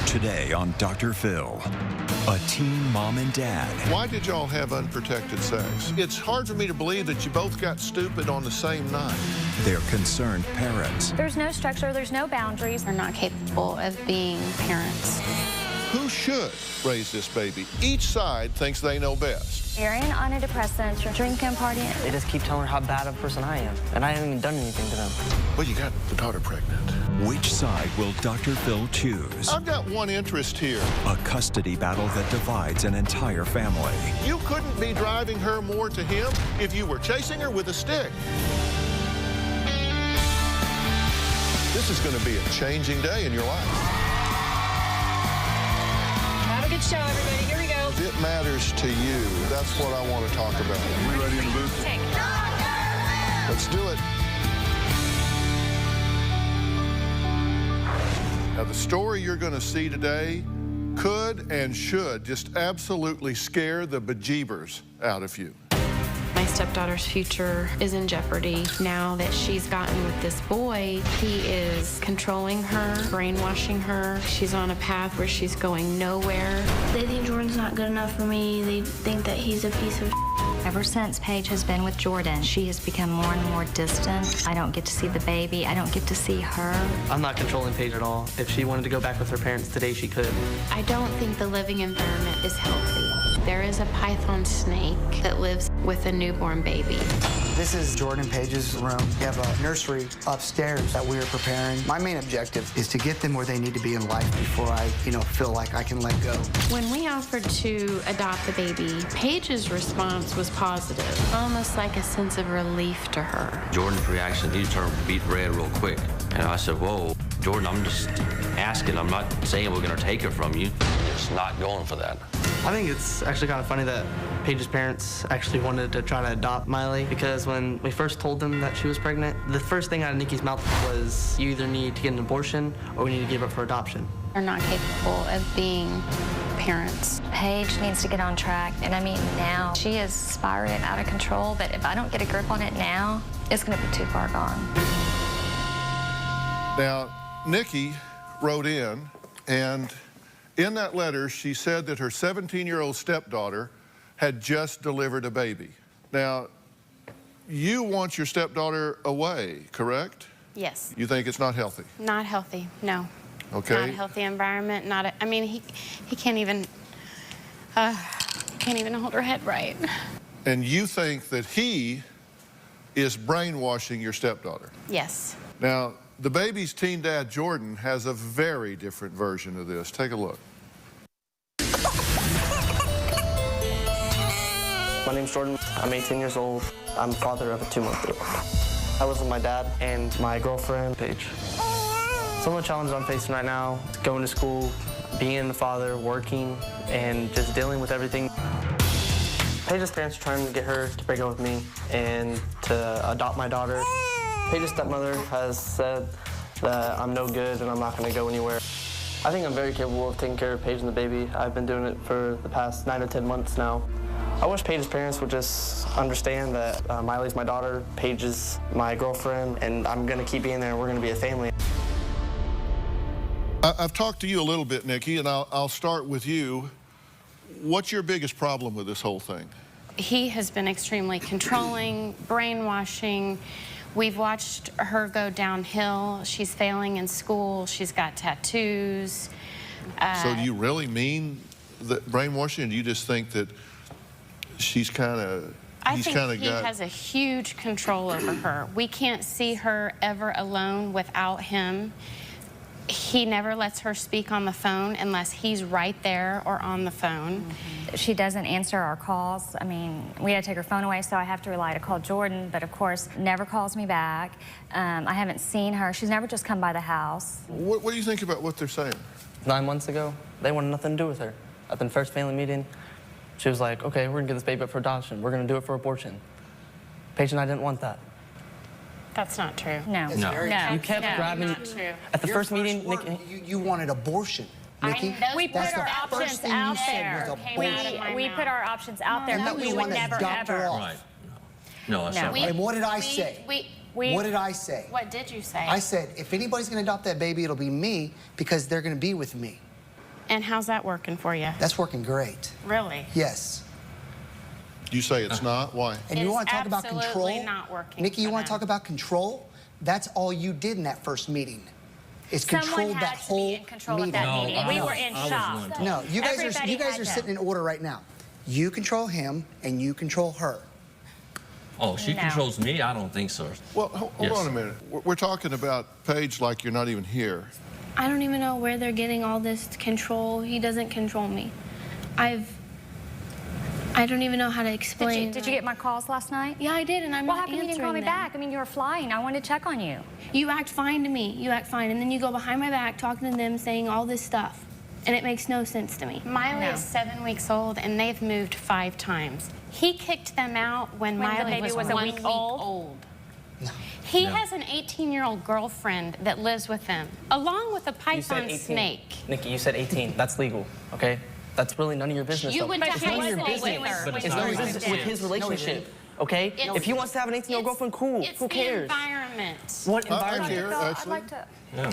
Today on Dr. Phil, a teen mom and dad. Why did y'all have unprotected sex? It's hard for me to believe that you both got stupid on the same night. They're concerned parents. There's no structure, there's no boundaries. They're not capable of being parents. Who should raise this baby? Each side thinks they know best. You're in antidepressants, you're drinking, partying. They just keep telling her how bad of a person I am, and I haven't even done anything to them. Well, you got the daughter pregnant. Which side will Dr. Phil choose? I've got one interest here. A custody battle that divides an entire family. You couldn't be driving her more to him if you were chasing her with a stick. This is going to be a changing day in your life. Have a good show, everybody. Here we go. It matters to you. That's what I want to talk about. Are we ready in the booth? Take. Let's do it. Now, the story you're going to see today could and should just absolutely scare the bejeebers out of you. My stepdaughter's future is in jeopardy. Now that she's gotten with this boy, he is controlling her, brainwashing her. She's on a path where she's going nowhere. They think Jordan's not good enough for me. They think that he's a piece of Ever since Paige has been with Jordan, she has become more and more distant. I don't get to see the baby. I don't get to see her. I'm not controlling Paige at all. If she wanted to go back with her parents today, she could. I don't think the living environment is healthy. There is a python snake that lives with a newborn baby. This is Jordan and Paige's room. We have a nursery upstairs that we are preparing. My main objective is to get them where they need to be in life before I, feel like I can let go. When we offered to adopt the baby, Paige's response was positive, almost like a sense of relief to her. Jordan's reaction, he turned beet red real quick. And I said, whoa, Jordan, I'm just asking. I'm not saying we're going to take her from you. It's not going for that. I think it's actually kind of funny that Paige's parents actually wanted to try to adopt Miley, because when we first told them that she was pregnant, the first thing out of Nikki's mouth was, you either need to get an abortion or we need to give her for adoption. They're not capable of being parents. Paige needs to get on track. And I mean, now she is spiraling out of control, but if I don't get a grip on it now, it's going to be too far gone. Now, Nikki wrote in, and in that letter, she said that her 17-year-old stepdaughter had just delivered a baby. Now, you want your stepdaughter away, correct? Yes. You think it's not healthy? Not healthy, no. Okay. Not a healthy environment, he can't even hold her head right. And you think that he is brainwashing your stepdaughter? Yes. Now, the baby's teen dad, Jordan, has a very different version of this. Take a look. My name's Jordan. I'm 18 years old. I'm the father of a 2-month-old. I was with my dad and my girlfriend, Paige. Some of the challenges I'm facing right now, going to school, being the father, working, and just dealing with everything. Paige's parents are trying to get her to break up with me and to adopt my daughter. Paige's stepmother has said that I'm no good and I'm not going to go anywhere. I think I'm very capable of taking care of Paige and the baby. I've been doing it for the past 9 to 10 months now. I wish Paige's parents would just understand that Miley's my daughter, Paige is my girlfriend, and I'm going to keep being there and we're going to be a family. I've talked to you a little bit, Nikki, and I'll start with you. What's your biggest problem with this whole thing? He has been extremely controlling, brainwashing. We've watched her go downhill. She's failing in school. She's got tattoos. So do you really mean that brainwashing, or do you just think that she's kind of... I think he has a huge control over her. We can't see her ever alone without him. He never lets her speak on the phone unless he's right there or on the phone. She doesn't answer our calls. I mean, we had to take her phone away, so I have to rely to call Jordan, but of course, never calls me back. I haven't seen her. She's never just come by the house. What do you think about what they're saying? 9 months ago, they wanted nothing to do with her. At the first family meeting, she was like, okay, we're going to get this baby up for adoption. We're going to do it for abortion. Paige and I didn't want that. That's not true. No. No. You kept grabbing... Not true. At the first meeting, Nikki... You wanted abortion, Nikki. We put our options out there. We put our options out there, but we would never, ever. Right. No, that's not right. And what did I say? What did I say? What did you say? I said, if anybody's going to adopt that baby, it'll be me, because they're going to be with me. And how's that working for you? That's working great. Really? Yes. You say it's not? Why? And It you is want to talk about absolutely control? not working Nikki, you for want to them. talk about control? That's all you did in that first meeting. Is Someone control had that to whole be in control meeting. of that No, meeting. I We was- were in I was shock. one. No, you guys Everybody are had to. sitting in order right now. You control him and you control her. Oh, she No. controls me? I don't think so. Well, hold Yes. on a minute. We're talking about Paige like you're not even here. I don't even know where they're getting all this control. He doesn't control me. I don't even know how to explain. Did you get my calls last night? Yeah, I did, and I'm Well, not how come you didn't call me answering them. back? I mean, you were flying. I wanted to check on you. You act fine to me. You act fine, and then you go behind my back talking to them, saying all this stuff, and it makes no sense to me. Miley No. is 7 weeks old, and they've moved 5 times. He kicked them out when When the Miley baby was a 1 week week old? old. He has an 18-year-old girlfriend that lives with him, along with a You said python 18. snake. Nikki, you said 18. That's legal, okay? That's really none of your business. You though. went to It's none of high your school business. with her. But it's It's not none of your your business with his relationship, okay? It's- If he wants to have an 18-year-old girlfriend, cool. It's Who cares? the environment. What I environment? care, I'd actually. like to. Yeah.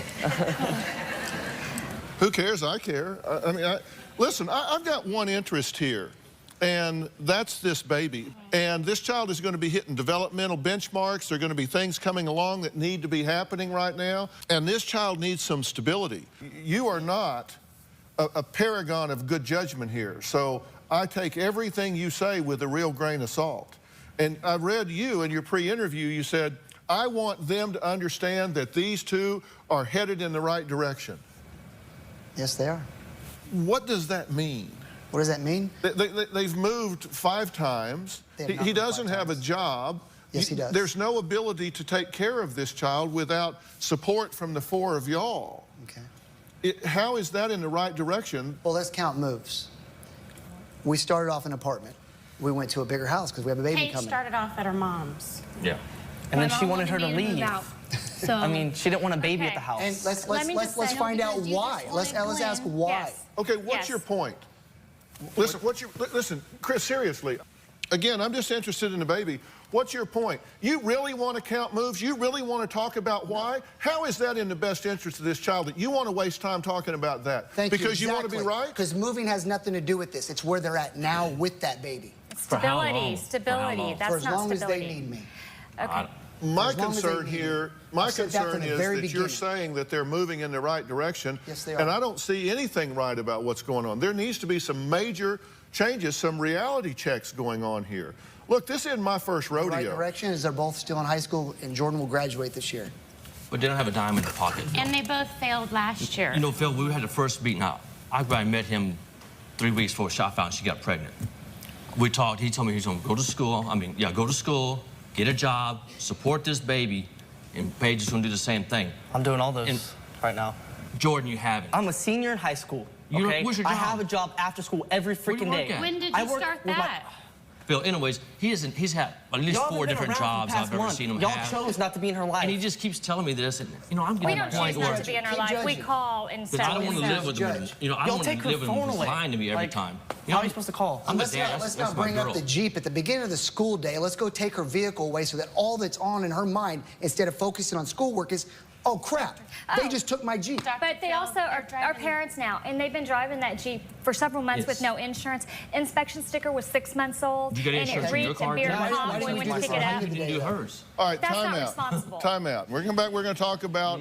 Who cares? I care. I mean, listen, I've got one interest here, and that's this baby. And this child is going to be hitting developmental benchmarks. There are going to be things coming along that need to be happening right now. And this child needs some stability. You are not a paragon of good judgment here. So I take everything you say with a real grain of salt. And I read you in your pre-interview, you said, I want them to understand that these two are headed in the right direction. Yes, they are. What does that mean? What does that mean? They've moved 5 times. They have not He moved 5 doesn't have a times. job. Yes, he does. There's no ability to take care of this child without support from the 4 of y'all. Okay. How is that in the right direction? Well, let's count moves. We started off in an apartment. We went to a bigger house because we have a baby Paige coming. started off at her mom's. Yeah. And then My she mom wanted her to me move leave. out. So I mean, she didn't want a baby Okay. at the house. And let's Let me just say, find out because you why. just Let's wanted ask Glenn. why. Yes. Okay, what's Yes. your point? Listen, listen, Chris, seriously. Again, I'm just interested in the baby. What's your point? You really want to count moves? You really want to talk about why? How is that in the best interest of this child that you want to waste time talking about that? Thank you. Because you want to be right? Because moving has nothing to do with this. It's where they're at now with that baby. For how long? Stability, For how stability. long? That's For as not long stability. as they need me. Okay. My As long as they concern need here, it. my I've said that concern from the is very that you're beginning. saying that they're moving in the right direction. Yes, they are. And I don't see anything right about what's going on. There needs to be some major changes, some reality checks going on here. Look, this isn't my first The right rodeo. direction is they're both still in high school, and Jordan will graduate this year. But they don't have a dime in their pocket. And they both failed last year. You know, Phil, we had the first meeting out. I met him 3 weeks before she found she got pregnant. We talked. He told me he's going to go to school. Go to school, get a job, support this baby, and Paige is going to do the same thing. I'm doing all those And- right now. Jordan, you haven't. I'm a senior in high school. You don't- Okay? where's your I job? have a job after school every Where you freaking work day. at? When did I you work start with my- that? Phil, anyways, he's had at least Y'all haven't 4 been different around for jobs the past I've ever month. seen him Y'all have. chose not to be in her life. And he just keeps telling me this, and I'm We getting don't to the point choose not where to be in our Keep life. We judging. call instead. I don't want to live with him. Judge. I don't Y'all want take to her live with him phone away. lying to me every Like, time. How are you supposed to call? I'm Let's a dad. not That's my bring girl. up the Jeep at the beginning of the school day. Let's go take her vehicle away so that all that's on in her mind, instead of focusing on schoolwork, is, oh crap, they Oh. just took my Jeep. But they also are parents now, and they've been driving that Jeep for several months Yes. with no insurance. Inspection sticker was 6 months old, Did you get and insurance it on your reeked car, and beer too? and Why hog didn't when we you went do to this pick it for up. You didn't do hers. All right, That's time not out. responsible. Time out. We're going to come back. We're going to talk about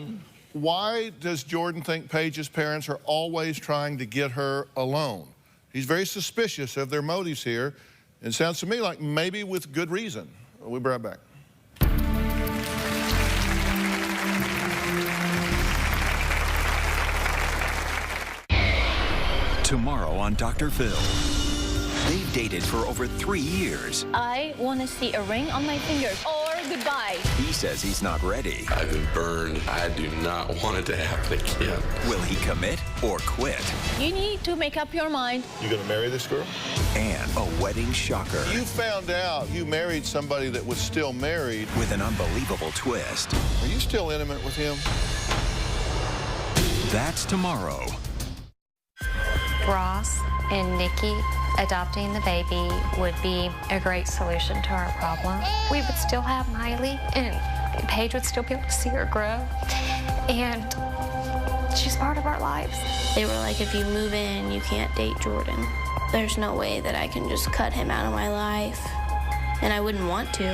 why does Jordan think Paige's parents are always trying to get her alone? He's very suspicious of their motives here. It sounds to me like maybe with good reason. We'll be right back. Tomorrow on Dr. Phil. They've dated for over 3 years. I want to see a ring on my finger or goodbye. He says he's not ready. I've been burned. I do not want it to happen again. Will he commit or quit? You need to make up your mind. You going to marry this girl? And a wedding shocker You found out you married somebody that was still married. with an unbelievable twist. Are you still intimate with him? That's tomorrow. Ross and Nikki adopting the baby would be a great solution to our problem. We would still have Miley, and Paige would still be able to see her grow. And She's part of our lives. They were like, if you move in, you can't date Jordan. There's no way that I can just cut him out of my life, and I wouldn't want to.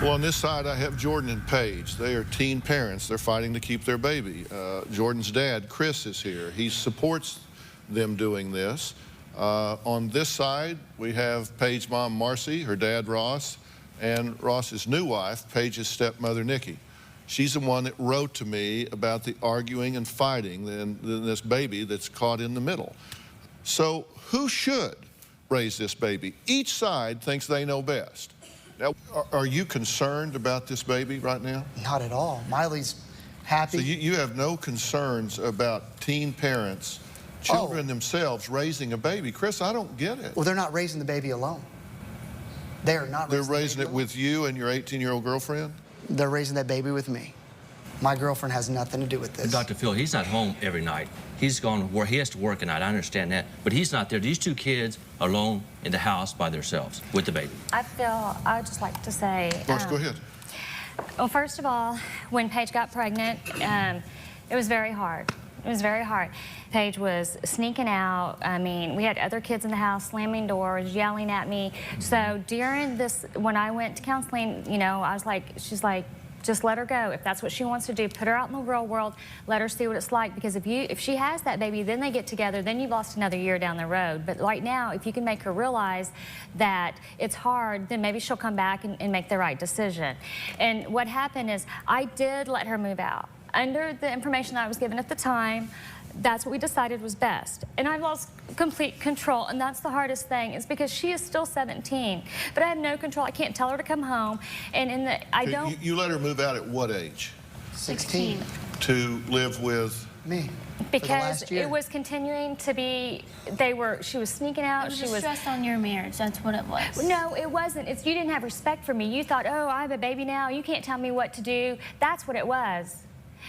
Well, on this side, I have Jordan and Paige. They are teen parents. They're fighting to keep their baby. Jordan's dad, Chris, is here. He supports them doing this. On this side, we have Paige's mom, Marcy, her dad, Ross, and Ross's new wife, Paige's stepmother, Nikki. She's the one that wrote to me about the arguing and fighting and this baby that's caught in the middle. So who should raise this baby? Each side thinks they know best. Now, are you concerned about this baby right now? Not at all. Miley's happy. So you have no concerns about teen parents, children themselves raising a baby. Chris, I don't get it. Well, they're not raising the baby alone. They are not They're raising it with you and your 18-year-old girlfriend? They're raising that baby with me. My girlfriend has nothing to do with this. Dr. Phill, he's not home every night. He's gone to work. He has to work at night. I understand that. But he's not there. These two kids alone in the house by themselves with the baby. I would just like to say... Marcy, go ahead. Well, first of all, when Paige got pregnant, it was very hard. It was very hard. Paige was sneaking out. I mean, we had other kids in the house slamming doors, yelling at me. So during this, when I went to counseling, you know, I was like, she's like, just let her go. If that's what she wants to do, put her out in the real world, let her see what it's like. Because if she has that baby, then they get together, then you've lost another year down the road. But right now, if you can make her realize that it's hard, then maybe she'll come back and make the right decision. And what happened is I did let her move out. Under the information that I was given at the time, that's what we decided was best. And I've lost complete control, and that's the hardest thing, is because she is still 17, but I have no control. I can't tell her to come home, and You let her move out at what age? 16. To live with? Me. Because it was continuing to be, she was sneaking out. It was stress on your marriage, that's what it was. No, it wasn't. You didn't have respect for me. You thought, oh, I have a baby now. You can't tell me what to do. That's what it was.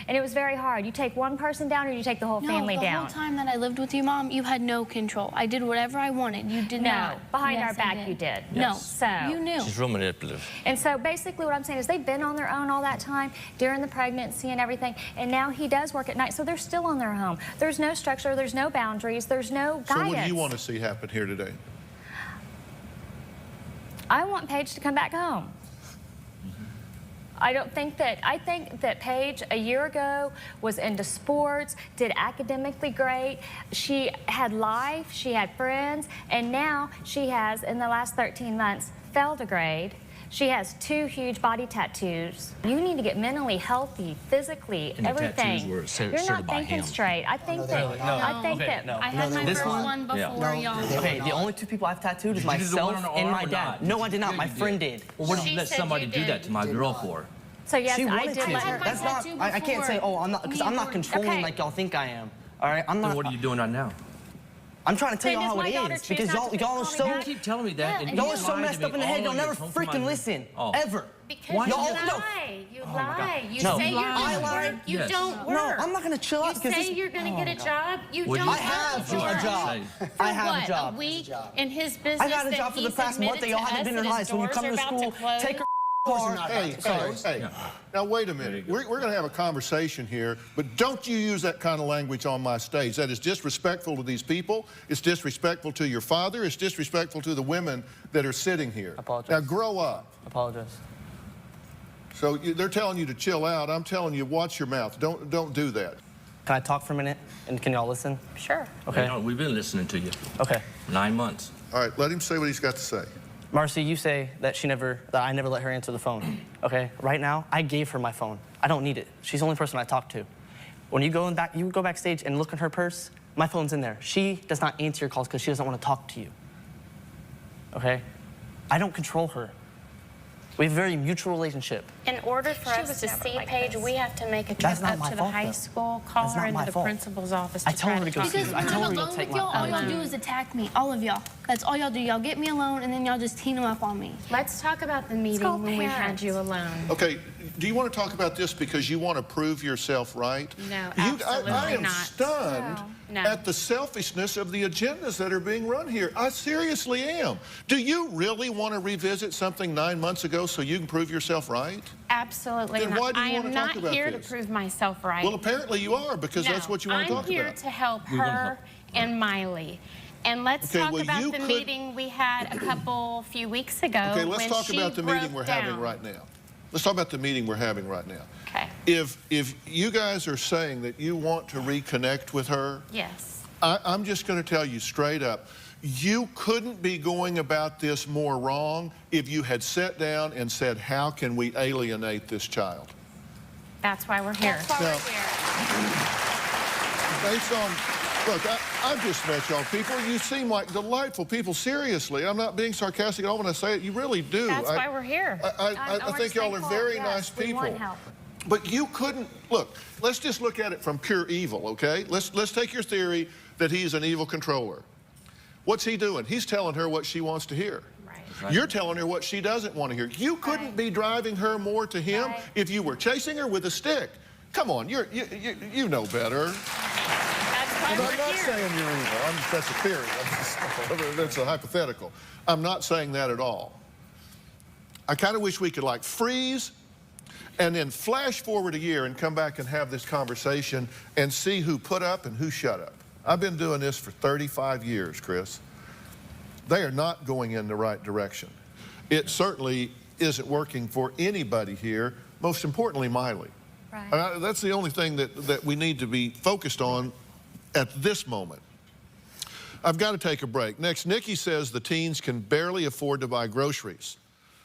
And it was very hard. You take one person down or you take the whole family down? No, the whole time that I lived with you, Mom, you had no control. I did whatever I wanted. You did not. No, behind our back you did. No, so you knew. She's real manipulative. And so basically what I'm saying is they've been on their own all that time during the pregnancy and everything, and now he does work at night, so they're still on their home. There's no structure, there's no boundaries, there's no guidance. So what do you want to see happen here today? I want Paige to come back home. I think that Paige a year ago was into sports, did academically great. She had life, she had friends, and now she has, in the last 13 months, failed a grade. She has 2 huge body tattoos. You need to get mentally healthy, physically, and everything. The tattoos were You're not thinking straight. I think that. I had my first one before y'all. Okay, the only 2 people I've tattooed is myself and my dad. No, I did not. My friend did. Well, what did you let somebody do that to my girl for? So yes, she I did let her. That's not. I can't say, oh, I'm not, because I'm not controlling like y'all think I am. All right, I'm not. Then what are you doing right now? I'm trying to tell y'all how it is, because y'all are so. You keep telling me that. Y'all are so messed up in the head. Y'all never freaking listen, ever. Because you lie. You lie. You say you're gonna work. You don't work. No, I'm not gonna chill out. You say you're gonna get a job. You don't. I have a job. I have a job. A week in his business. I got a job for the past month that y'all haven't been in high. So when you come to school, take her. Hey, now wait a minute. We're going to have a conversation here, but don't you use that kind of language on my stage. That is disrespectful to these people. It's disrespectful to your father. It's disrespectful to the women that are sitting here. Apologize. Now grow up. Apologize. So they're telling you to chill out. I'm telling you, watch your mouth. Don't do that. Can I talk for a minute? And can y'all listen? Sure. Okay. No, we've been listening to you. Okay. 9 months. All right, let him say what he's got to say. Marcy, you say that I never let her answer the phone. Okay, right now, I gave her my phone. I don't need it. She's the only person I talk to. When you go backstage and look in her purse, my phone's in there. She does not answer your calls because she doesn't want to talk to you. Okay? I don't control her. We have a very mutual relationship. In order for us to see Paige, we have to make a trip up to the high school, call her into the principal's office. I told her to go see you. I told her to go take my phone. All y'all do is attack me, all of y'all. That's all y'all do. Y'all get me alone, and then y'all just team them up on me. Let's talk about the meeting when we had you alone. Okay, do you want to talk about this because you want to prove yourself right? No, absolutely I am not. stunned No. at the selfishness of the agendas that are being run here. I seriously am. Do you really want to revisit something 9 months ago so you can prove yourself right? Absolutely Then not. why do you I want am to talk not about here this? to prove myself right. Well, apparently you are, because that's what you want to talk I'm here about. to help her and Miley. And let's talk about the meeting we had a few weeks ago. Okay, let's talk about the meeting we're down. having right now. Let's talk about the meeting we're having right now. Okay. If you guys are saying that you want to reconnect with her, Yes. I'm just going to tell you straight up, you couldn't be going about this more wrong if you had sat down and said, how can we alienate this child? That's why we're here. That's why we're here. Based on, look, I've just met y'all people. You seem like delightful people. Seriously, I'm not being sarcastic at all when I say it. You really do. That's why we're here. I think y'all are very nice people. We want help. But you couldn't, look, let's just look at it from pure evil, okay? Let's take your theory that he's an evil controller. What's he doing? He's telling her what she wants to hear. Right. You're telling her what she doesn't want to hear. You couldn't be driving her more to him if you were chasing her with a stick. Come on, you know better. That's why I'm we're not here. saying you're evil. That's a theory. That's a hypothetical. I'm not saying that at all. I kind of wish we could like freeze and then flash forward a year and come back and have this conversation and see who put up and who shut up. I've been doing this for 35 years, Chris. They are not going in the right direction. It certainly isn't working for anybody here, most importantly, Miley. Right. That's the only thing that we need to be focused on at this moment. I've got to take a break. Next, Nikki says the teens can barely afford to buy groceries.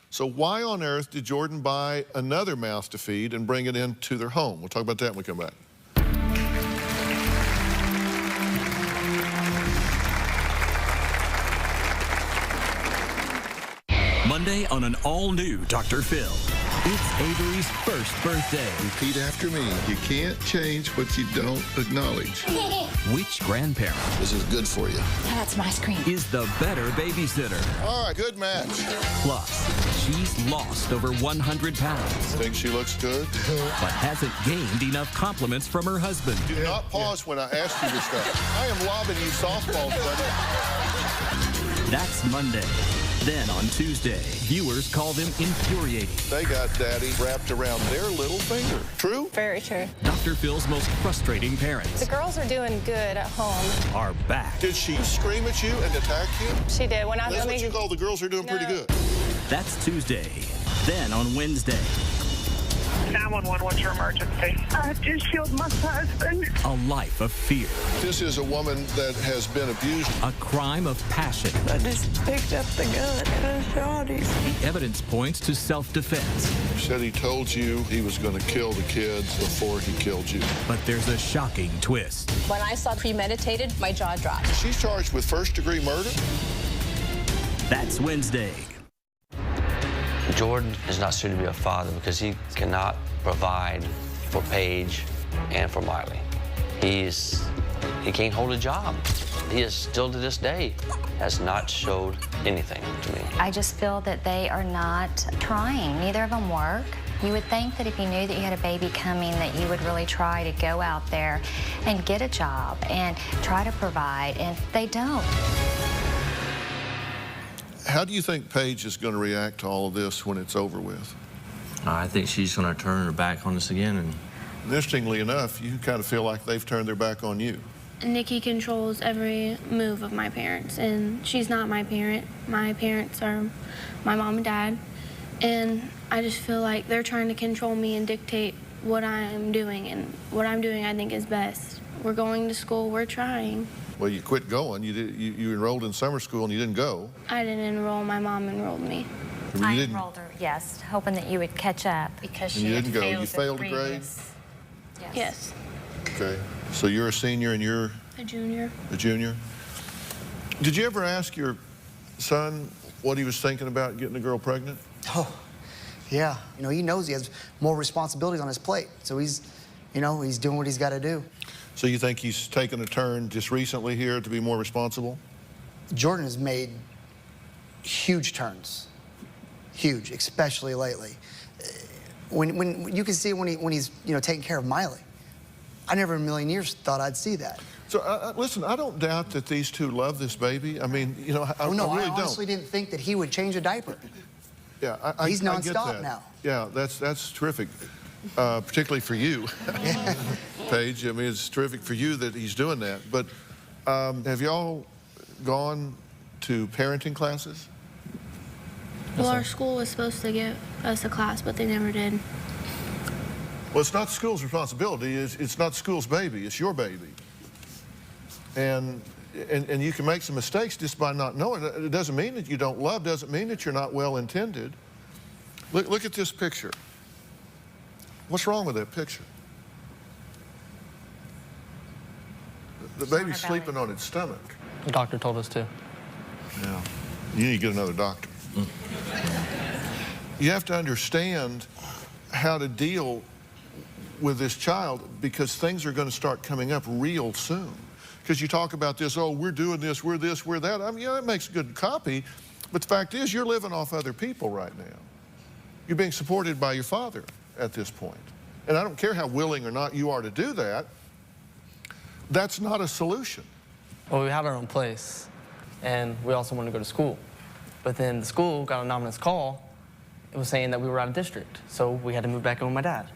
So why on earth did Jordan buy another mouth to feed and bring it into their home? We'll talk about that when we come back. Monday on an all-new Dr. Phil. It's Avery's first birthday. Repeat after me. You can't change what you don't acknowledge. Which grandparent This is good for you. That's my screen. is the better babysitter? All right, good match. Plus, she's lost over 100 pounds, Think she looks good? but hasn't gained enough compliments from her husband. Do not pause when I ask you this stuff. I am lobbing you softballs, buddy. That's Monday. Then on Tuesday, viewers call them infuriating. They got Daddy wrapped around their little finger. True? Very true. Dr. Phil's most frustrating parents The girls are doing good at home. are back. Did she scream at you and attack you? She did. When I That's what you call the girls are doing pretty good. That's Tuesday. Then on Wednesday, 911, what's your emergency? I just killed my husband. a life of fear, This is a woman that has been abused. a crime of passion. I just picked up the gun and I shot him. The evidence points to self-defense, He said he told you he was going to kill the kids before he killed you. but there's a shocking twist. When I saw premeditated, my jaw dropped. She's charged with first-degree murder. That's Wednesday. Jordan is not suited to be a father because he cannot provide for Paige and for Miley. He can't hold a job. He is still to this day has not showed anything to me. I just feel that they are not trying. Neither of them work. You would think that if you knew that you had a baby coming, that you would really try to go out there and get a job and try to provide, and they don't. How do you think Paige is going to react to all of this when it's over with? I think she's going to turn her back on us again. And Interestingly enough, you kind of feel like they've turned their back on you. Nikki controls every move of my parents, and she's not my parent. My parents are my mom and dad, and I just feel like they're trying to control me and dictate what I'm doing, and what I'm doing I think is best. We're going to school, we're trying. Well, you quit going. You enrolled in summer school and you didn't go. I didn't enroll, my mom enrolled me. I enrolled her, yes, hoping that you would catch up. Because And she you had didn't go. failed You the failed a grade? previous- Yes. Okay. So you're a senior and you're A junior. a junior. Did you ever ask your son what he was thinking about getting a girl pregnant? Oh, yeah. You know, he knows he has more responsibilities on his plate. So he's doing what he's got to do. So you think he's taken a turn just recently here to be more responsible? Jordan has made huge turns. Huge, especially lately. When you can see it when he's taking care of Miley. I never in a million years thought I'd see that. So listen, I don't doubt that these two love this baby. I mean, I really I don't. honestly didn't think that he would change a diaper. Yeah, he's I get nonstop that. now. Yeah, that's terrific, particularly for you, Paige. I mean, it's terrific for you that he's doing that. But have y'all gone to parenting classes? Well, our school was supposed to give us a class, but they never did. Well, it's not school's responsibility. It's not school's baby. It's your baby. And you can make some mistakes just by not knowing. It doesn't mean that you don't love. Doesn't mean that you're not well intended. Look at this picture. What's wrong with that picture? The baby's sleeping on its stomach. The doctor told us to. Yeah. You need to get another doctor. You have to understand how to deal with this child because things are going to start coming up real soon. Because you talk about this, oh, we're doing this, we're that. I mean, yeah, that makes good copy, but the fact is you're living off other people right now. You're being supported by your father at this point. And I don't care how willing or not you are to do that, that's not a solution. Well, we had our own place, and we also wanted to go to school. But then the school got an anonymous call. It was saying that we were out of district, so we had to move back in with my dad.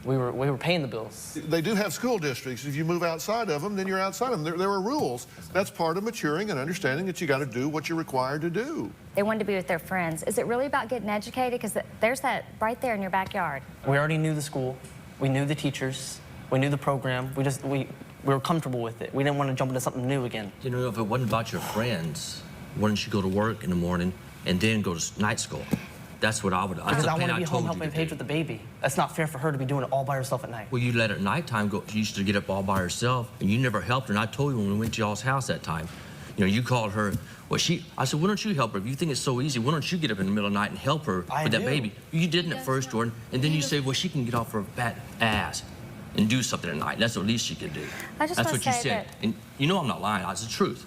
We were paying the bills. They do have school districts. If you move outside of them, then you're outside of them. There are rules. That's part of maturing and understanding that you got to do what you're required to do. They wanted to be with their friends. Is it really about getting educated? Because there's that right there in your backyard. We already knew the school. We knew the teachers. We knew the program. We were comfortable with it. We didn't want to jump into something new again. You know, if it wasn't about your friends, why don't you go to work in the morning and then go to night school? That's what I would. Because I want to be home helping Paige with the baby. That's not fair for her to be doing it all by herself at night. Well, you let her at nighttime go. She used to get up all by herself, and you never helped her. And I told you when we went to y'all's house that time, you called her. Well, I said, why don't you help her? If you think it's so easy, why don't you get up in the middle of the night and help her with that baby? You didn't at first, Jordan, and then you say, well, she can get off her fat ass and do something at night. That's the least she could do. That's what you said. And you know I'm not lying. That's the truth.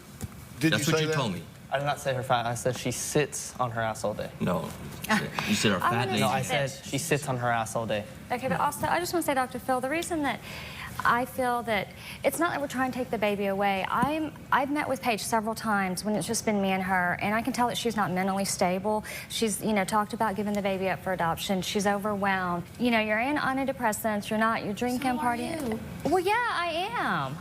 That's what you told me. I did not say her fat. I said she sits on her ass all day. No. You said her fat lady. No, I said she sits on her ass all day. Okay, but also, I just want to say, Dr. Phill, the reason that I feel that it's not that we're trying to take the baby away. I've met with Paige several times when it's just been me and her, and I can tell that she's not mentally stable. She's, talked about giving the baby up for adoption. She's overwhelmed. You're in antidepressants. You're drinking, partying. Well, yeah, I am.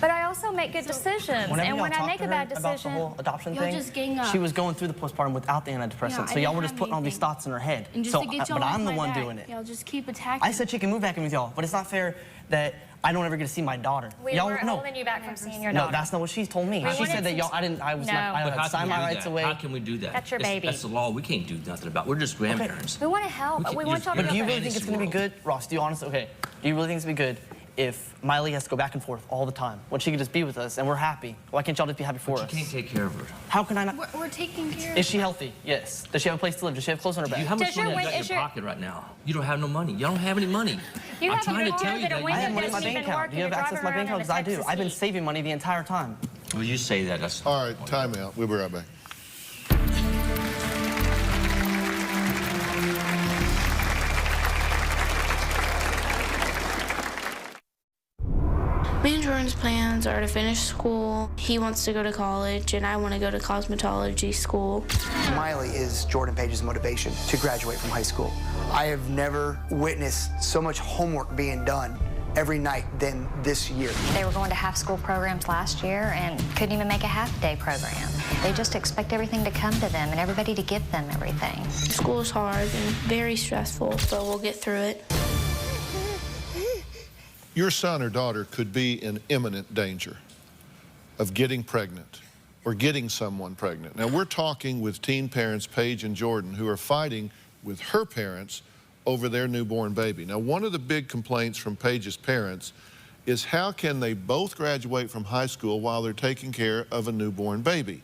But I also make good decisions, and when I make a bad decision, about the whole adoption thing, just gang up. she was going through the postpartum without the antidepressants, so y'all were just putting all these thoughts in her head. But I'm the one doing it. Y'all just keep attacking. I said she can move back in with y'all, but it's not fair that I don't ever get to see my daughter. We weren't holding you back from seeing your daughter. No, that's not what she told me. She said that y'all, I had signed my rights away. How can we do that? That's your baby. That's the law. We can't do nothing about it. We're just grandparents. We want to help. We want y'all to But go do you back. really think it's going to be good, Ross? Do you honestly? Okay. Do you really think it's going to be good if Miley has to go back and forth all the time when she could just be with us and we're happy? Why can't y'all just be happy for us? You can't take care of her. How can I not? We're taking care of her. Is she healthy? Yes. Does she have a place to live? Does she have clothes on her back? How much money you got in your pocket right now? You don't have no money. You don't have any money. You I'm have trying a to tell you that a that. I have window money in my doesn't bank even account. work. Do you have access to my bank account? Because I do. I've been saving money the entire time. Well, you say that. That's all right, time out. We'll be right back. Me and Jordan's plans are to finish school. He wants to go to college, and I want to go to cosmetology school. Miley is Jordan Page's motivation to graduate from high school. I have never witnessed so much homework being done every night than this year. They were going to half-school programs last year and couldn't even make a half-day program. They just expect everything to come to them and everybody to give them everything. School's hard and very stressful, but we'll get through it. Your son or daughter could be in imminent danger of getting pregnant or getting someone pregnant. Now, we're talking with teen parents, Paige and Jordan, who are fighting with her parents over their newborn baby. Now, one of the big complaints from Paige's parents is how can they both graduate from high school while they're taking care of a newborn baby?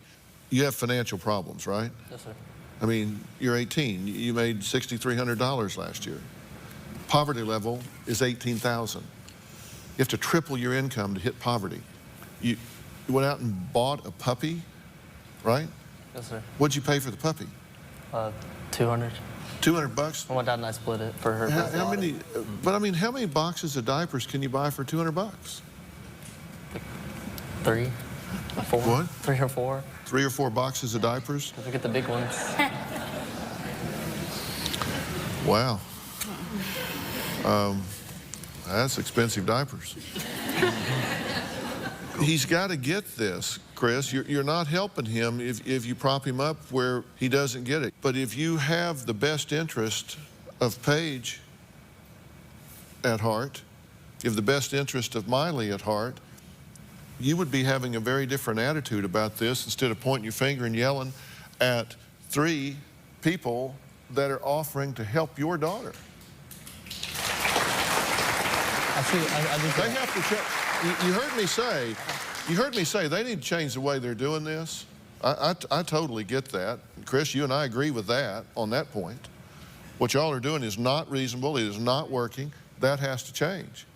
You have financial problems, right? Yes, sir. I mean, you're 18. You made $6,300 last year. Poverty level is $18,000. You have to triple your income to hit poverty. You went out and bought a puppy, right? Yes, sir. What'd you pay for the puppy? 200. $200? My dad and I split it for her. How many? But I mean, how many boxes of diapers can you buy for $200? 3, 4. What? 3 or 4. 3 or 4 boxes of diapers? We get the big ones. Wow. That's expensive diapers. He's got to get this, Chris. You're not helping him if you prop him up where he doesn't get it. But if you have the best interest of Paige at heart, if you have the best interest of Miley at heart, you would be having a very different attitude about this instead of pointing your finger and yelling at 3 people that are offering to help your daughter. They have to check. You heard me say they need to change the way they're doing this. I totally get that. Chris, you and I agree with that on that point. What y'all are doing is not reasonable. It is not working. That has to change.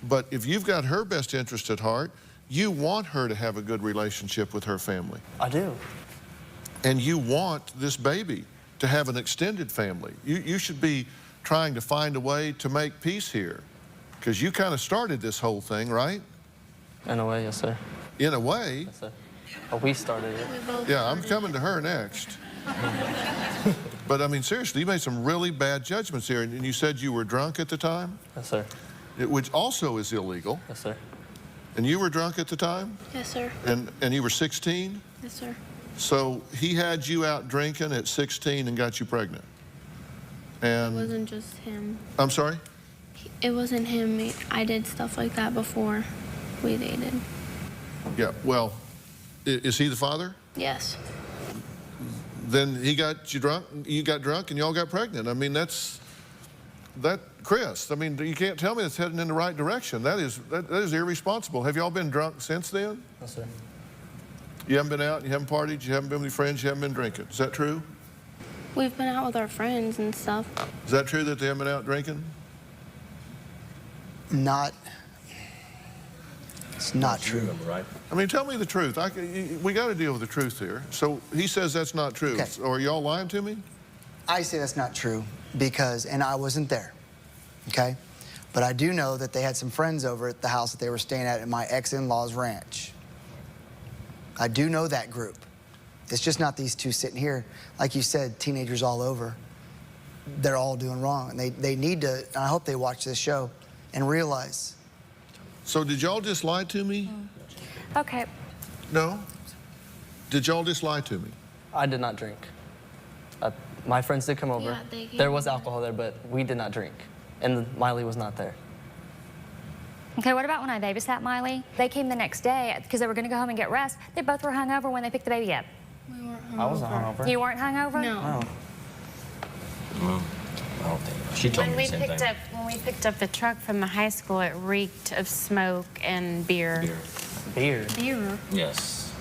But if you've got her best interest at heart, you want her to have a good relationship with her family. I do. And you want this baby to have an extended family. You should be trying to find a way to make peace here. Because you kind of started this whole thing, right? In a way, yes, sir. In a way? Yes, sir. Oh, we started it. Yeah, I'm coming to her next. But I mean, seriously, you made some really bad judgments here. And you said you were drunk at the time? Yes, sir. Which also is illegal. Yes, sir. And you were drunk at the time? Yes, sir. And you were 16? Yes, sir. So he had you out drinking at 16 and got you pregnant? And It wasn't just him. I'm sorry? It wasn't him. I did stuff like that before we dated. Yeah, well, is he the father? Yes. Then he got you drunk, you got drunk, and y'all got pregnant. I mean, Chris, I mean, you can't tell me it's heading in the right direction. That is irresponsible. Have y'all been drunk since then? Yes, sir. You haven't been out, you haven't partied, you haven't been with your friends, you haven't been drinking. Is that true? We've been out with our friends and stuff. Is that true that they haven't been out drinking? It's not true. Right? I mean, tell me the truth. We got to deal with the truth here. So he says that's not true. Okay. So are y'all lying to me? I say that's not true because, and I wasn't there, okay? But I do know that they had some friends over at the house that they were staying at my ex-in-law's ranch. I do know that group. It's just not these 2 sitting here. Like you said, teenagers all over. They're all doing wrong. And they need to, and I hope they watch this show and realize. So did y'all just lie to me? Okay. No? Did y'all just lie to me? I did not drink. My friends did come over. Yeah, they came there was over. alcohol there, but we did not drink. And Miley was not there. Okay, what about when I babysat Miley? They came the next day because they were going to go home and get rest. They both were hungover when they picked the baby up. We weren't hungover. I wasn't hungover. You weren't hungover? No. Well, I don't think. She told me the same thing. When we picked up the truck from the high school, it reeked of smoke and beer. Beer? Beer. Yes.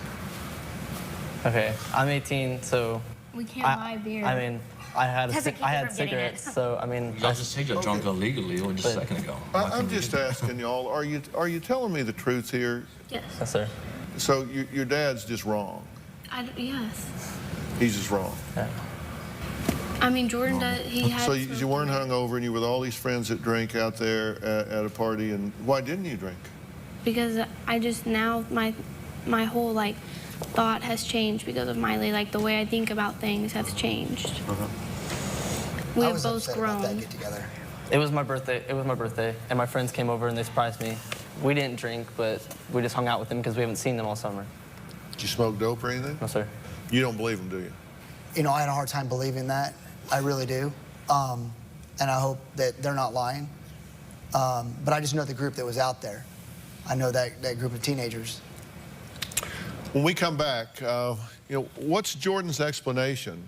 Okay, I'm 18, so... We can't buy beer. I mean, I had Doesn't keep you from getting it. cigarettes, so I mean... Y'all just said you drunk illegally just a second ago. I'm just asking y'all, are you telling me the truth here? Yes. Yes, sir. So your dad's just wrong. Yes. He's just wrong. Yeah. I mean, Jordan does, he had... So you weren't hungover and you were with all these friends that drink out there at a party, and why didn't you drink? Because I just now, my whole, like, thought has changed because of Miley. Like, the way I think about things has changed. We I have was both upset about that grown. get-together. It was my birthday, and my friends came over and they surprised me. We didn't drink, but we just hung out with them because we haven't seen them all summer. Did you smoke dope or anything? No, sir. You don't believe them, do you? You know, I had a hard time believing that. I really do. And I hope that they're not lying. But I just know the group that was out there. I know that group of teenagers. When we come back, what's Jordan's explanation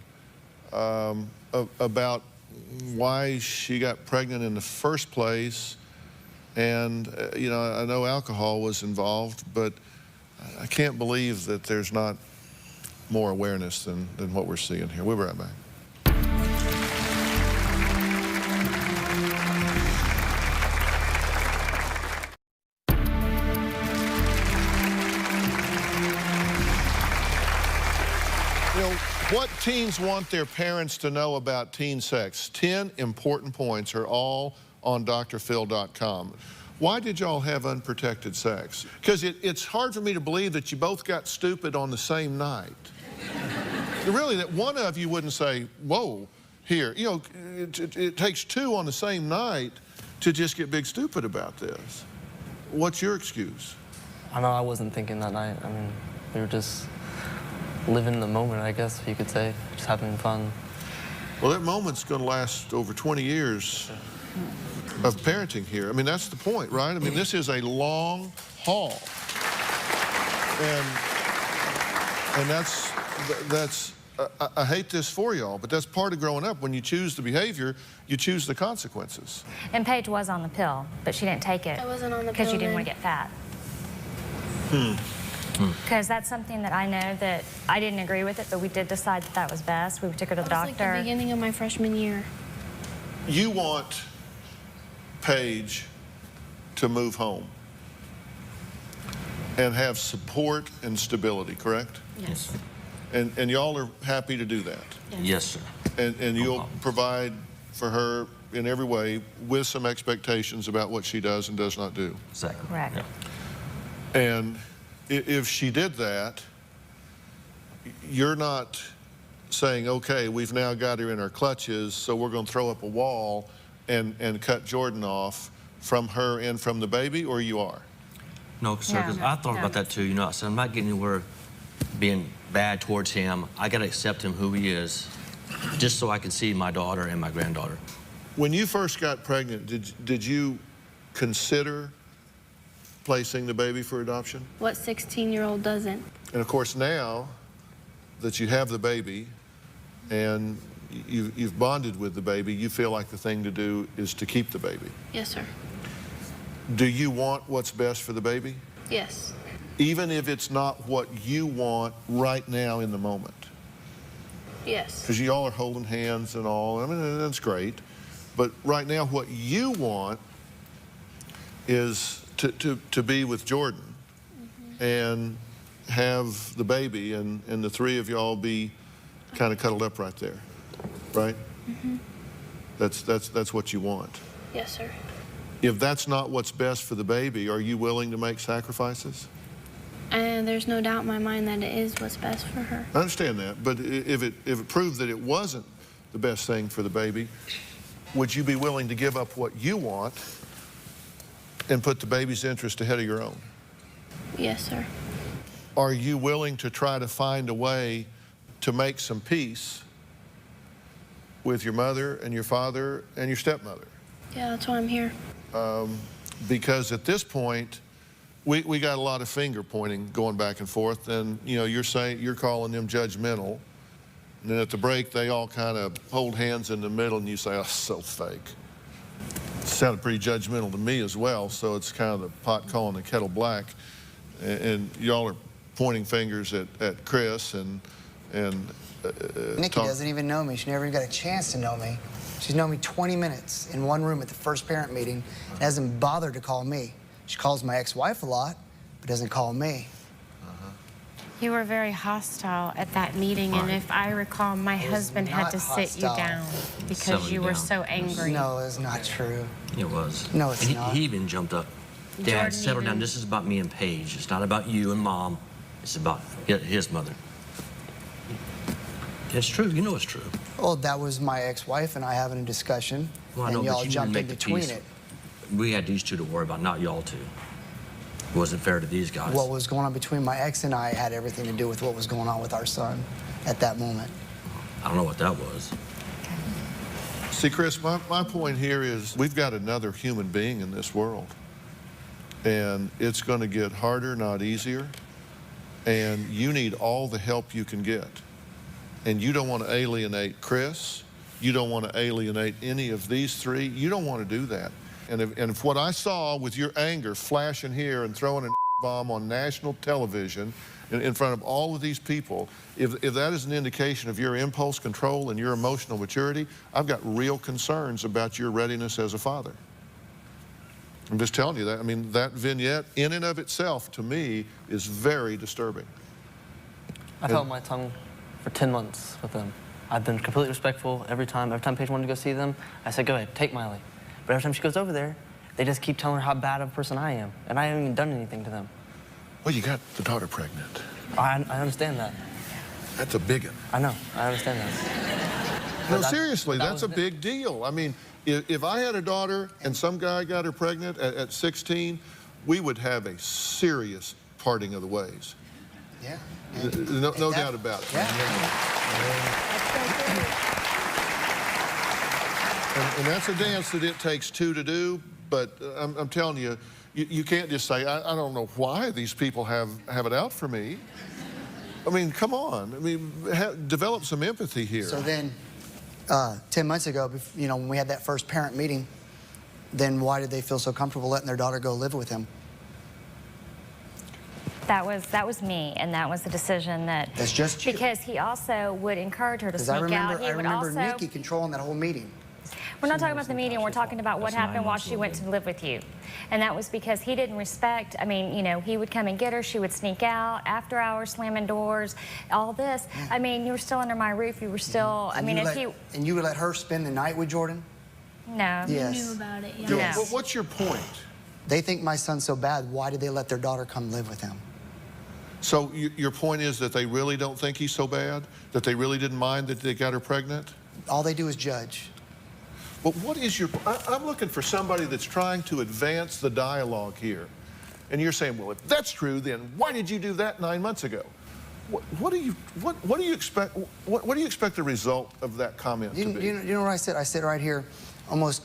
about why she got pregnant in the first place? And, I know alcohol was involved, but I can't believe that there's not more awareness than what we're seeing here. We'll be right back. What teens want their parents to know about teen sex? 10 important points are all on drphill.com. Why did y'all have unprotected sex? Because it's hard for me to believe that you both got stupid on the same night. Really, that one of you wouldn't say, whoa, here. You know, it takes two on the same night to just get big stupid about this. What's your excuse? I know I wasn't thinking that night. I mean, we were just living in the moment, I guess you could say, just having fun. Well, that moment's going to last over 20 years of parenting here. I mean, that's the point, right? I mean, this is a long haul. And that's I hate this for y'all, but that's part of growing up. When you choose the behavior, you choose the consequences. And Paige was on the pill, but she didn't take it. I wasn't on the pill because you didn't then. want to get fat. Because that's something that I know that I didn't agree with it, but we did decide that that was best. We took her to the That was doctor. like the beginning of my freshman year. You want Paige to move home and have support and stability, correct? Yes. And y'all are happy to do that? Yes, sir. And you'll provide for her in every way with some expectations about what she does and does not do. Exactly. Correct. Yeah. And if she did that, you're not saying, okay, we've now got her in our clutches, so we're going to throw up a wall and cut Jordan off from her and from the baby, or you are? No, sir, because I thought about that too. You know, I said, I'm not getting anywhere being bad towards him. I got to accept him who he is, just so I can see my daughter and my granddaughter. When you first got pregnant, did you consider placing the baby for adoption? What 16-year-old doesn't? And of course, now that you have the baby and you've bonded with the baby, you feel like the thing to do is to keep the baby. Yes, sir. Do you want what's best for the baby? Yes. Even if it's not what you want right now in the moment? Yes. Because y'all are holding hands and all. I mean, that's great. But right now, what you want is to be with Jordan and have the baby and the three of y'all be kind of cuddled up right there, right? That's what you want. Yes, sir. If that's not what's best for the baby, are you willing to make sacrifices? And there's no doubt in my mind that it is what's best for her. I understand that, but if it proved that it wasn't the best thing for the baby, would you be willing to give up what you want and put the baby's interest ahead of your own? Yes, sir. Are you willing to try to find a way to make some peace with your mother and your father and your stepmother? Yeah, that's why I'm here. Because at this point, we got a lot of finger pointing going back and forth, and you know, you're calling them judgmental, and then at the break they all kind of hold hands in the middle, and you say, "Oh, so fake." It sounded pretty judgmental to me as well, so it's kind of the pot calling the kettle black, and y'all are pointing fingers at Chris and Nikki doesn't even know me. She never even got a chance to know me. She's known me 20 minutes in one room at the first parent meeting and hasn't bothered to call me. She calls my ex-wife a lot, but doesn't call me. You were very hostile at that meeting, and if I recall, my husband had to sit you down because you were so angry. No, it's not true. It was. No, it's not. He even jumped up. Dad, Jordan settle down. even- This is about me and Paige. It's not about you and Mom. It's about his mother. It's true. You know it's true. Well, that was my ex-wife and I having a discussion, Well, I know, and but y'all you jumped didn't in make the between peace. it. We had these two to worry about, not y'all two. It wasn't fair to these guys. What was going on between my ex and I had everything to do with what was going on with our son at that moment. I don't know what that was. See, Chris, my point here is we've got another human being in this world, and it's going to get harder, not easier, and you need all the help you can get. And you don't want to alienate Chris. You don't want to alienate any of these three. You don't want to do that. And if what I saw with your anger flashing here and throwing a bomb on national television in front of all of these people, if that is an indication of your impulse control and your emotional maturity, I've got real concerns about your readiness as a father. I'm just telling you that. I mean, that vignette in and of itself, to me, is very disturbing. I felt my tongue for 10 months with them. I've been completely respectful every time. Every time Paige wanted to go see them, I said, go ahead, take Miley. But every time she goes over there, they just keep telling her how bad of a person I am, and I haven't even done anything to them. Well, you got the daughter pregnant. I understand that. That's a big one. I know, I understand that. No, seriously, that's a big deal. I mean, if I had a daughter and some guy got her pregnant at 16, we would have a serious parting of the ways. Yeah. No doubt about it. Yeah. And that's a dance that it takes two to do, but I'm telling you, you can't just say, I don't know why these people have it out for me. I mean, come on. I mean, develop some empathy here. So then, 10 months ago, you know, when we had that first parent meeting, then why did they feel so comfortable letting their daughter go live with him? That was me, and that was the decision that... That's just you. Because he also would encourage her to sneak out. I remember Nikki controlling that whole meeting. We're not talking about the meeting. We're talking about what happened while she went to live with you. And that was because he didn't respect, I mean, you know, he would come and get her. She would sneak out, after hours, slamming doors, all this. Yeah. I mean, you were still under my roof. You were still, I mean, if he... And you would let her spend the night with Jordan? No. Yes. You knew about it, yeah. No. Well, what's your point? They think my son's so bad. Why did they let their daughter come live with him? So your point is that they really don't think he's so bad? That they really didn't mind that they got her pregnant? All they do is judge. But what is your... I'm looking for somebody that's trying to advance the dialogue here. And you're saying, well, if that's true, then why did you do that 9 months ago? What do you expect? What do you expect the result of that comment to be? You know what I said? I said right here, almost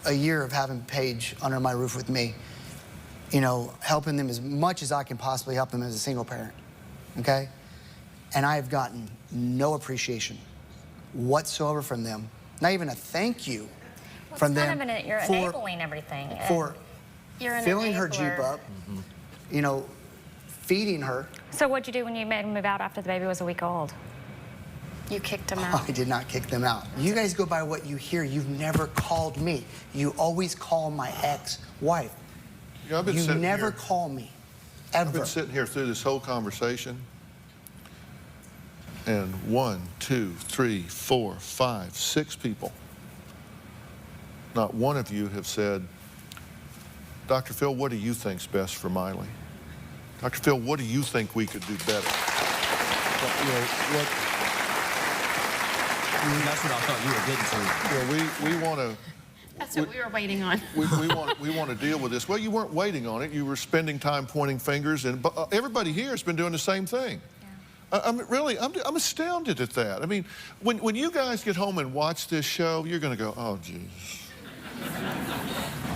a year of having Paige under my roof with me. You know, helping them as much as I can possibly help them as a single parent, okay? And I have gotten no appreciation whatsoever from them. Not even a thank you from them. You're enabling everything. For you're filling her Jeep up, you know, feeding her. So what'd you do when you made him move out after the baby was a week old? You kicked him out. I did not kick them out. You guys go by what you hear. You've never called me. You always call my ex-wife. Yeah, you never call me, ever. I've been sitting here through this whole conversation, and 1, 2, 3, 4, 5, 6 people, not one of you have said, Dr. Phill, what do you think's best for Miley? Dr. Phill, what do you think we could do better? You know, that's what I thought you were getting to. Yeah, we want to... That's what we were waiting on. we want to deal with this. Well, you weren't waiting on it. You were spending time pointing fingers, and everybody here has been doing the same thing. Yeah. I'm astounded at that. I mean, when you guys get home and watch this show, you're going to go, oh, geez.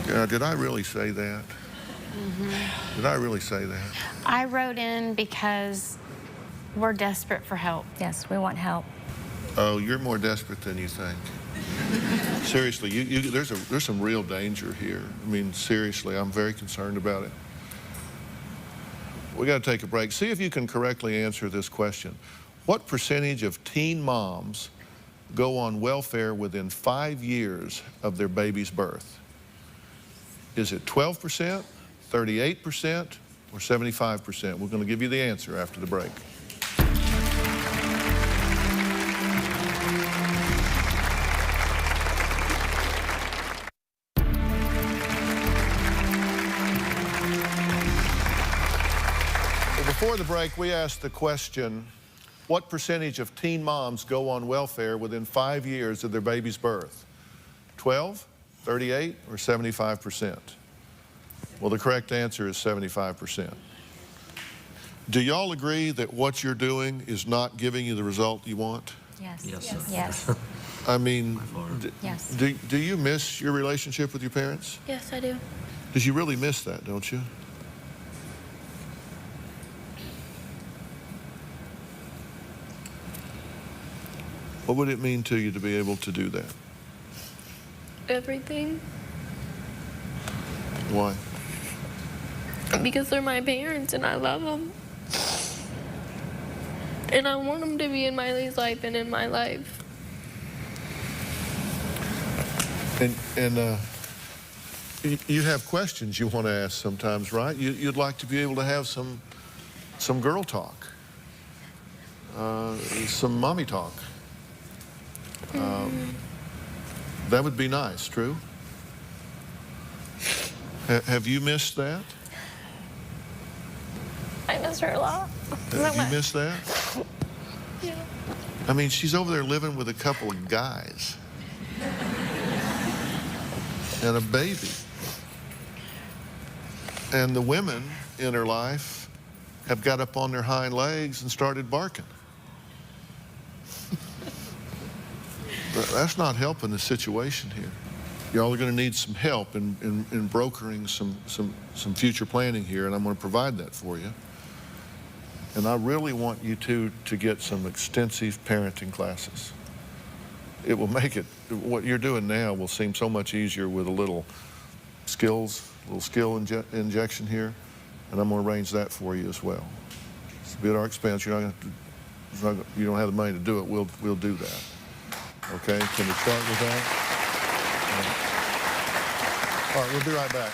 Did I really say that? Did I really say that? I wrote in because we're desperate for help. Yes, we want help. Oh, you're more desperate than you think. Seriously, there's some real danger here. I mean, seriously, I'm very concerned about it. We got to take a break. See if you can correctly answer this question. What percentage of teen moms go on welfare within 5 years of their baby's birth? Is it 12%, 38%, or 75%? We're going to give you the answer after the break. Before the break, we asked the question, what percentage of teen moms go on welfare within 5 years of their baby's birth? 12, 38, or 75%? Well, the correct answer is 75%. Do y'all agree that what you're doing is not giving you the result you want? Yes. Yes. Yes. I mean, Yes. do you miss your relationship with your parents? Yes, I do. Because you really miss that, don't you? What would it mean to you to be able to do that? Everything. Why? Because they're my parents and I love them. And I want them to be in Miley's life and in my life. And you have questions you want to ask sometimes, right? You'd like to be able to have some girl talk. some mommy talk. That would be nice, true? Have you missed that? I miss her a lot. Have you missed that? Yeah. I mean, she's over there living with a couple of guys and a baby. And the women in her life have got up on their hind legs and started barking. But that's not helping the situation here. Y'all are going to need some help in brokering some future planning here, and I'm going to provide that for you. And I really want you two to get some extensive parenting classes. It will make it, what you're doing now will seem so much easier with a little skill injection here, and I'm going to arrange that for you as well. It's a bit at our expense. You're not going to, you don't have the money to do it. We'll do that. Okay, can we start with that? All right, we'll be right back.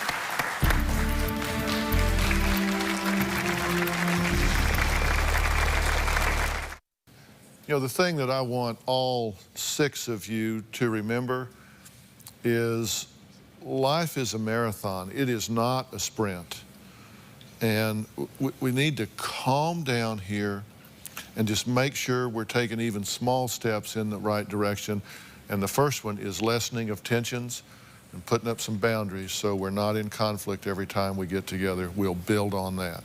You know, the thing that I want all 6 of you to remember is life is a marathon. It is not a sprint. And we need to calm down here and just make sure we're taking even small steps in the right direction. And the first one is lessening of tensions and putting up some boundaries so we're not in conflict every time we get together. We'll build on that.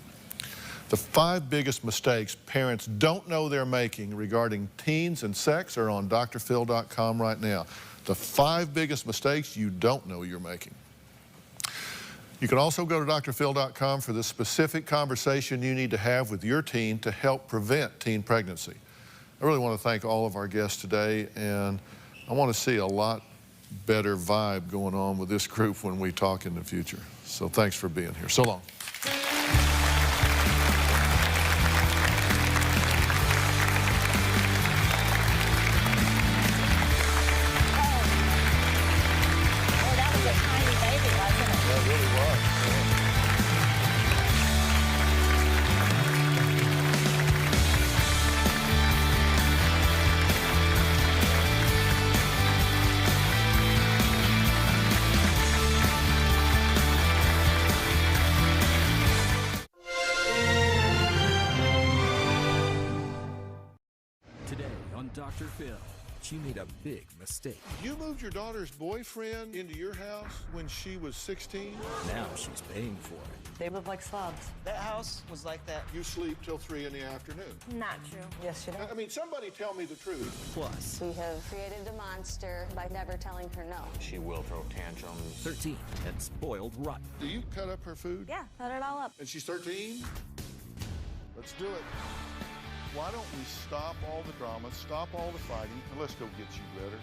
The 5 biggest mistakes parents don't know they're making regarding teens and sex are on drphill.com right now. The 5 biggest mistakes you don't know you're making. You can also go to drphill.com for the specific conversation you need to have with your teen to help prevent teen pregnancy. I really want to thank all of our guests today, and I want to see a lot better vibe going on with this group when we talk in the future. So thanks for being here. So long. Dr. Phill. She made a big mistake. You moved your daughter's boyfriend into your house when she was 16? Now she's paying for it. They live like slobs. That house was like that. You sleep till 3 in the afternoon. Not true. Yes, you do. I mean, somebody tell me the truth. Plus, we have created a monster by never telling her no. She will throw tantrums. 13 and spoiled rotten. Do you cut up her food? Yeah, cut it all up. And she's 13? Let's do it. Why don't we stop all the drama, stop all the fighting, and let's go get you better.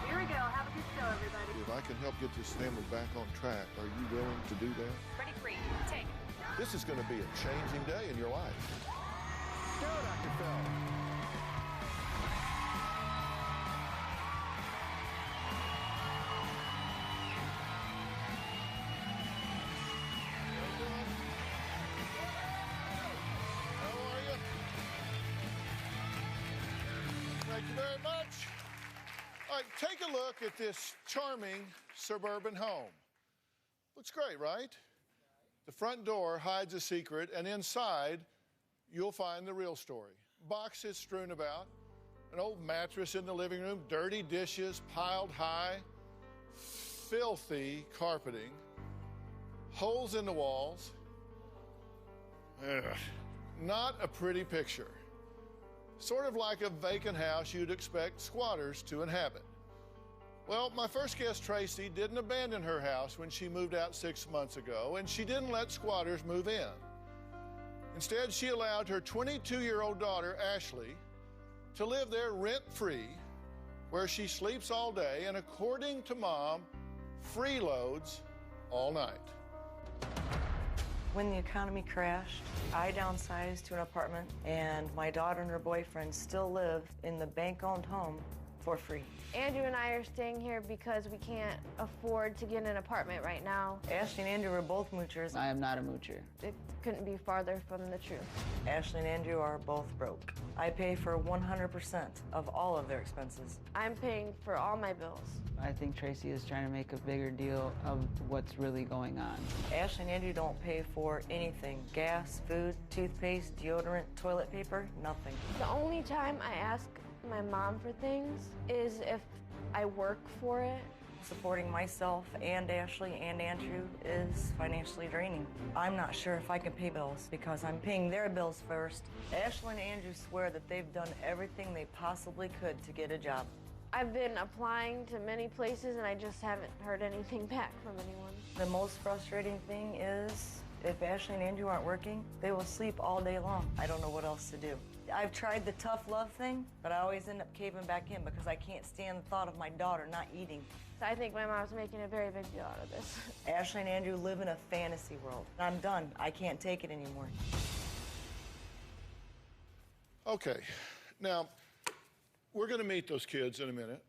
Here we go. Have a good show, everybody. If I can help get this family back on track, are you willing to do that? Pretty free. Take. This is going to be a changing day in your life. Go, Dr. Phill. Thank you very much. All right, take a look at this charming suburban home. Looks great, right? The front door hides a secret, and inside, you'll find the real story. Boxes strewn about, an old mattress in the living room, dirty dishes piled high, filthy carpeting, holes in the walls. Ugh. Not a pretty picture. Sort of like a vacant house you'd expect squatters to inhabit. Well, my first guest, Tracy, didn't abandon her house when she moved out 6 months ago, and she didn't let squatters move in. Instead, she allowed her 22-year-old daughter, Ashley, to live there rent-free, where she sleeps all day and, according to Mom, freeloads all night. When the economy crashed, I downsized to an apartment, and my daughter and her boyfriend still live in the bank-owned home for free. Andrew and I are staying here because we can't afford to get an apartment right now. Ashley and Andrew are both moochers. I am not a moocher. It couldn't be farther from the truth. Ashley and Andrew are both broke. I pay for 100% of all of their expenses. I'm paying for all my bills. I think Tracy is trying to make a bigger deal of what's really going on. Ashley and Andrew don't pay for anything. Gas, food, toothpaste, deodorant, toilet paper, nothing. The only time I ask my mom for things is if I work for it. Supporting myself and Ashley and Andrew is financially draining. I'm not sure if I can pay bills because I'm paying their bills first. Ashley and Andrew swear that they've done everything they possibly could to get a job. I've been applying to many places and I just haven't heard anything back from anyone. The most frustrating thing is if Ashley and Andrew aren't working, they will sleep all day long. I don't know what else to do. I've tried the tough love thing, but I always end up caving back in because I can't stand the thought of my daughter not eating. I think my mom's making a very big deal out of this. Ashley and Andrew live in a fantasy world. I'm done. I can't take it anymore. Okay, now, we're gonna meet those kids in a minute,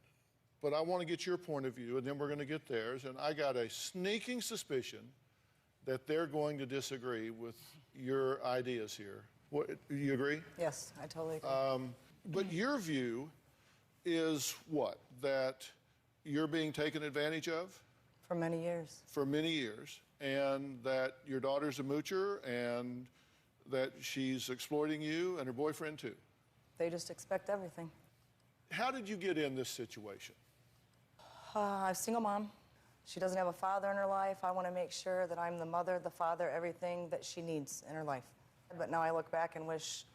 but I wanna get your point of view, and then we're gonna get theirs, and I got a sneaking suspicion that they're going to disagree with your ideas here. What, you agree? Yes, I totally agree. But your view is what? That you're being taken advantage of? For many years. For many years, and that your daughter's a moocher, and that she's exploiting you and her boyfriend too? They just expect everything. How did you get in this situation? I'm a single mom. She doesn't have a father in her life. I want to make sure that I'm the mother, the father, everything that she needs in her life. But now I look back and wish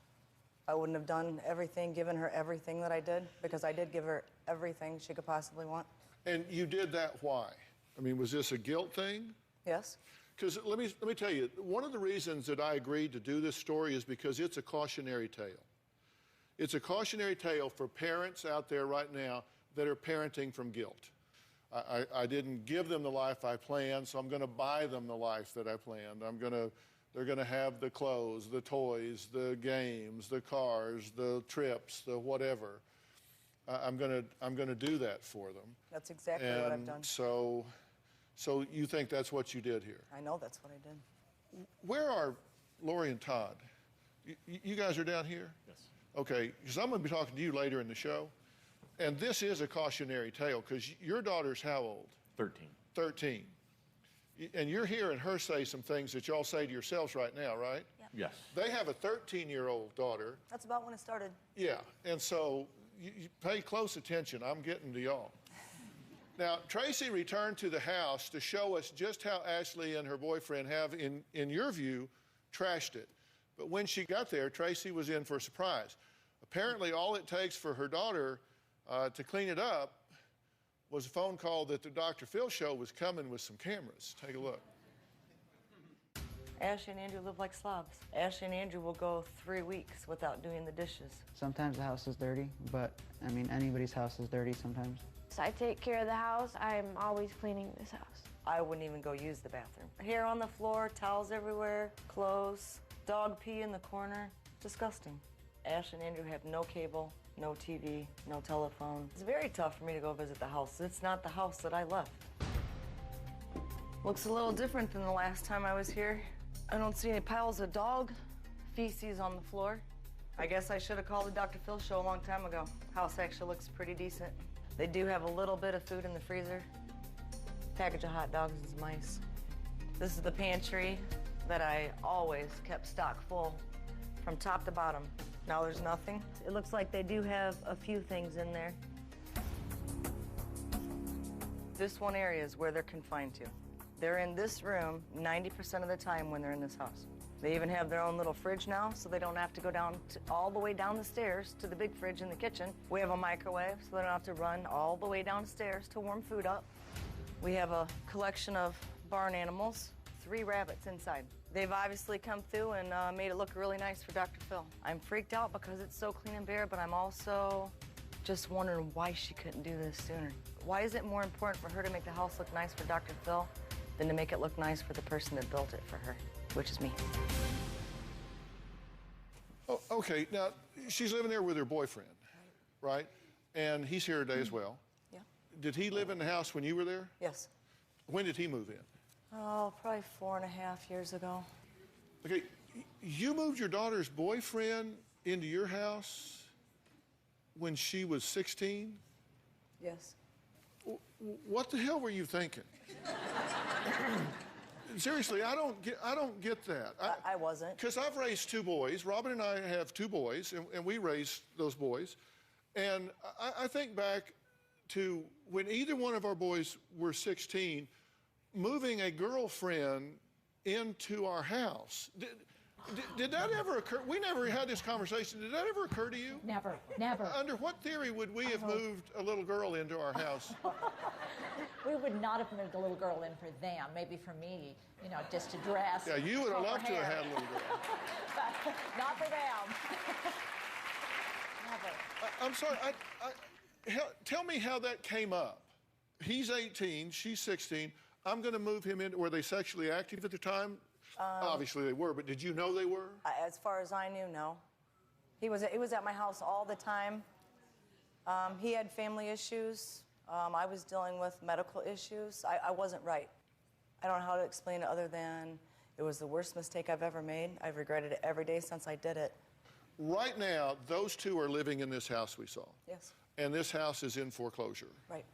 I wouldn't have done everything, given her everything that I did, because I did give her everything she could possibly want. And you did that why? I mean, was this a guilt thing? Yes. Because let me tell you, one of the reasons that I agreed to do this story is because it's a cautionary tale. It's a cautionary tale for parents out there right now that are parenting from guilt. I didn't give them the life I planned, so I'm going to buy them the life that I planned. They're going to have the clothes, the toys, the games, the cars, the trips, the whatever. I'm going to do that for them. That's exactly what I've done. So you think that's what you did here? I know that's what I did. Where are Lori and Todd? You guys are down here? Yes. Okay, because I'm going to be talking to you later in the show. And this is a cautionary tale, because your daughter's how old? 13. 13. And you're hearing her say some things that y'all say to yourselves right now, right? Yeah. Yes. They have a 13-year-old daughter. That's about when it started. Yeah, and so you pay close attention. I'm getting to y'all. Now, Tracy returned to the house to show us just how Ashley and her boyfriend have, in your view, trashed it. But when she got there, Tracy was in for a surprise. Apparently, all it takes for her daughter to clean it up was a phone call that the Dr. Phill show was coming with some cameras. Take a look. Ashley and Andrew live like slobs. Ashley and Andrew will go 3 weeks without doing the dishes. Sometimes the house is dirty, but I mean, anybody's house is dirty sometimes. So I take care of the house. I'm always cleaning this house. I wouldn't even go use the bathroom. Hair on the floor, towels everywhere, clothes, dog pee in the corner. Disgusting. Ashley and Andrew have no cable, no TV, no telephone. It's very tough for me to go visit the house. It's not the house that I left. Looks a little different than the last time I was here. I don't see any piles of dog feces on the floor. I guess I should have called the Dr. Phill show a long time ago. House actually looks pretty decent. They do have a little bit of food in the freezer. Package of hot dogs and some ice. This is the pantry that I always kept stock full from top to bottom. Now there's nothing. It looks like they do have a few things in there. This one area is where they're confined to. They're in this room 90% of the time when they're in this house. They even have their own little fridge now, so they don't have to go down all the way down the stairs to the big fridge in the kitchen. We have a microwave, so they don't have to run all the way downstairs to warm food up. We have a collection of barn animals, 3 rabbits inside. They've obviously come through and made it look really nice for Dr. Phill. I'm freaked out because it's so clean and bare, but I'm also just wondering why she couldn't do this sooner. Why is it more important for her to make the house look nice for Dr. Phill than to make it look nice for the person that built it for her, which is me? Oh, okay, now, she's living there with her boyfriend, right? And he's here today as well. Yeah. Did he live in the house when you were there? Yes. When did he move in? Oh, probably 4.5 years ago. Okay, you moved your daughter's boyfriend into your house when she was 16? Yes. What the hell were you thinking? Seriously, I don't get that. I wasn't. Because I've raised 2 boys. Robin and I have 2 boys, and we raised those boys. And I think back to when either one of our boys were 16, moving a girlfriend into our house. Did that ever occur? We never had this conversation. Did that ever occur to you? Never, never. Under what theory would we have moved a little girl into our house? We would not have moved a little girl in for them. Maybe for me, you know, just to dress. Yeah, you would have comb loved to her have had hair. a little girl. But not for them. Never. I'm sorry. Tell me how that came up. He's 18, she's 16. I'm going to move him in. Were they sexually active at the time? Obviously they were, but did you know they were? As far as I knew, no. He was at my house all the time. He had family issues. I was dealing with medical issues. I wasn't right. I don't know how to explain it other than it was the worst mistake I've ever made. I've regretted it every day since I did it. Right now, those 2 are living in this house we saw. Yes. And this house is in foreclosure. Right.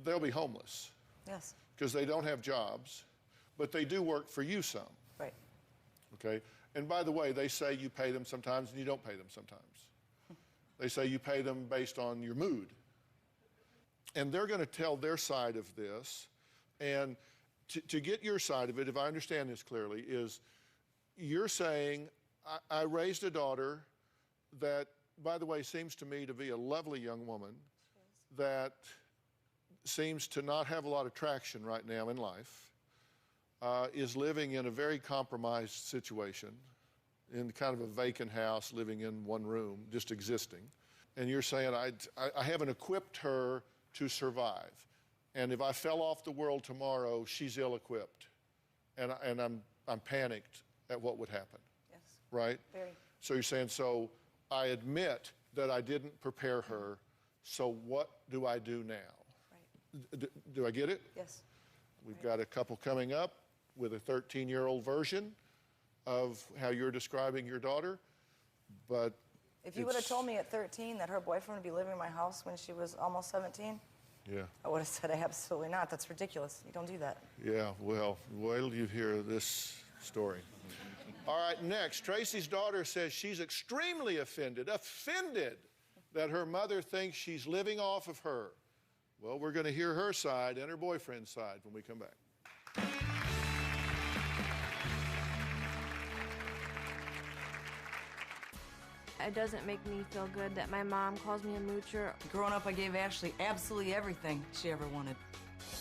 They'll be homeless. Yes. Because they don't have jobs, but they do work for you some. Right. Okay? And by the way, they say you pay them sometimes and you don't pay them sometimes. They say you pay them based on your mood. And they're going to tell their side of this. And to get your side of it, if I understand this clearly, is you're saying, I raised a daughter that, by the way, seems to me to be a lovely young woman that seems to not have a lot of traction right now in life, is living in a very compromised situation, in kind of a vacant house, living in one room, just existing. And you're saying, I haven't equipped her to survive. And if I fell off the world tomorrow, she's ill-equipped. And I'm panicked at what would happen. Yes. Right? Very. So you're saying, so I admit that I didn't prepare her, so what do I do now? Right. Do I get it? Yes. We've got a couple coming up with a 13-year-old version of how you're describing your daughter, but If you would have told me at 13 that her boyfriend would be living in my house when she was almost 17, yeah, I would have said absolutely not. That's ridiculous. You don't do that. yeah, well, wait till you hear this story. All right, next, Tracy's daughter says she's extremely offended that her mother thinks she's living off of her. Well, we're going to hear her side and her boyfriend's side when we come back. It doesn't make me feel good that my mom calls me a moocher. Growing up, I gave Ashley absolutely everything she ever wanted.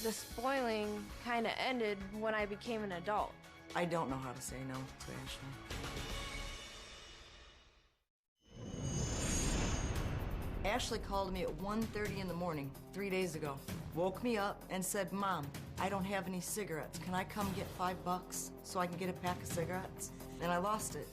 The spoiling kind of ended when I became an adult. I don't know how to say no to Ashley. Ashley called me at 1:30 in the morning 3 days ago, woke me up and said, Mom, I don't have any cigarettes. Can I come get $5 so I can get a pack of cigarettes? And I lost it.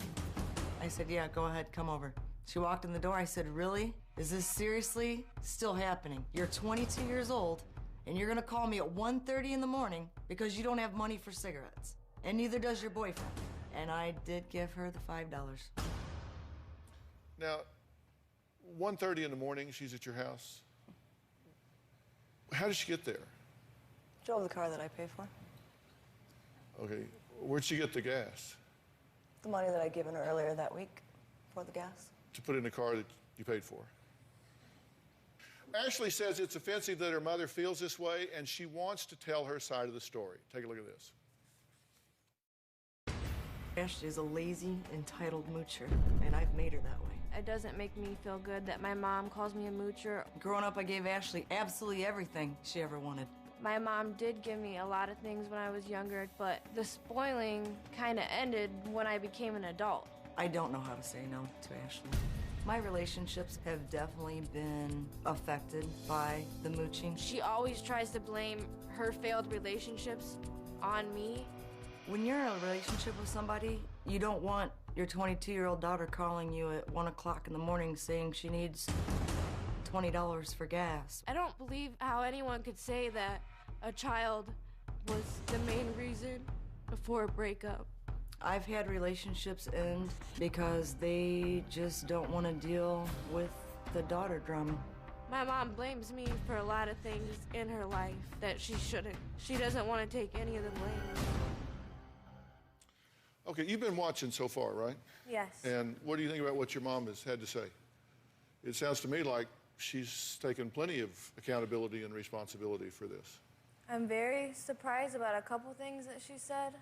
I said, yeah, go ahead, come over. She walked in the door. I said, really? Is this seriously still happening? You're 22 years old, and you're gonna call me at 1:30 in the morning because you don't have money for cigarettes. And neither does your boyfriend. And I did give her the $5. Now, 1:30 in the morning, she's at your house. How did she get there? Drove the car that I paid for. Okay, where'd she get the gas? The money that I'd given her earlier that week for the gas. To put in the car that you paid for. Ashley says it's offensive that her mother feels this way, and she wants to tell her side of the story. Take a look at this. Ashley is a lazy, entitled moocher, and I've made her that way. It doesn't make me feel good that my mom calls me a moocher. Growing up, I gave Ashley absolutely everything she ever wanted. My mom did give me a lot of things when I was younger, but the spoiling kind of ended when I became an adult. I don't know how to say no to Ashley. My relationships have definitely been affected by the mooching. She always tries to blame her failed relationships on me. When you're in a relationship with somebody, you don't want your 22-year-old daughter calling you at 1 o'clock in the morning saying she needs $20 for gas. I don't believe how anyone could say that a child was the main reason for a breakup. I've had relationships end because they just don't want to deal with the daughter drama. My mom blames me for a lot of things in her life that she shouldn't. She doesn't want to take any of the blame. Okay, you've been watching so far, right? Yes. And what do you think about what your mom has had to say? It sounds to me like she's taken plenty of accountability and responsibility for this. I'm very surprised about a couple things that she said.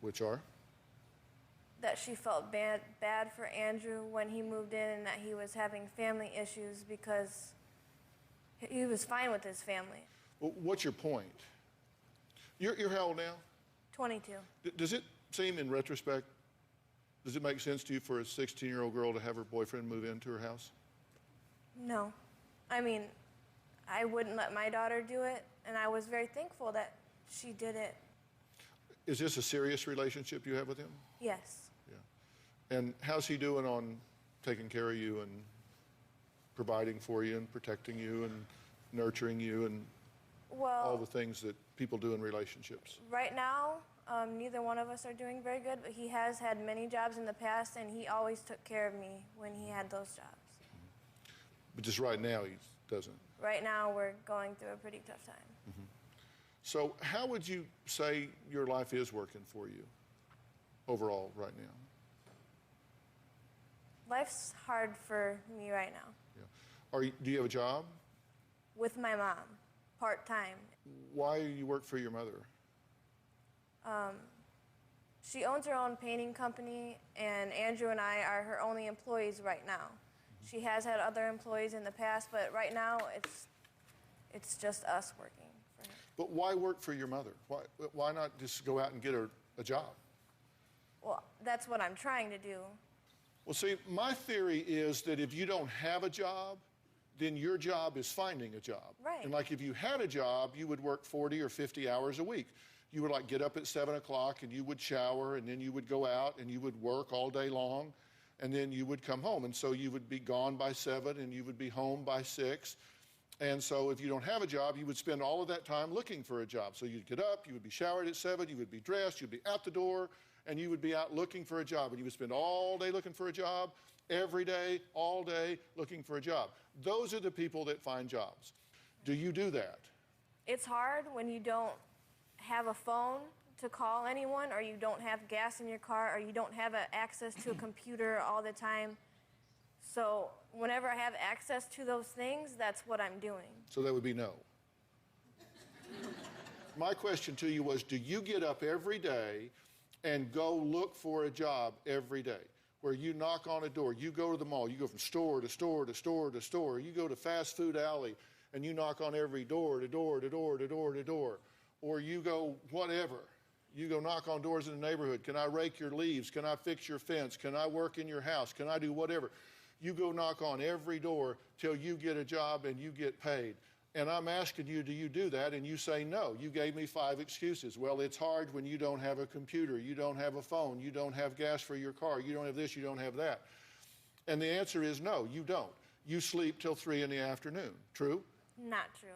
Which are? That she felt bad for Andrew when he moved in and that he was having family issues because he was fine with his family. Well, what's your point? You're how old now? 22. Does it seem in retrospect, does it make sense to you for a 16-year-old girl to have her boyfriend move into her house? No. I mean, I wouldn't let my daughter do it, and I was very thankful that she did it. Is this a serious relationship you have with him? Yes. Yeah. And how's he doing on taking care of you and providing for you and protecting you and nurturing you and all the things that people do in relationships? Right now, neither one of us are doing very good, but he has had many jobs in the past, and he always took care of me when he had those jobs. But just right now, he doesn't. Right now, we're going through a pretty tough time. Mm-hmm. So how would you say your life is working for you overall right now? Life's hard for me right now. Yeah. Do you have a job? With my mom, part-time. Why do you work for your mother? She owns her own painting company, and Andrew and I are her only employees right now. She has had other employees in the past, but right now it's just us working for her. But why work for your mother? Why not just go out and get her a job? Well, that's what I'm trying to do. Well, see, my theory is that if you don't have a job, then your job is finding a job. Right. And like if you had a job, you would work 40 or 50 hours a week. You would like get up at 7 o'clock and you would shower and then you would go out and you would work all day long and then you would come home. And so you would be gone by 7 and you would be home by 6. And so if you don't have a job, you would spend all of that time looking for a job. So you'd get up, you would be showered at 7, you would be dressed, you'd be out the door, and you would be out looking for a job. And you would spend all day looking for a job, every day, all day looking for a job. Those are the people that find jobs. Do you do that? It's hard when you don't have a phone to call anyone, or you don't have gas in your car, or you don't have access to a computer all the time. So whenever I have access to those things, that's what I'm doing. So that would be no. My question to you was, do you get up every day and go look for a job every day, where you knock on a door, you go to the mall, you go from store to store to store to store, you go to fast food alley and you knock on every door to door to door to door to door, or you go whatever. You go knock on doors in the neighborhood. Can I rake your leaves? Can I fix your fence? Can I work in your house? Can I do whatever? You go knock on every door till you get a job and you get paid. And I'm asking you, do you do that? And you say no. You gave me 5 excuses. Well, it's hard when you don't have a computer, you don't have a phone, you don't have gas for your car, you don't have this, you don't have that. And the answer is no, you don't. You sleep till 3 in the afternoon. True? Not true.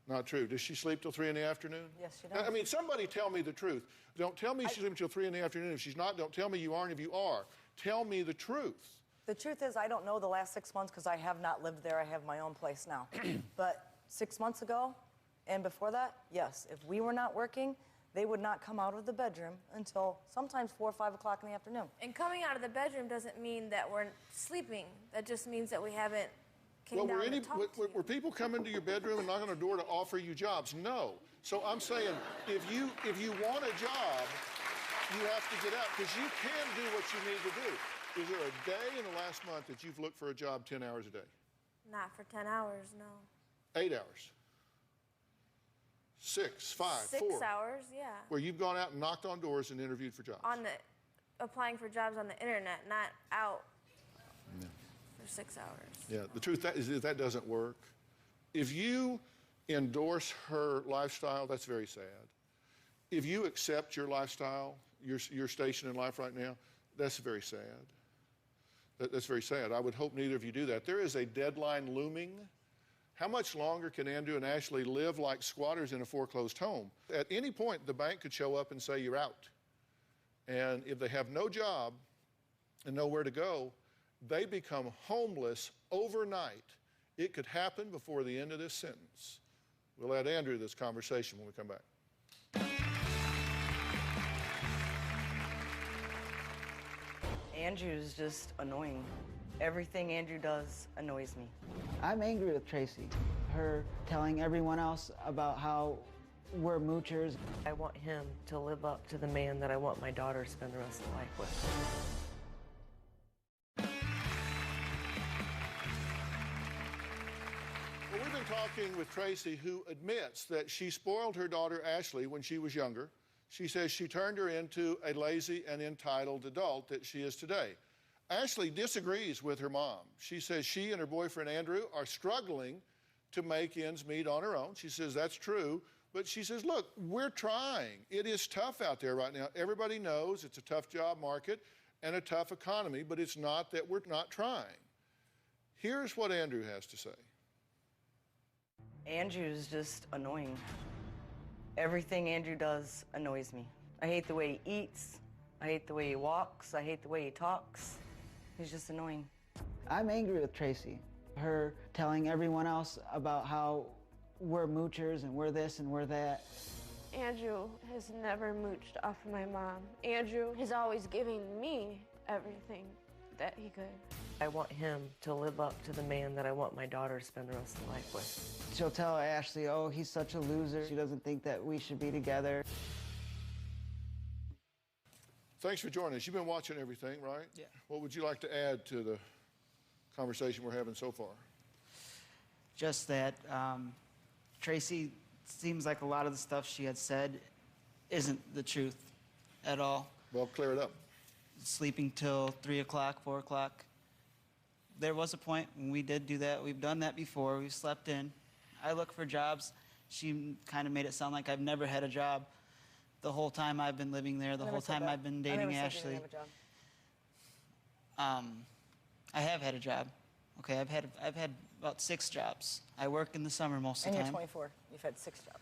Not true. Does she sleep till 3 in the afternoon? Yes, she does. I mean, somebody tell me the truth. Don't tell me she's sleeping till 3 in the afternoon. If she's not, don't tell me you are. And if you are, tell me the truth. The truth is, I don't know the last 6 months because I have not lived there. I have my own place now. But 6 months ago and before that, yes, if we were not working, they would not come out of the bedroom until sometimes 4 or 5 o'clock in the afternoon. And coming out of the bedroom doesn't mean that we're sleeping. That just means that we haven't Well, were people coming to your bedroom and knocking on the door to offer you jobs? No. So I'm saying, if you want a job, you have to get out, because you can do what you need to do. Is there a day in the last month that you've looked for a job 10 hours a day? Not for 10 hours, no. 8 hours? 6, 5, 4? 6 hours, yeah. Where you've gone out and knocked on doors and interviewed for jobs? Applying for jobs on the internet, not out. No. For 6 hours. Yeah, the truth is that doesn't work. If you endorse her lifestyle, that's very sad. If you accept your lifestyle, your station in life right now, that's very sad. That's very sad. I would hope neither of you do that. There is a deadline looming How much longer can Andrew and Ashley live like squatters in a foreclosed home? At any point, the bank could show up and say, you're out. And if they have no job and nowhere to go, they become homeless overnight. It could happen before the end of this sentence. We'll add Andrew to this conversation when we come back. Andrew's just annoying. Everything Andrew does annoys me. I'm angry with Tracy. Her telling everyone else about how we're moochers. I want him to live up to the man that I want my daughter to spend the rest of her life with. Well, we've been talking with Tracy, who admits that she spoiled her daughter Ashley when she was younger. She says she turned her into a lazy and entitled adult that she is today. Ashley disagrees with her mom. She says she and her boyfriend Andrew are struggling to make ends meet on her own. She says that's true, but she says, look, we're trying. It is tough out there right now. Everybody knows it's a tough job market and a tough economy, but it's not that we're not trying. Here's what Andrew has to say. Andrew's just annoying. Everything Andrew does annoys me. I hate the way he eats. I hate the way he walks. I hate the way he talks. He's just annoying. I'm angry with Tracy. Her telling everyone else about how we're moochers and we're this and we're that. Andrew has never mooched off of my mom. Andrew is always giving me everything that he could. I want him to live up to the man that I want my daughter to spend the rest of her life with. She'll tell Ashley, oh, he's such a loser. She doesn't think that we should be together. Thanks for joining us. You've been watching everything, right? Yeah. What would you like to add to the conversation we're having so far? Just that Tracy seems like a lot of the stuff she had said isn't the truth at all. Well, clear it up. Sleeping till 3 o'clock, 4 o'clock. There was a point when we did do that. We've done that before. We've slept in. I look for jobs. She kind of made it sound like I've never had a job the whole time I've been living there, the whole time I've been dating Ashley. I have had a job. Okay, I've had about 6 jobs. I work in the summer most of the time. And you're 24. You've had 6 jobs.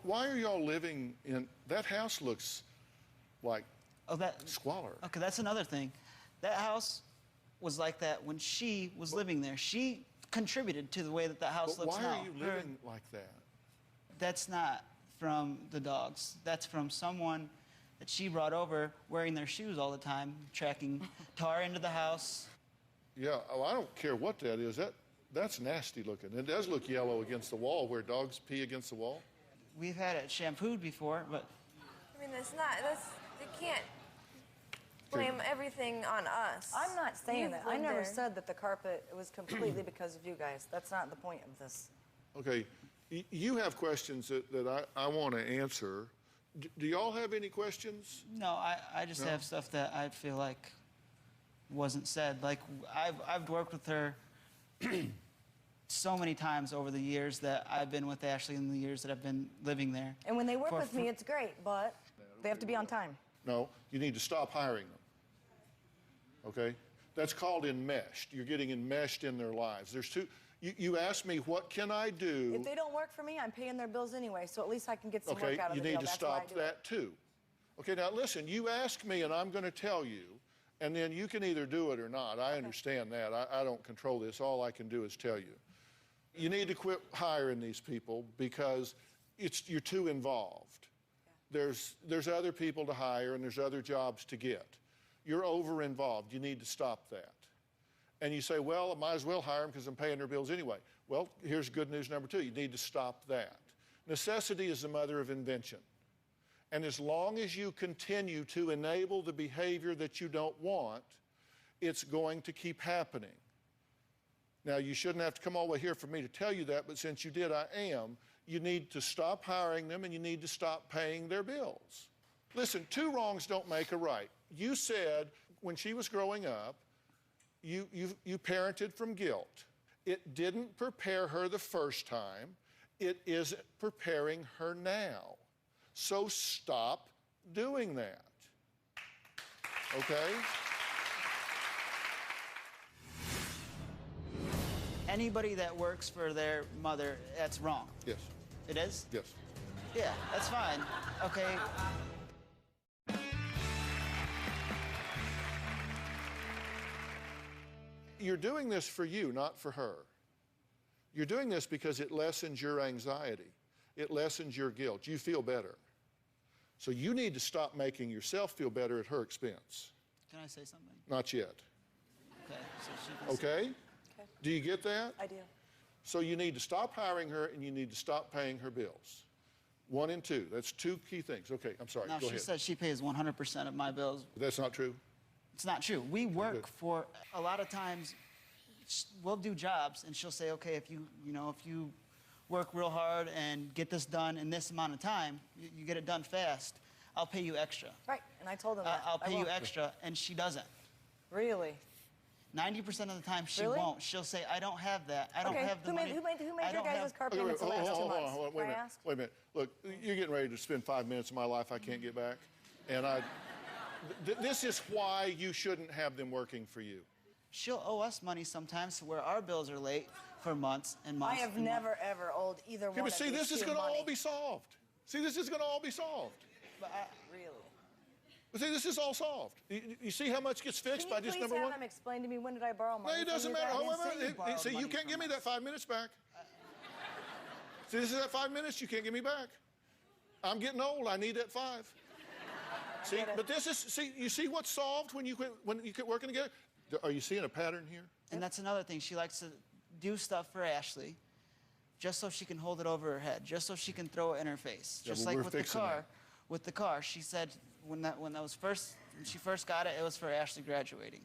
Why are y'all living in that house? Looks like squalor. Okay, that's another thing. That house was like that when she was living there. She contributed to the way that house looks now. Why are you living like that? That's not from the dogs. That's from someone that she brought over wearing their shoes all the time, tracking tar into the house. Yeah, oh, I don't care what that is. That's nasty looking. It does look yellow against the wall where dogs pee against the wall. We've had it shampooed before, but... I mean, you can't blame everything on us. I'm not saying You've that. I lived never there. said that the carpet was completely because of you guys. That's not the point of this. Okay, you have questions that I want to answer. Do y'all have any questions? No, I just have stuff that I feel like wasn't said. Like, I've worked with her so many times over the years that I've been with Ashley in the years that I've been living there. And when they work with me, it's great, but they have to be on time. No, you need to stop hiring them. Okay? That's called enmeshed. You're getting enmeshed in their lives. There's two. You asked me, what can I do? If they don't work for me, I'm paying their bills anyway, so at least I can get some okay, work out of you the need deal. to That's why I stop do that it. too. Okay, now listen, you ask me and I'm going to tell you, and then you can either do it or not. I understand that. I don't control this. All I can do is tell you. You need to quit hiring these people because you're too involved. Yeah. There's other people to hire and there's other jobs to get. You're over-involved. You need to stop that. And you say, well, I might as well hire them because I'm paying their bills anyway. Well, here's good news number 2. You need to stop that. Necessity is the mother of invention. And as long as you continue to enable the behavior that you don't want, it's going to keep happening. Now, you shouldn't have to come all the way here for me to tell you that, but since you did, I am. You need to stop hiring them and you need to stop paying their bills. Listen, 2 wrongs don't make a right. You said when she was growing up, you parented from guilt. It didn't prepare her the first time. It isn't preparing her now. So stop doing that. Okay? Anybody that works for their mother, that's wrong. Yes. It is? Yes. Yeah, that's fine. Okay. You're doing this for you, not for her. You're doing this because it lessens your anxiety. It lessens your guilt. You feel better. So you need to stop making yourself feel better at her expense. Can I say something? Not yet. Okay. So she can Okay? Okay. Do you get that? I do. So you need to stop hiring her and you need to stop paying her bills. 1 and 2. That's 2 key things. Okay, I'm sorry. Now, Go she ahead. said she pays 100% of my bills. That's not true. It's not true. We work Good. for, a lot of times, we'll do jobs, and she'll say, okay, if you work real hard and get this done in this amount of time, you get it done fast, I'll pay you extra. Right, and I told them that. I'll pay I you will. extra, and she doesn't. Really? 90% of the time, she Really? won't. She'll say, I don't have that. I don't have the money. Who made I your don't guys' have- car Okay, payments the last 2 months? Hold on, Can I wait ask? a minute. Look, you're getting ready to spend 5 minutes of my life I can't get back. And this is why you shouldn't have them working for you. She'll owe us money sometimes to where our bills are late for months and months. I have and never, months. ever owed either Okay, one but of see, these this is two going to money. all be solved. See, this is going to all be solved. Really? But see, this is all solved. You see how much gets fixed by just number Can you please one? have them explain to me when did I borrow money? No, it from doesn't you matter. guys? Oh, say you borrowed see, you money can't from give me us. that 5 minutes back. See, this is that 5 minutes you can't give me back. I'm getting old. I need that 5. See, but this is, see, you see what's solved when you quit working together? Are you seeing a pattern here? And that's another thing. She likes to do stuff for Ashley just so she can hold it over her head, just so she can throw it in her face. Yeah, Just well, like we're with the fixing car. that. With the car, she said when she first got it, it was for Ashley graduating.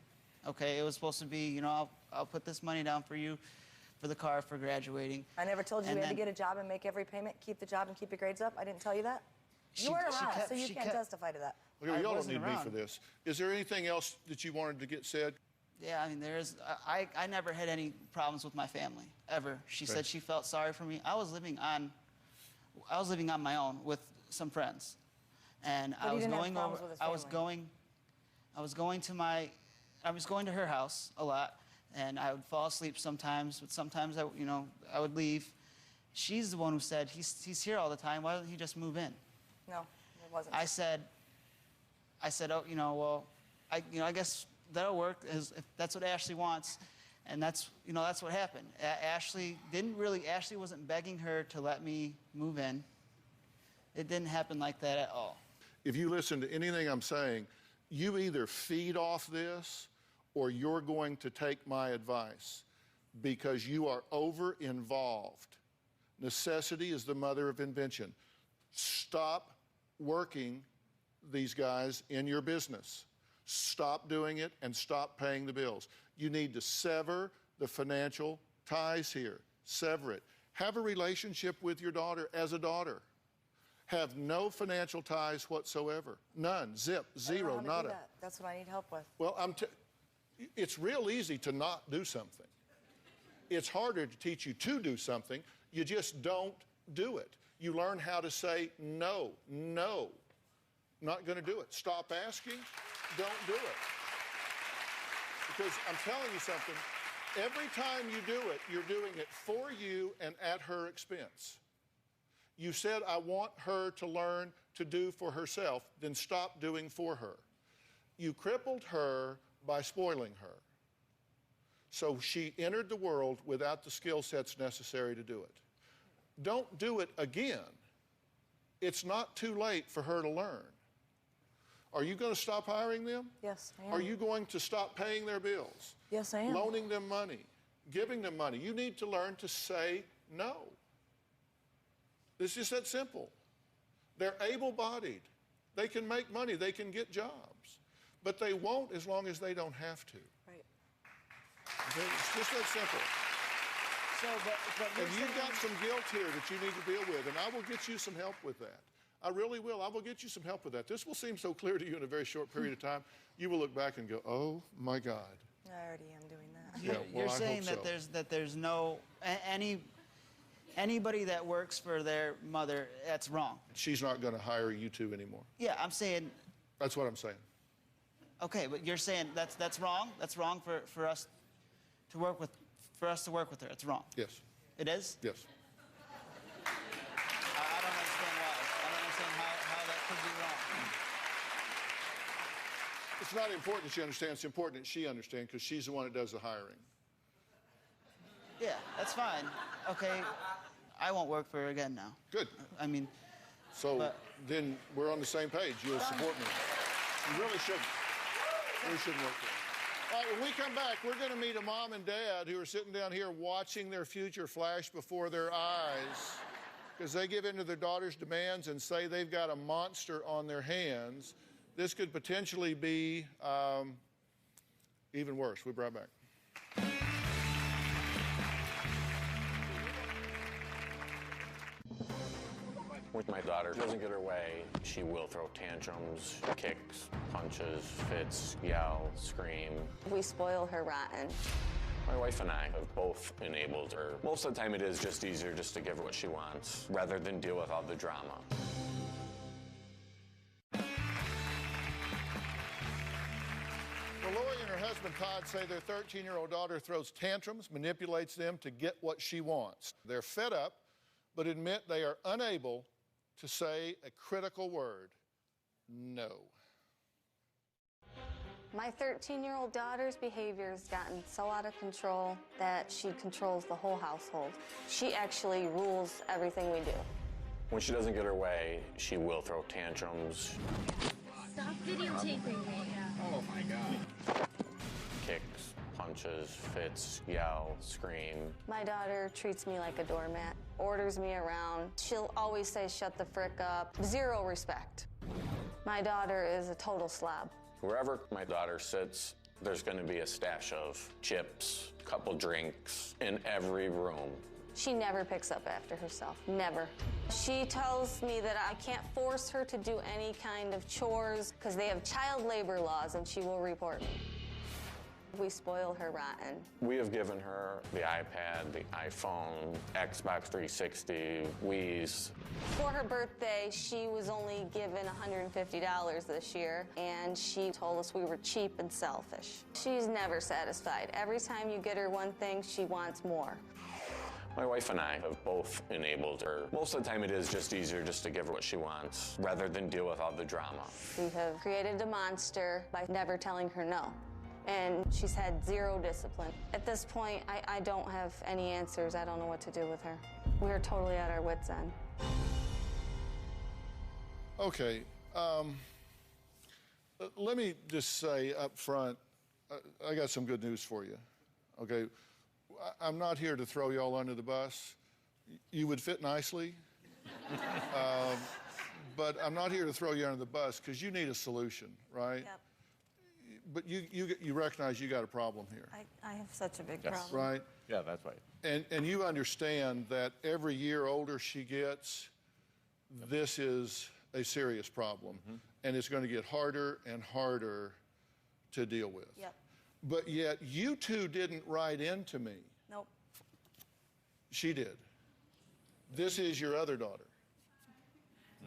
Okay, it was supposed to be, I'll put this money down for you for the car for graduating. I never told you And you had to then- get a job and make every payment, keep the job and keep your grades up? I didn't tell you that? She- You weren't she around, kept- so you she can't kept- testify to that. Okay, I y'all don't wasn't need me around. for this. Is there anything else that you wanted to get said? Yeah, I mean, I never had any problems with my family, ever. She Okay. said she felt sorry for me. I was living on my own with some friends. And But he didn't have problems with his I was family. going to her house a lot, and I would fall asleep sometimes, but sometimes I would leave. She's the one who said, he's here all the time, why doesn't he just move in? No, it wasn't. I said, oh, well, I guess that'll work if that's what Ashley wants. And that's what happened. Ashley wasn't begging her to let me move in. It didn't happen like that at all. If you listen to anything I'm saying, you either feed off this or you're going to take my advice because you are over-involved. Necessity is the mother of invention. Stop working these guys in your business. Stop doing it and stop paying the bills. You need to sever the financial ties here. Sever it. Have a relationship with your daughter as a daughter. Have no financial ties whatsoever. None. Zip. Zero. I don't know how to do Nada. that. That's what I need help with. Well, it's real easy to not do something. It's harder to teach you to do something. You just don't do it. You learn how to say no, no, not going to do it. Stop asking, don't do it. Because I'm telling you something, every time you do it, you're doing it for you and at her expense. You said, I want her to learn to do for herself, then stop doing for her. You crippled her by spoiling her. So she entered the world without the skill sets necessary to do it. Don't do it again. It's not too late for her to learn. Are you going to stop hiring them? Yes, I am. Are you going to stop paying their bills? Yes, I am. Loaning them money, giving them money? You need to learn to say no. It's just that simple. They're able-bodied. They can make money. They can get jobs. But they won't as long as they don't have to. Right. Okay? It's just that simple. But And you've got some guilt here that you need to deal with, and I will get you some help with that. I really will. I will get you some help with that. This will seem so clear to you in a very short period of time. You will look back and go, oh, my God. I already am doing that. Yeah, well, You're I saying hope so. that there's no anybody that works for their mother, that's wrong. She's not going to hire you two anymore. Yeah, I'm saying. That's what I'm saying. Okay, but you're saying that's wrong. That's wrong for us to work with for us to work with her. It's wrong. Yes. It is? Yes. I don't understand why. I don't understand how that could be wrong. It's not important that she understands. It's important that she understands because she's the one that does the hiring. Yeah, that's fine. Okay, I won't work for her again now. Good. I mean... So then we're on the same page. You'll support me. You really shouldn't. You really shouldn't work for her. All right, when we come back, we're going to meet a mom and dad who are sitting down here watching their future flash before their eyes because they give in to their daughter's demands and say they've got a monster on their hands. This could potentially be even worse. We'll be right back. With my daughter, if she doesn't get her way, she will throw tantrums, kicks, punches, fits, yell, scream. We spoil her rotten. My wife and I have both enabled her. Most of the time it is just easier just to give her what she wants rather than deal with all the drama. Well, Lori and her husband Todd say their 13-year-old daughter throws tantrums, manipulates them to get what she wants. They're fed up, but admit they are unable to say a critical word: no. My 13-year-old daughter's behavior has gotten so out of control that she controls the whole household. She actually rules everything we do. When she doesn't get her way, she will throw tantrums. Stop videotaping me. Oh my God. Kicks, punches, fits, yell, scream. My daughter treats me like a doormat, orders me around. She'll always say, shut the frick up. Zero respect. My daughter is a total slob. Wherever my daughter sits, there's going to be a stash of chips, a couple drinks in every room. She never picks up after herself, never. She tells me that I can't force her to do any kind of chores because they have child labor laws and she will report me. We spoil her rotten. We have given her the iPad, the iPhone, Xbox 360, Wii's. For her birthday, she was only given $150 this year, and she told us we were cheap and selfish. She's never satisfied. Every time you get her one thing, she wants more. My wife and I have both enabled her. Most of the time it is just easier just to give her what she wants rather than deal with all the drama. We have created a monster by never telling her no. And she's had zero discipline. At this point, I don't have any answers. I don't know what to do with her. We are totally at our wits' end. Okay, let me just say up front, I got some good news for you, okay? I'm not here to throw y'all under the bus. You would fit nicely, but I'm not here to throw you under the bus because you need a solution, right? Yep. But you recognize you got a problem here. I have such a big Yes. problem. Right? Yeah, that's right. And you understand that every year older she gets, this is a serious problem. Mm-hmm. And it's going to get harder and harder to deal with. Yep. But yet you two didn't write into me. Nope. She did. This is your other daughter.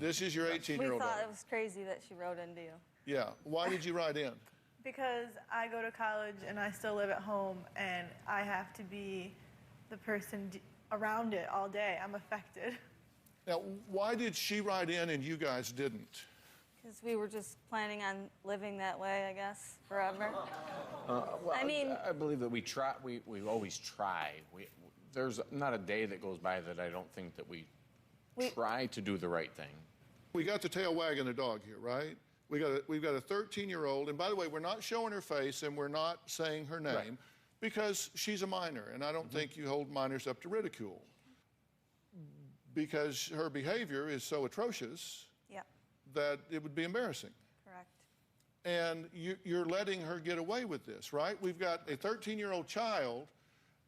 This is your 18-year-old We thought daughter. it was crazy that she wrote into you. Yeah. Why did you write in? Because I go to college and I still live at home and I have to be the person around it all day. I'm affected. Now, why did she write in and you guys didn't? Because we were just planning on living that way, I guess, forever. Well, I mean- I believe that we try. We always try. There's not a day that goes by that I don't think that we try to do the right thing. We got the tail wagging the dog here, right? We've got a 13-year-old, and by the way, we're not showing her face and we're not saying her name Right. because she's a minor, and I don't think you hold minors up to ridicule because her behavior is so atrocious Yep, that it would be embarrassing. correct. And you're letting her get away with this, right? We've got a 13-year-old child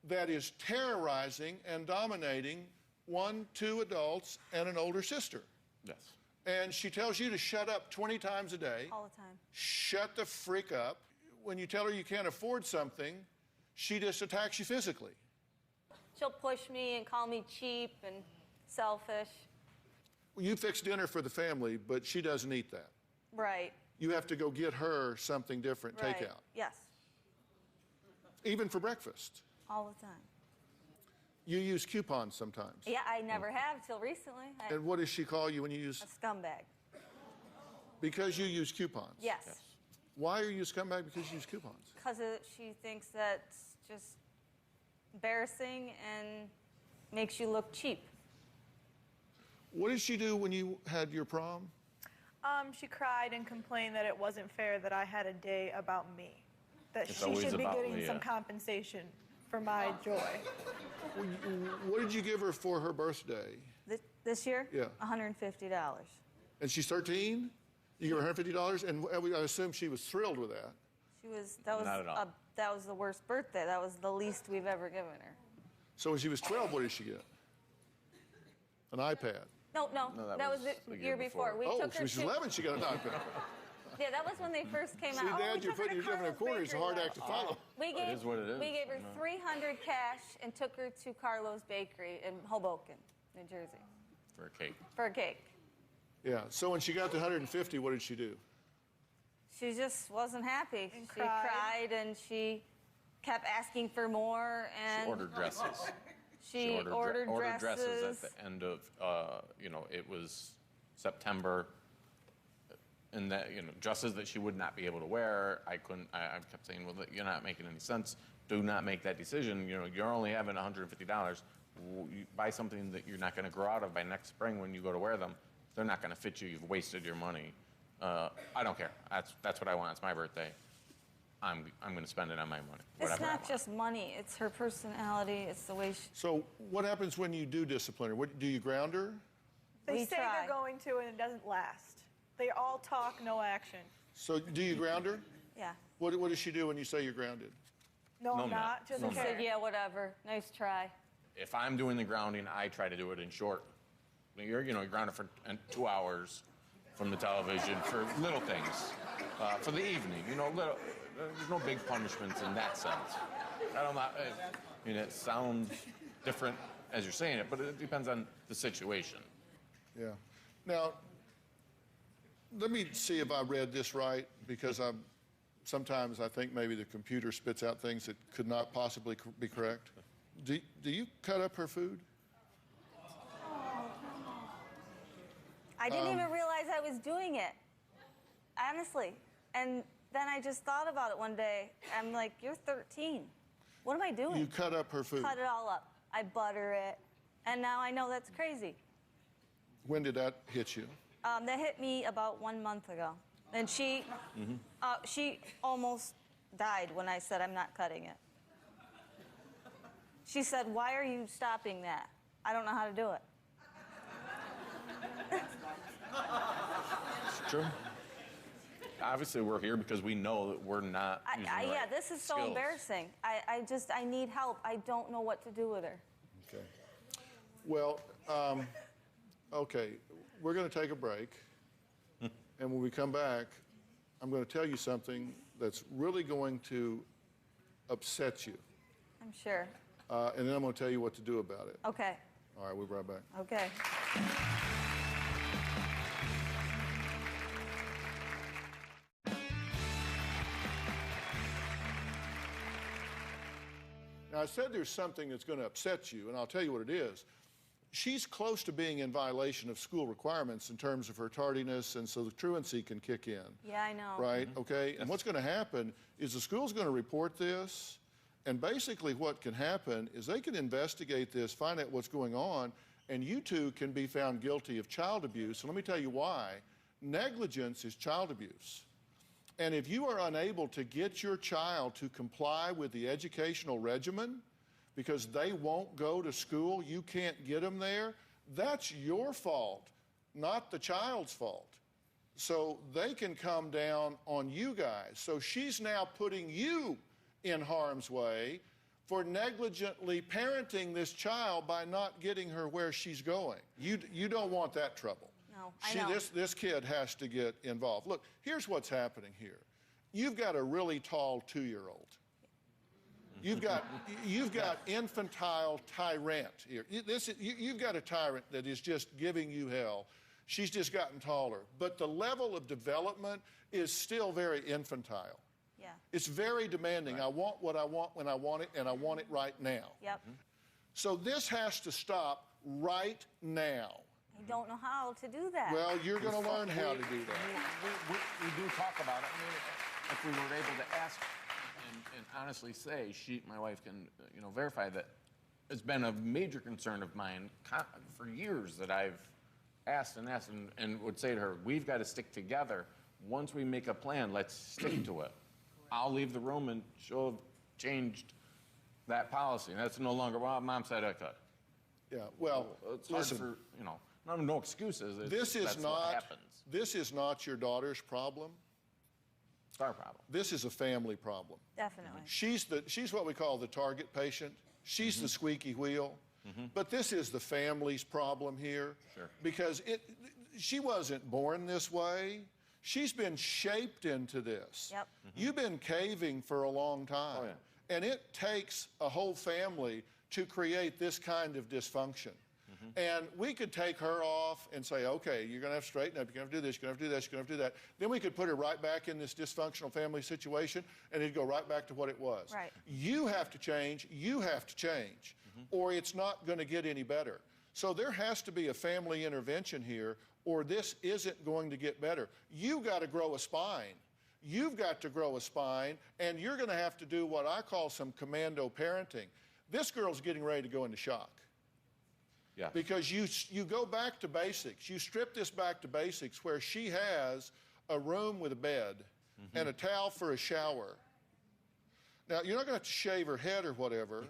that is terrorizing and dominating 2 adults and an older sister. Yes. And she tells you to shut up 20 times a day. All the time. Shut the freak up. When you tell her you can't afford something, she just attacks you physically. She'll push me and call me cheap and selfish. You fix dinner for the family, but she doesn't eat that. Right. You have to go get her something different, Right. takeout. Yes. Even for breakfast. all the time. You use coupons sometimes. Yeah, I never have till recently. And what does she call you when you use? A scumbag. Because you use coupons. Yes. Why are you a scumbag? Because you use coupons. Because she thinks that's just embarrassing and makes you look cheap. What did she do when you had your prom? She cried and complained that it wasn't fair that I had a day about me. That It's she always should be about getting me, some yeah. compensation for my joy. What did you give her for her birthday? This year? Yeah. $150. And she's 13? You give her $150? And I assume she was thrilled with that. That Not at all. that was the worst birthday. That was the least we've ever given her. So when she was 12, what did she get? An iPad. No, that was the the year before. We took so her she's to, 11, she got an iPad. Yeah, that was when they first came See, out. Dad, we you're took her putting to yourself in a Carlos corner. It's a Bakery hard last act to year. follow. We gave, It is what it is. We gave her No. $300 cash and took her to Carlos Bakery in Hoboken, New Jersey, For a cake. for a cake. Yeah, so when she got to 150, what did she do? She just wasn't happy. And she cried. cried and she kept asking for more. And She ordered dresses. She ordered dresses. at the end of, it was September, and that, dresses that she would not be able to wear. I kept saying, well, you're not making any sense. Do not make that decision. You're only having $150. You buy something that you're not going to grow out of by next spring when you go to wear them. They're not going to fit you. You've wasted your money. I don't care. That's what I want. It's my birthday. I'm going to spend it on my money. It's whatever I not want. just money. It's her personality. It's the way she... So what happens when you do discipline her? Do you ground her? They We say try. they're going to, and it doesn't last. They all talk, no action. So do you ground her? Yeah. What does she do when you say you're grounded? No, No, I'm I'm not. not. Just No, She I'm care. said, yeah, whatever. Nice try. If I'm doing the grounding, I try to do it in short. You're grounded for 2 hours from the television for little things, for the evening. There's no big punishments in that sense. It sounds different as you're saying it, but it depends on the situation. Yeah. Now, let me see if I read this right, because sometimes I think maybe the computer spits out things that could not possibly be correct. Do you cut up her food? I didn't even realize I was doing it, honestly. And then I just thought about it one day. I'm like, you're 13. What am I doing? You cut up her food. Cut it all up. I butter it. And now I know that's crazy. When did that hit you? That hit me about 1 month ago. And she almost died when I said I'm not cutting it. She said, why are you stopping that? I don't know how to do it. It's true. Obviously, we're here because we know that we're not using the right Yeah, this is so skills. embarrassing. I need help. I don't know what to do with her. Okay. Well, okay, we're going to take a break. And when we come back, I'm going to tell you something that's really going to upset you. I'm sure. And then I'm going to tell you what to do about it. Okay. All right, we'll be right back. Okay. Now, I said there's something that's going to upset you, and I'll tell you what it is. She's close to being in violation of school requirements in terms of her tardiness, and so the truancy can kick in. Yeah, I know. Right? Okay? And what's going to happen is the school's going to report this, and basically what can happen is they can investigate this, find out what's going on, and you two can be found guilty of child abuse. And let me tell you why. Negligence is child abuse. And if you are unable to get your child to comply with the educational regimen because they won't go to school, you can't get them there, that's your fault, not the child's fault. So they can come down on you guys. So she's now putting you in harm's way for negligently parenting this child by not getting her where she's going. You don't want that trouble. No, I know. This kid has to get involved. Look, here's what's happening here. You've got a really tall 2-year-old. You've got infantile tyrant here. You've got a tyrant that is just giving you hell. She's just gotten taller. But the level of development is still very infantile. Yeah. Yeah. It's very demanding. Right. I want what I want when I want it, and I want it right now. Yep. So this has to stop right now. I don't know how to do that. Well, you're going to learn how to do that. We do talk about it. I mean, if we were able to ask and honestly say, my wife can, verify that it's been a major concern of mine for years that I've asked and would say to her, we've got to stick together. Once we make a plan, let's stick to it. I'll leave the room and she'll have changed that policy. And that's no longer, well, Mom said I could. Yeah, well, it's hard for, no excuses. That's what happens. This is not your daughter's problem. It's our problem. This is a family problem. Definitely. She's what we call the target patient. She's the squeaky wheel. But this is the family's problem here. Sure. Because she wasn't born this way. She's been shaped into this. Yep. You've been caving for a long time. Oh, yeah. And it takes a whole family to create this kind of dysfunction. And we could take her off and say, okay, you're going to have to straighten up, you're going to have to do this, you're going to have to do this, you're going to have to do that. Then we could put her right back in this dysfunctional family situation, and it'd go right back to what it was. Right. You have to change, or it's not going to get any better. So there has to be a family intervention here, or this isn't going to get better. You got to grow a spine. You've got to grow a spine, and you're going to have to do what I call some commando parenting. This girl's getting ready to go into shock. Yeah. Because you go back to basics. You strip this back to basics where she has a room with a bed and a towel for a shower. Now, you're not going to have to shave her head or whatever,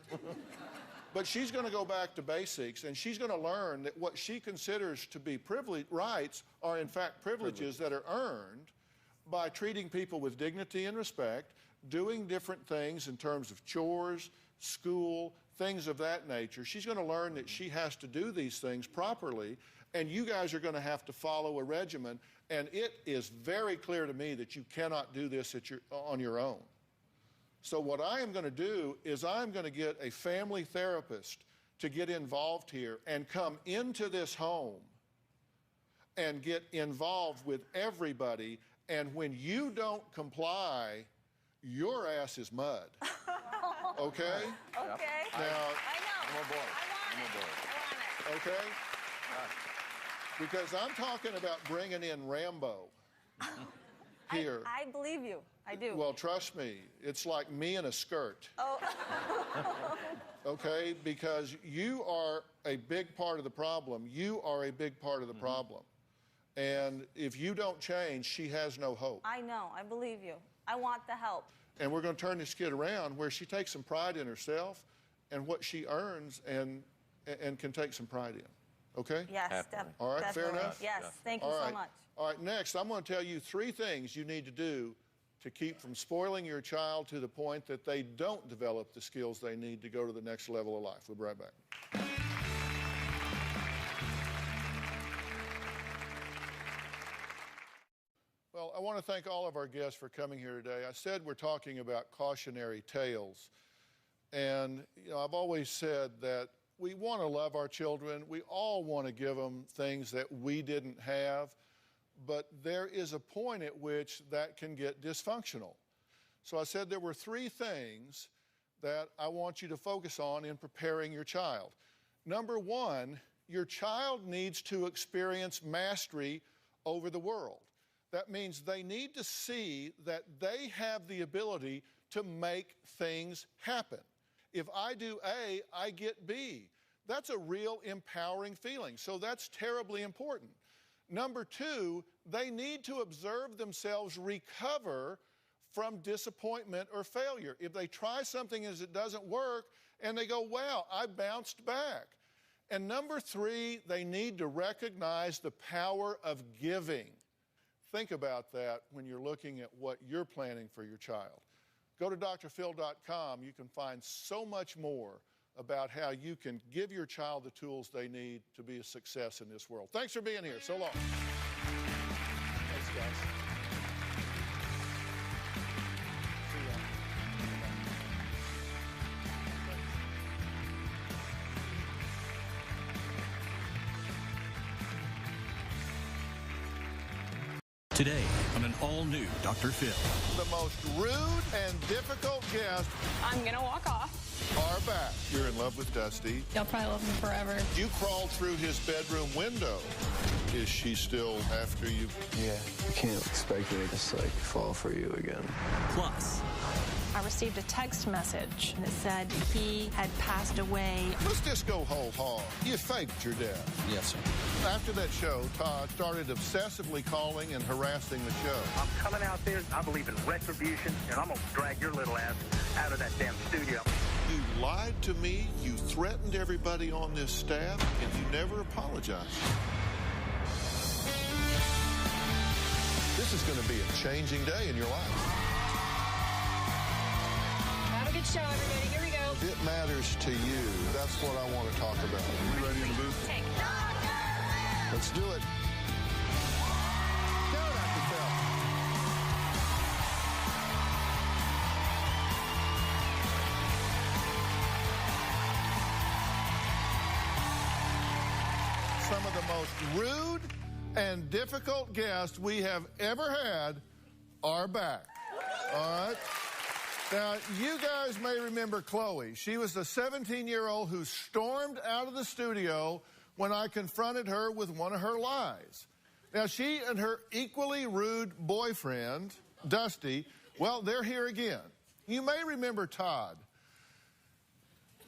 but she's going to go back to basics, and she's going to learn that what she considers to be rights are, in fact, privileges that are earned by treating people with dignity and respect, doing different things in terms of chores, school, things of that nature. She's going to learn that she has to do these things properly, and you guys are going to have to follow a regimen, and it is very clear to me that you cannot do this on your own. So what I am going to do is I'm going to get a family therapist to get involved here and come into this home and get involved with everybody, and when you don't comply, your ass is mud. Okay? Okay. Now, I know. I'm aboard. I want it. okay? Because I'm talking about bringing in Rambo here. I believe you. I do. Well, trust me, it's like me in a skirt. Oh. Okay? Because you are a big part of the problem. You are a big part of the problem. And if you don't change, she has no hope. I know. I believe you. I want the help. And we're going to turn this kid around where she takes some pride in herself and what she earns and can take some pride in. Okay? Yes, all right, definitely. fair enough? Yes, thank you so much. All right, next, I'm going to tell you 3 things you need to do to keep from spoiling your child to the point that they don't develop the skills they need to go to the next level of life. We'll be right back. Well, I want to thank all of our guests for coming here today. I said we're talking about cautionary tales. And, I've always said that we want to love our children. We all want to give them things that we didn't have. But there is a point at which that can get dysfunctional. So I said there were 3 things that I want you to focus on in preparing your child. Number 1, your child needs to experience mastery over the world. That means they need to see that they have the ability to make things happen. If I do A, I get B. That's a real empowering feeling. So that's terribly important. Number 2, they need to observe themselves recover from disappointment or failure. If they try something and it doesn't work and they go, wow, I bounced back. And number 3, they need to recognize the power of giving. Think about that when you're looking at what you're planning for your child. Go to drphill.com. You can find so much more about how you can give your child the tools they need to be a success in this world. Thanks for being here. So long. Thanks, guys. See ya. Today on an all-new Dr. Phill. The most rude and difficult guests I'm gonna walk off. are back. You're in love with Dusty. You'll probably love him forever. You crawled through his bedroom window. Is she still after you? Yeah, I can't expect me to just fall for you again. Plus, I received a text message and it said he had passed away. Let's just go whole hog. You faked your death. Yes, sir. After that show, Todd started obsessively calling and harassing the show. I'm coming out there. I believe in retribution, and I'm going to drag your little ass out of that damn studio. You lied to me, you threatened everybody on this staff, and you never apologized. This is going to be a changing day in your life. Have a good show, everybody. Here we go. It matters to you. That's what I want to talk about. You ready in the booth? Let's do it. Go, Dr. Phill. Some of the most rude and difficult guests we have ever had are back. All right? Now, you guys may remember Chloe. She was the 17-year-old who stormed out of the studio when I confronted her with one of her lies. Now, she and her equally rude boyfriend, Dusty, well, they're here again. You may remember Todd.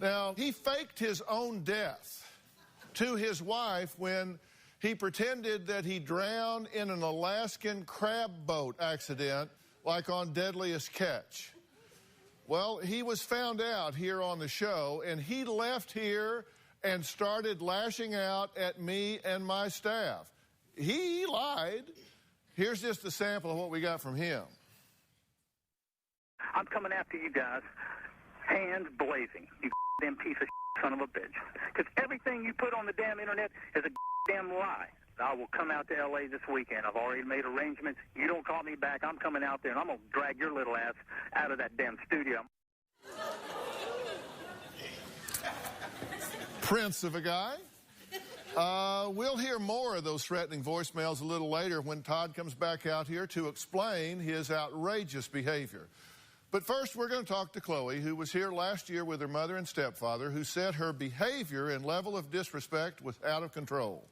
Now, he faked his own death to his wife when he pretended that he drowned in an Alaskan crab boat accident, like on Deadliest Catch. Well, he was found out here on the show, and he left here and started lashing out at me and my staff. He lied. Here's just a sample of what we got from him. I'm coming after you guys, hands blazing, you damn piece of son of a bitch. Because everything you put on the damn internet is a damn lie. I will come out to L.A. this weekend. I've already made arrangements. You don't call me back, I'm coming out there, and I'm going to drag your little ass out of that damn studio. Prince of a guy. We'll hear more of those threatening voicemails a little later when Todd comes back out here to explain his outrageous behavior. But first, we're going to talk to Chloe, who was here last year with her mother and stepfather, who said her behavior and level of disrespect was out of control.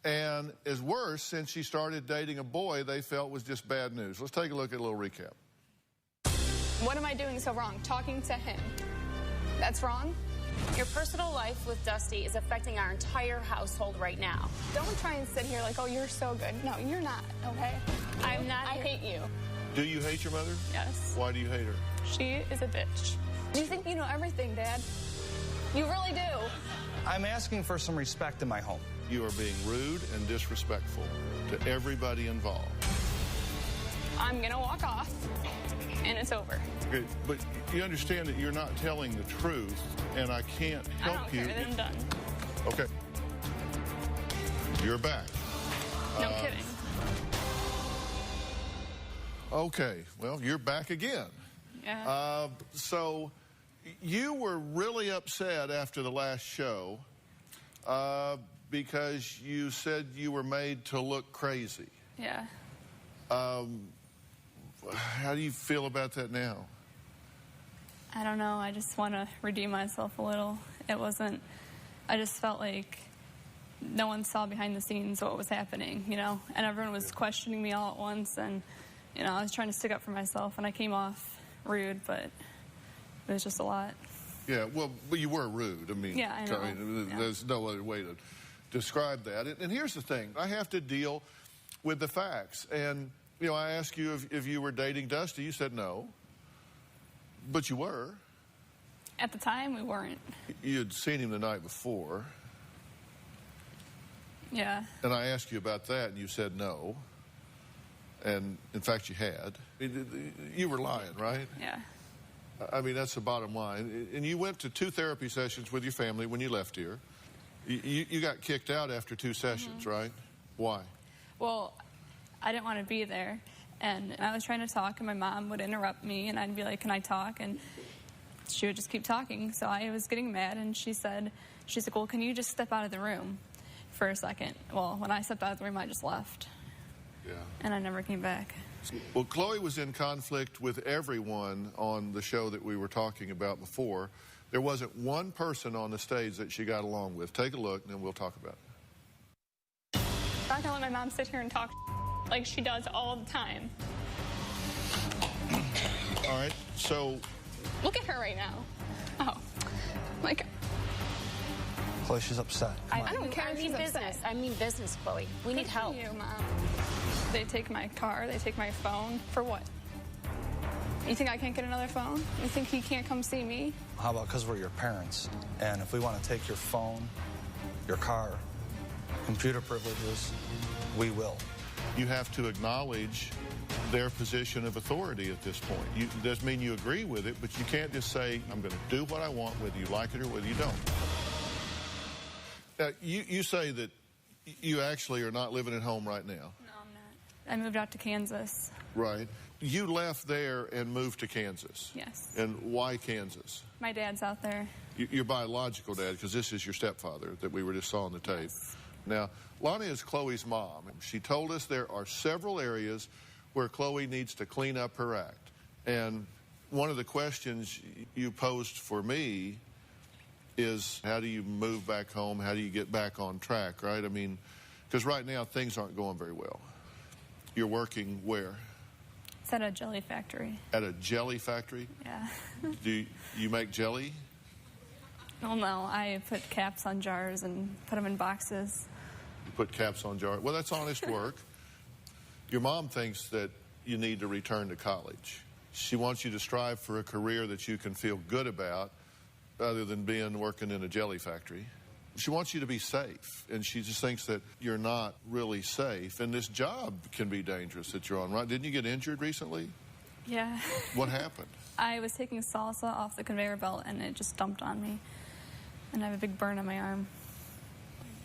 And is worse since she started dating a boy they felt was just bad news. Let's take a look at a little recap. What am I doing so wrong? Talking to him. That's wrong? Your personal life with Dusty is affecting our entire household right now. Don't try and sit here like, oh, you're so good. No, you're not, okay? I'm not. I hate you. Do you hate your mother? Yes. Why do you hate her? She is a bitch. You think you know everything, Dad? You really do. I'm asking for some respect in my home. You are being rude and disrespectful to everybody involved. I'm gonna walk off, and it's over. Okay, but you understand that you're not telling the truth, and I can't help you. I don't care, then I'm done. Okay. You're back. No kidding. Okay, well, you're back again. Yeah. So you were really upset after the last show because you said you were made to look crazy. Yeah. How do you feel about that now? I don't know. I just want to redeem myself a little. It wasn't, I just felt like no one saw behind the scenes what was happening, you know, and everyone was questioning me all at once, and, you know, I was trying to stick up for myself, and I came off rude, but it was just a lot. Yeah, well, but you were rude. I mean, yeah, I know. There's no other way to describe that. And here's the thing. I have to deal with the facts. And, you know, I asked you if you were dating Dusty. You said no. But you were. At the time, we weren't. You had seen him the night before. Yeah. And I asked you about that, and you said no. And, in fact, you had. You were lying, right? Yeah. I mean, that's the bottom line. And you went to 2 therapy sessions with your family when you left here. You got kicked out after 2 sessions, right? Why? Well, I didn't want to be there. And I was trying to talk, and my mom would interrupt me, and I'd be like, can I talk? And she would just keep talking. So I was getting mad, and she's like, well, can you just step out of the room for a second? Well, when I stepped out of the room, I just left. and I never came back. Well, Chloe was in conflict with everyone on the show that we were talking about before. There wasn't one person on the stage that she got along with. Take a look, and then we'll talk about it. I'm not gonna let my mom sit here and talk like she does all the time. All right, so... Look at her right now. Oh, like... Chloe, she's upset. I don't care if she's business. upset. I mean business, Chloe. We need help. You, Mom. They take my car, they take my phone. For what? You think I can't get another phone? You think he can't come see me? How about because we're your parents? And if we want to take your phone, your car, computer privileges, we will. You have to acknowledge their position of authority at this point. It doesn't mean you agree with it, but you can't just say, I'm going to do what I want, whether you like it or whether you don't. Now, you say that you actually are not living at home right now. No, I'm not. I moved out to Kansas. Right. You left there and moved to Kansas. Yes. And why Kansas? My dad's out there. Your biological dad, because this is your stepfather that we were just saw on the tape. Yes. Now, Lonnie is Chloe's mom. She told us there are several areas where Chloe needs to clean up her act. And one of the questions you posed for me is, how do you move back home? How do you get back on track, right? I mean, because right now things aren't going very well. You're working where? It's at a jelly factory. At a jelly factory? Yeah. Do you make jelly? Well, no, I put caps on jars and put them in boxes. You put caps on jars. Well, that's honest work. Your mom thinks that you need to return to college. She wants you to strive for a career that you can feel good about other than working in a jelly factory. She wants you to be safe, and she just thinks that you're not really safe. And this job can be dangerous that you're on, right? Didn't you get injured recently? Yeah. What happened? I was taking salsa off the conveyor belt, and it just dumped on me. And I have a big burn on my arm.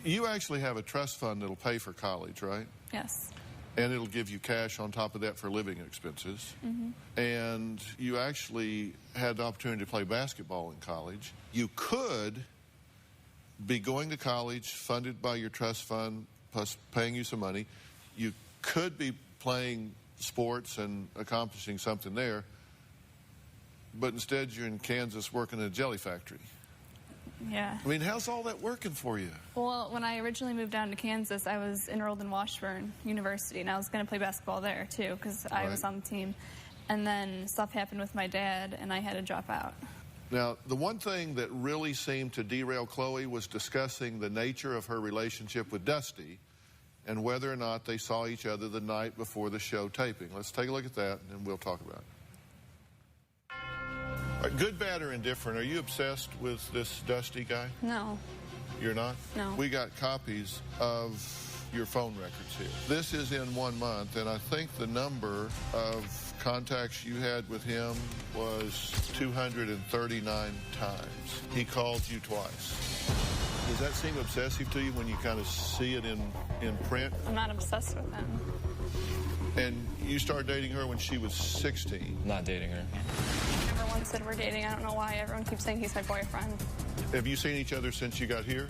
You actually have a trust fund that'll pay for college, right? Yes. And it'll give you cash on top of that for living expenses. Mm-hmm. And you actually had the opportunity to play basketball in college. You could be going to college funded by your trust fund plus paying you some money. You could be playing sports and accomplishing something there, but instead you're in Kansas working in a jelly factory. Yeah. I mean, how's all that working for you? Well, when I originally moved down to Kansas, I was enrolled in Washburn University, and I was going to play basketball there, too, because I was on the team. And then stuff happened with my dad, and I had to drop out. Now, the one thing that really seemed to derail Chloe was discussing the nature of her relationship with Dusty and whether or not they saw each other the night before the show taping. Let's take a look at that, and then we'll talk about it. All right, good, bad, or indifferent, are you obsessed with this Dusty guy? No. You're not? No. We got copies of your phone records here. This is in 1 month, and I think the number of contacts you had with him was 239 times. He called you twice. Does that seem obsessive to you when you kind of see it in print? I'm not obsessed with him. And you started dating her when she was 16. Not dating her. Everyone said we're dating. I don't know why. Everyone keeps saying he's my boyfriend. Have you seen each other since you got here?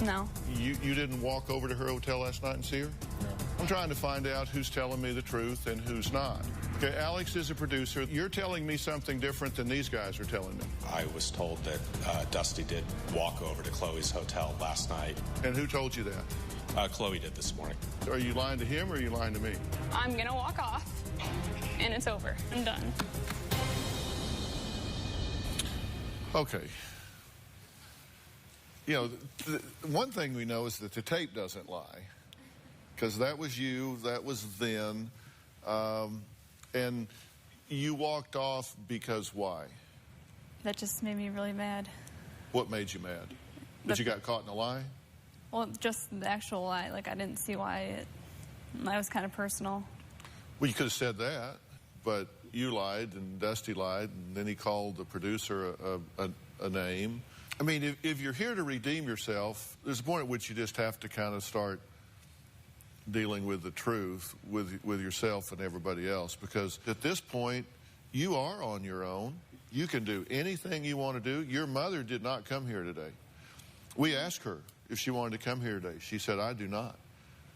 No. You didn't walk over to her hotel last night and see her? No. I'm trying to find out who's telling me the truth and who's not. Okay, Alex is a producer. You're telling me something different than these guys are telling me. I was told that Dusty did walk over to Chloe's hotel last night. And who told you that? Chloe did this morning. Are you lying to him or are you lying to me? I'm going to walk off, and it's over. I'm done. Okay. You know, the one thing we know is that the tape doesn't lie. Because that was you, that was then. And you walked off because why? That just made me really mad. What made you mad? That you got caught in a lie? Well, just the actual lie. Like, I didn't see why that was kind of personal. Well, you could have said that, but you lied and Dusty lied, and then he called the producer a name. I mean, if you're here to redeem yourself, there's a point at which you just have to kind of start dealing with the truth with yourself and everybody else, because at this point, you are on your own. You can do anything you want to do. Your mother did not come here today. We asked her if she wanted to come here today. She said, I do not.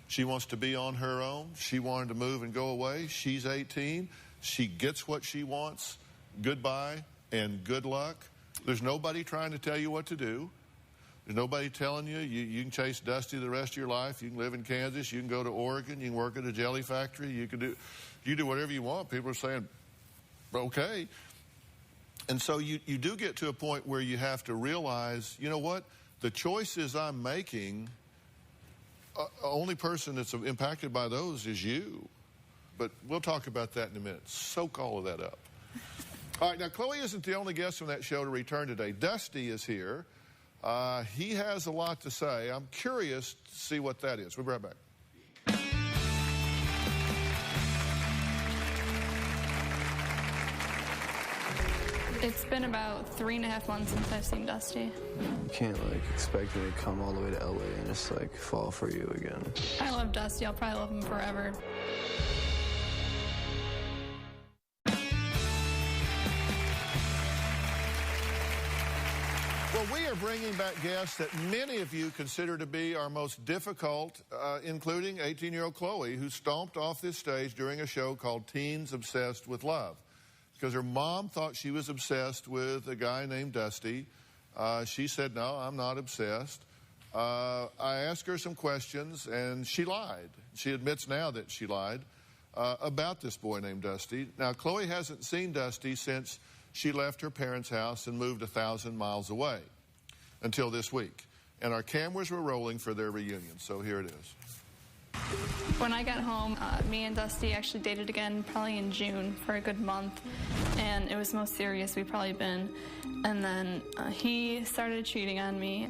She wants to be on her own. She wanted to move and go away. She's 18. She gets what she wants. Goodbye and good luck. There's nobody trying to tell you what to do. There's nobody telling you, you can chase Dusty the rest of your life. You can live in Kansas. You can go to Oregon. You can work at a jelly factory. You do whatever you want. People are saying, okay. And so you do get to a point where you have to realize, you know what? The choices I'm making, only person that's impacted by those is you. But we'll talk about that in a minute. Soak all of that up. All right, now Chloe isn't the only guest on that show to return today. Dusty is here. He has a lot to say. I'm curious to see what that is. We'll be right back. It's been about 3.5 months since I've seen Dusty. You can't, like, expect me to come all the way to LA and just, like, fall for you again. I love Dusty. I'll probably love him forever. Well, we are bringing back guests that many of you consider to be our most difficult, including 18-year-old Chloe, who stomped off this stage during a show called Teens Obsessed with Love. Because her mom thought she was obsessed with a guy named Dusty. She said, no, I'm not obsessed. I asked her some questions, and she lied. She admits now that she lied about this boy named Dusty. Now, Chloe hasn't seen Dusty since she left her parents' house and moved 1,000 miles away until this week. And our cameras were rolling for their reunion, so here it is. When I got home, me and Dusty actually dated again probably in June for a good month, and it was the most serious we've probably been. And then he started cheating on me.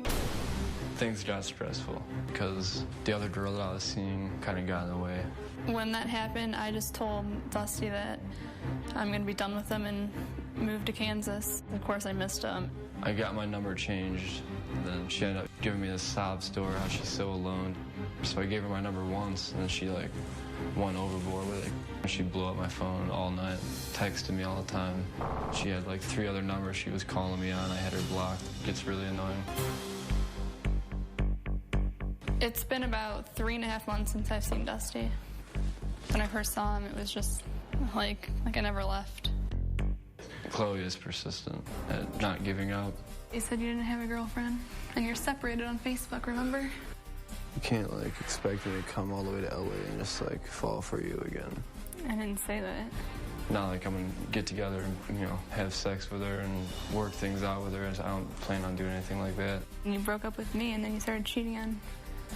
Things got stressful because the other girl that I was seeing kind of got in the way. When that happened, I just told Dusty that I'm going to be done with him and move to Kansas. Of course, I missed him. I got my number changed, and then she ended up giving me this sob story, how she's so alone. So I gave her my number once, and then she, like, went overboard with it. She blew up my phone all night, texted me all the time. She had, like, 3 other numbers she was calling me on. I had her blocked. It gets really annoying. It's been about 3.5 months since I've seen Dusty. When I first saw him, it was just like I never left. Chloe is persistent at not giving up. You said you didn't have a girlfriend, and you're separated on Facebook, remember? You can't, like, expect me to come all the way to LA and just, like, fall for you again. I didn't say that. Not like I'm gonna get together and, you know, have sex with her and work things out with her. I don't plan on doing anything like that. And you broke up with me, and then you started cheating on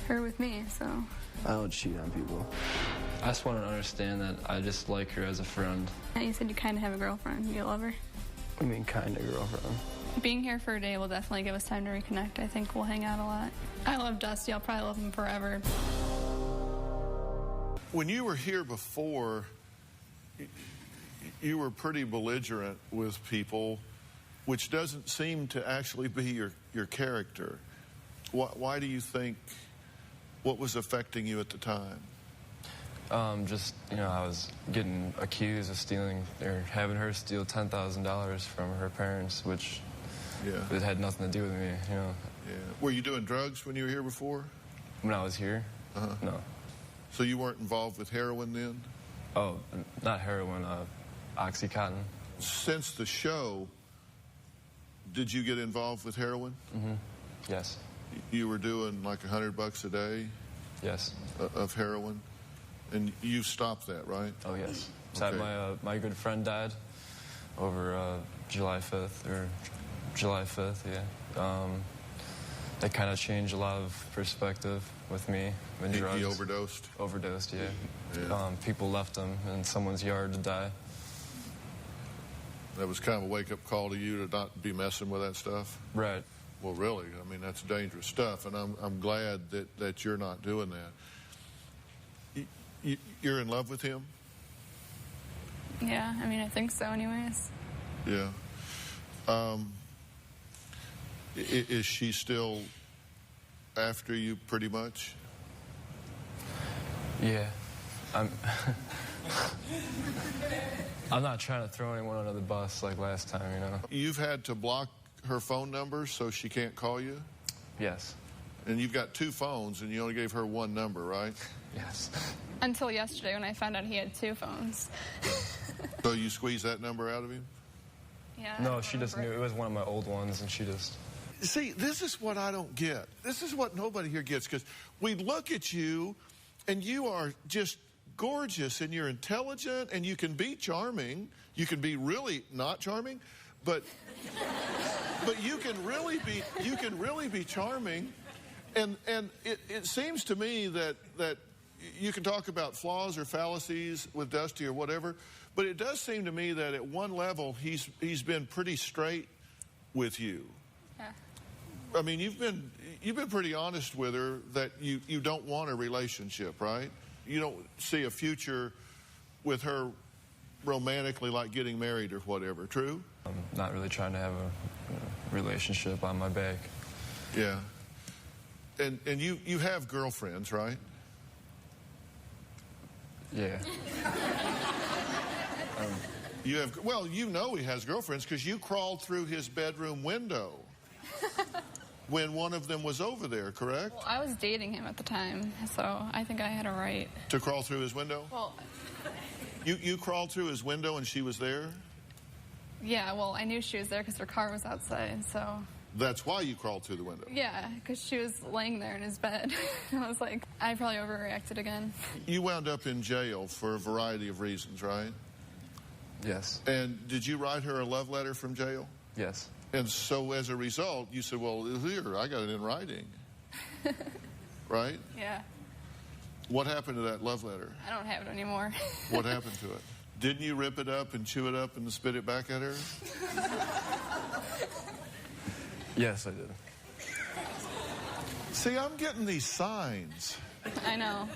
her with me, so... I don't cheat on people. I just want to understand that I just like her as a friend. Yeah, you said you kind of have a girlfriend. You love her? I mean, kind of girlfriend. Being here for a day will definitely give us time to reconnect. I think we'll hang out a lot. I love Dusty. I'll probably love him forever. When you were here before, you were pretty belligerent with people, which doesn't seem to actually be your character. Why do you think, what was affecting you at the time? Just, you know, I was getting accused of stealing, or having her steal $10,000 from her parents, which it had nothing to do with me, you know. Yeah. Were you doing drugs when you were here before? When I was here? No. So you weren't involved with heroin then? Oh, not heroin, Oxycontin. Since the show, did you get involved with heroin? Mm-hmm. Yes. You were doing like $100 a day? Yes. Of heroin? And you stopped that, right? Oh, yes. Okay. My good friend died over July 5th, yeah. That kind of changed a lot of perspective with me and drugs. He overdosed? Overdosed, yeah. People left him in someone's yard to die. That was kind of a wake-up call to you to not be messing with that stuff? Right. Well, really, I mean, that's dangerous stuff, and I'm glad that you're not doing that. You're in love with him? Yeah, I mean, I think so anyways. Yeah. Is she still after you pretty much? Yeah. I'm not trying to throw anyone under the bus like last time, you know. You've had to block her phone number so she can't call you? Yes. And you've got 2 phones, and you only gave her 1 number, right? Yes. Until yesterday when I found out he had 2 phones. So you squeezed that number out of him? Yeah. No, she just knew. It was one of my old ones, and she just... See, this is what I don't get. This is what nobody here gets, because we look at you, and you are just gorgeous, and you're intelligent, and you can be charming. You can be really not charming, but you can really be charming. And it seems to me that you can talk about flaws or fallacies with Dusty or whatever, but it does seem to me that at one level he's been pretty straight with you. Yeah. I mean, you've been pretty honest with her that you don't want a relationship, right? You don't see a future with her romantically, like getting married or whatever. True? I'm not really trying to have a relationship on my back. Yeah. And you have girlfriends, right? Yeah. You have, well, you know he has girlfriends because you crawled through his bedroom window when one of them was over there, correct? Well, I was dating him at the time, so I think I had a right. To crawl through his window? Well, you crawled through his window and she was there? yeah, well, I knew she was there because her car was outside, so... That's why you crawled through the window? Yeah, because she was laying there in his bed. I was like, I probably overreacted again. You wound up in jail for a variety of reasons, right? Yes. And did you write her a love letter from jail? Yes. And so as a result, you said, well, here, I got it in writing. Right? Yeah. What happened to that love letter? I don't have it anymore. What happened to it? Didn't you rip it up and chew it up and spit it back at her? Yes, I did. See, I'm getting these signs. I know.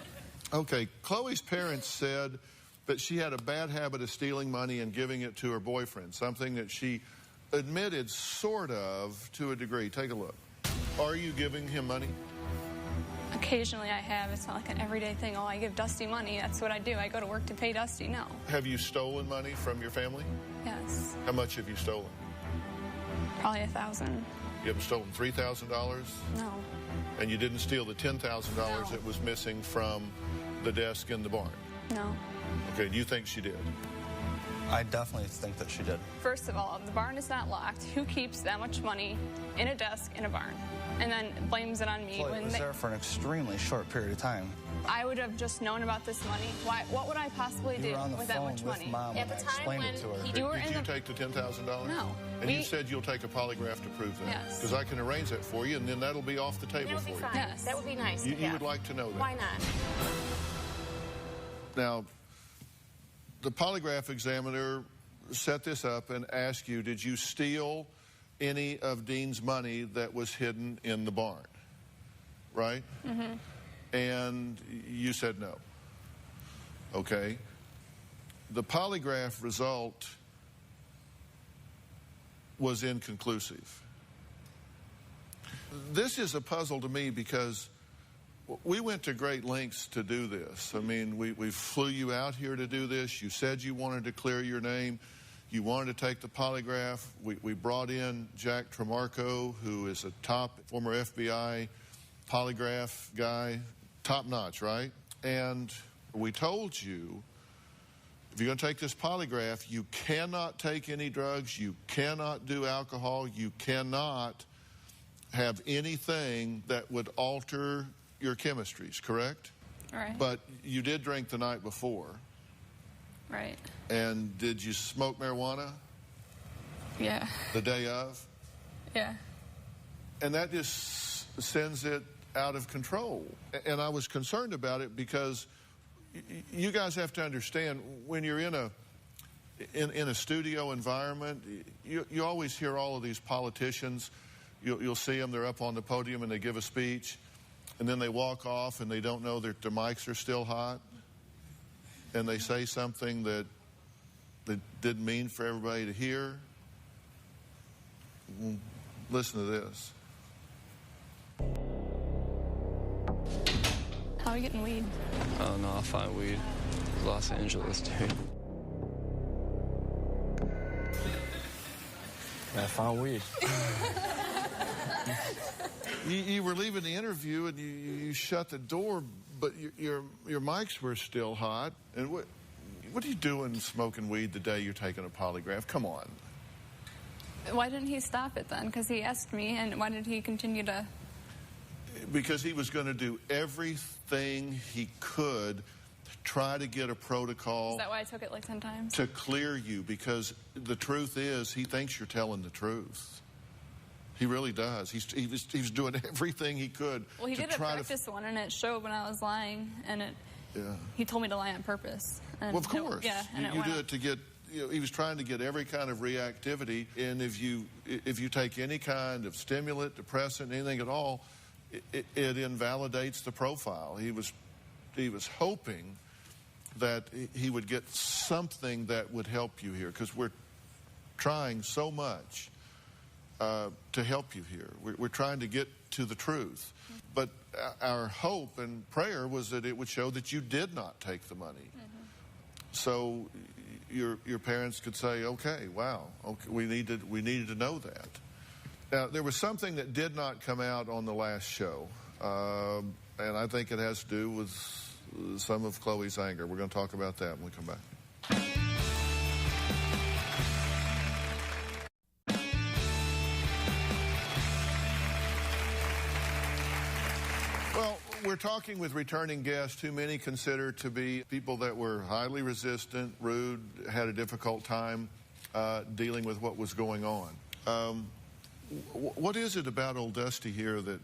Okay, Chloe's parents said that she had a bad habit of stealing money and giving it to her boyfriend, something that she admitted sort of to a degree. Take a look. Are you giving him money? Occasionally I have. It's not like an everyday thing. Oh, I give Dusty money. That's what I do. I go to work to pay Dusty. No. Have you stolen money from your family? Yes. How much have you stolen? Probably $1,000. You haven't stolen $3,000? No. And you didn't steal the $10,000 that was missing from the desk in the barn? No. Okay, do you think she did? I definitely think that she did. First of all, the barn is not locked. Who keeps that much money in a desk in a barn? And then blames it on me. Well, it was there for an extremely short period of time. I would have just known about this money. What would I possibly do with that much money? At the time when you were Did you take the $10,000? No. And you said you'll take a polygraph to prove that? Yes. Because I can arrange that for you, and then that'll be off the table That would for be you. fine. Yes. That would be nice. You would like to know that. Why not? Now, the polygraph examiner set this up and asked you, did you steal any of Dean's money that was hidden in the barn? Right? Mm-hmm. And you said no. Okay. The polygraph result was inconclusive. This is a puzzle to me because we went to great lengths to do this. I mean, we flew you out here to do this. You said you wanted to clear your name. You wanted to take the polygraph. We brought in Jack Tremarco, who is a top former FBI polygraph guy, top notch, right? And we told you, if you're going to take this polygraph, you cannot take any drugs, you cannot do alcohol, you cannot have anything that would alter your chemistries, correct? Right. But you did drink the night before. Right. And did you smoke marijuana? Yeah. The day of? Yeah. And that just sends it out of control. And I was concerned about it because you guys have to understand, when you're in a studio environment, you always hear all of these politicians. You'll see them, they're up on the podium and they give a speech, and then they walk off and they don't know that their mics are still hot, and they say something that didn't mean for everybody to hear. Listen to this. How are you getting weed? Oh, no, I'll find weed. Los Angeles, dude. I found weed. You were leaving the interview and you shut the door, but your mics were still hot. And what are you doing smoking weed the day you're taking a polygraph? Come on. Why didn't he stop it then? Because he asked me, and why did he continue to? Because he was going to do everything he could to try to get a protocol. Is that why I took it like 10 times? To clear you, because the truth is he thinks you're telling the truth. He really does. He was doing everything he could. Well, he to did a try practice one, and it showed when I was lying, and he told me to lie on purpose. And well, of course. And you do it to get. He was trying to get every kind of reactivity, and if you take any kind of stimulant, depressant, anything at all, it invalidates the profile. He was hoping that he would get something that would help you here, because we're trying so much to help you here. We're trying to get to the truth. But our hope and prayer was that it would show that you did not take the money. So your parents could say, okay, wow, okay, we needed to know that. Now, there was something that did not come out on the last show, and I think it has to do with some of Chloe's anger. We're going to talk about that when we come back. Well, we're talking with returning guests who many consider to be people that were highly resistant, rude, had a difficult time dealing with what was going on. What is it about old Dusty here that...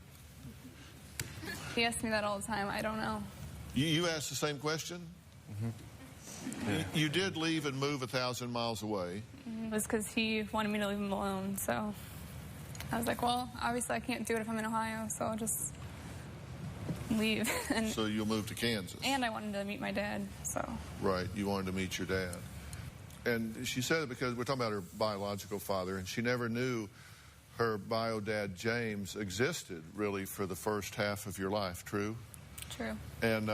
He asks me that all the time. I don't know. You asked the same question? Mm-hmm. Yeah. You did leave and move 1,000 miles away. It was because he wanted me to leave him alone, so I was like, well, obviously I can't do it if I'm in Ohio, so I'll just leave. And so you'll move to Kansas. And I wanted to meet my dad, so. Right, you wanted to meet your dad. And she said it because we're talking about her biological father, and she never knew her bio dad, James, existed really for the first half of your life, true? True. And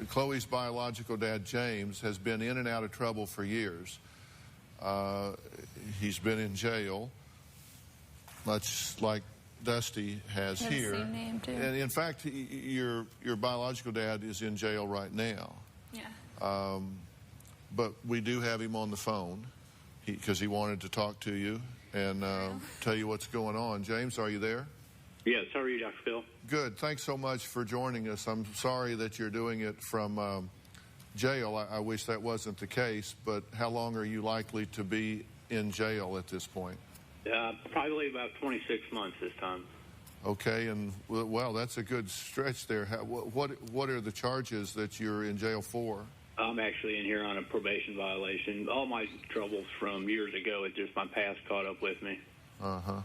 Chloe's biological dad, James, has been in and out of trouble for years. He's been in jail, much like Dusty has here. The same name, too. And in fact, your biological dad is in jail right now. Yeah. But we do have him on the phone because he wanted to talk to you and tell you what's going on. James, are you there? Yes, how are you, Dr. Phill? Good. Thanks so much for joining us. I'm sorry that you're doing it from jail. I wish that wasn't the case, but how long are you likely to be in jail at this point? Probably about 26 months this time. Okay, and well, that's a good stretch there. What are the charges that you're in jail for? I'm actually in here on a probation violation. All my troubles from years ago, it's just my past caught up with me. Uh-huh.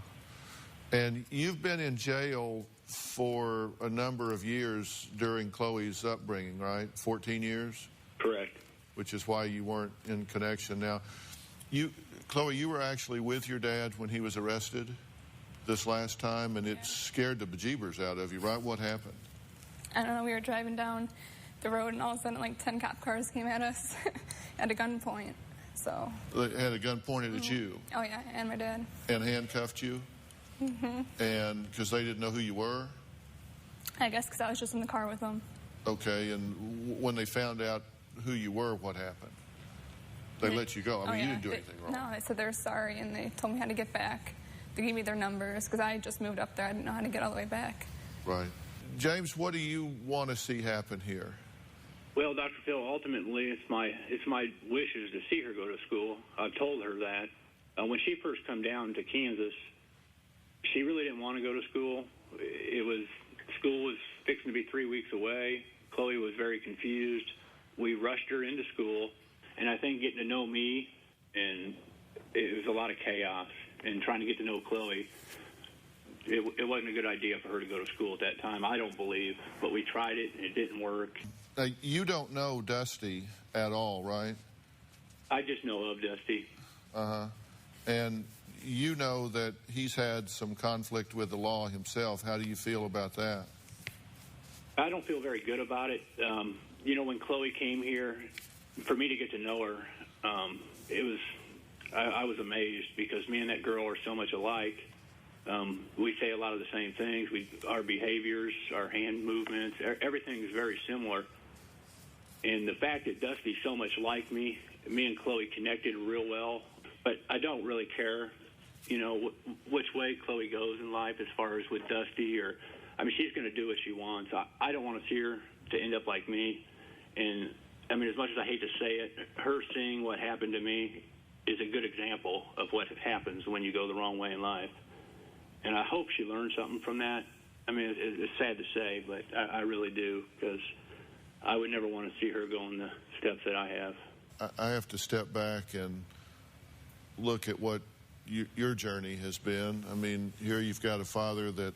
And you've been in jail for a number of years during Chloe's upbringing, right? 14 years? Correct. Which is why you weren't in connection. Now, Chloe, you were actually with your dad when he was arrested this last time, and it scared the bejeebers out of you, right? What happened? I don't know. We were driving down the road, and all of a sudden, like 10 cop cars came at us at a gunpoint. So they had a gun pointed at you? Oh, yeah, and my dad. And handcuffed you? Mm-hmm. And because they didn't know who you were? I guess because I was just in the car with them. Okay, and when they found out who you were, what happened? They let you go. I mean, you didn't do anything wrong. No, they said they were sorry, and they told me how to get back. They gave me their numbers because I just moved up there. I didn't know how to get all the way back. Right. James, what do you want to see happen here? Well, Dr. Phill, ultimately, it's my wishes to see her go to school. I've told her that. When she first come down to Kansas, she really didn't want to go to school. School was fixing to be 3 weeks away. Chloe was very confused. We rushed her into school, and I think getting to know me, and it was a lot of chaos. And trying to get to know Chloe, it wasn't a good idea for her to go to school at that time, I don't believe. But we tried it, and it didn't work. Now, you don't know Dusty at all, right? I just know of Dusty. Uh-huh. And you know that he's had some conflict with the law himself. How do you feel about that? I don't feel very good about it. When Chloe came here, for me to get to know her, I was amazed because me and that girl are so much alike. We say a lot of the same things. Our behaviors, our hand movements, everything is very similar. And the fact that Dusty's so much like me and Chloe connected real well, but I don't really care, you know, which way Chloe goes in life as far as with Dusty I mean, she's going to do what she wants. I don't want to see her to end up like me. And, I mean, as much as I hate to say it, her seeing what happened to me is a good example of what happens when you go the wrong way in life. And I hope she learned something from that. I mean, it's sad to say, but I really do, because I would never want to see her go in the steps that I have. I have to step back and look at what your journey has been. I mean, here you've got a father that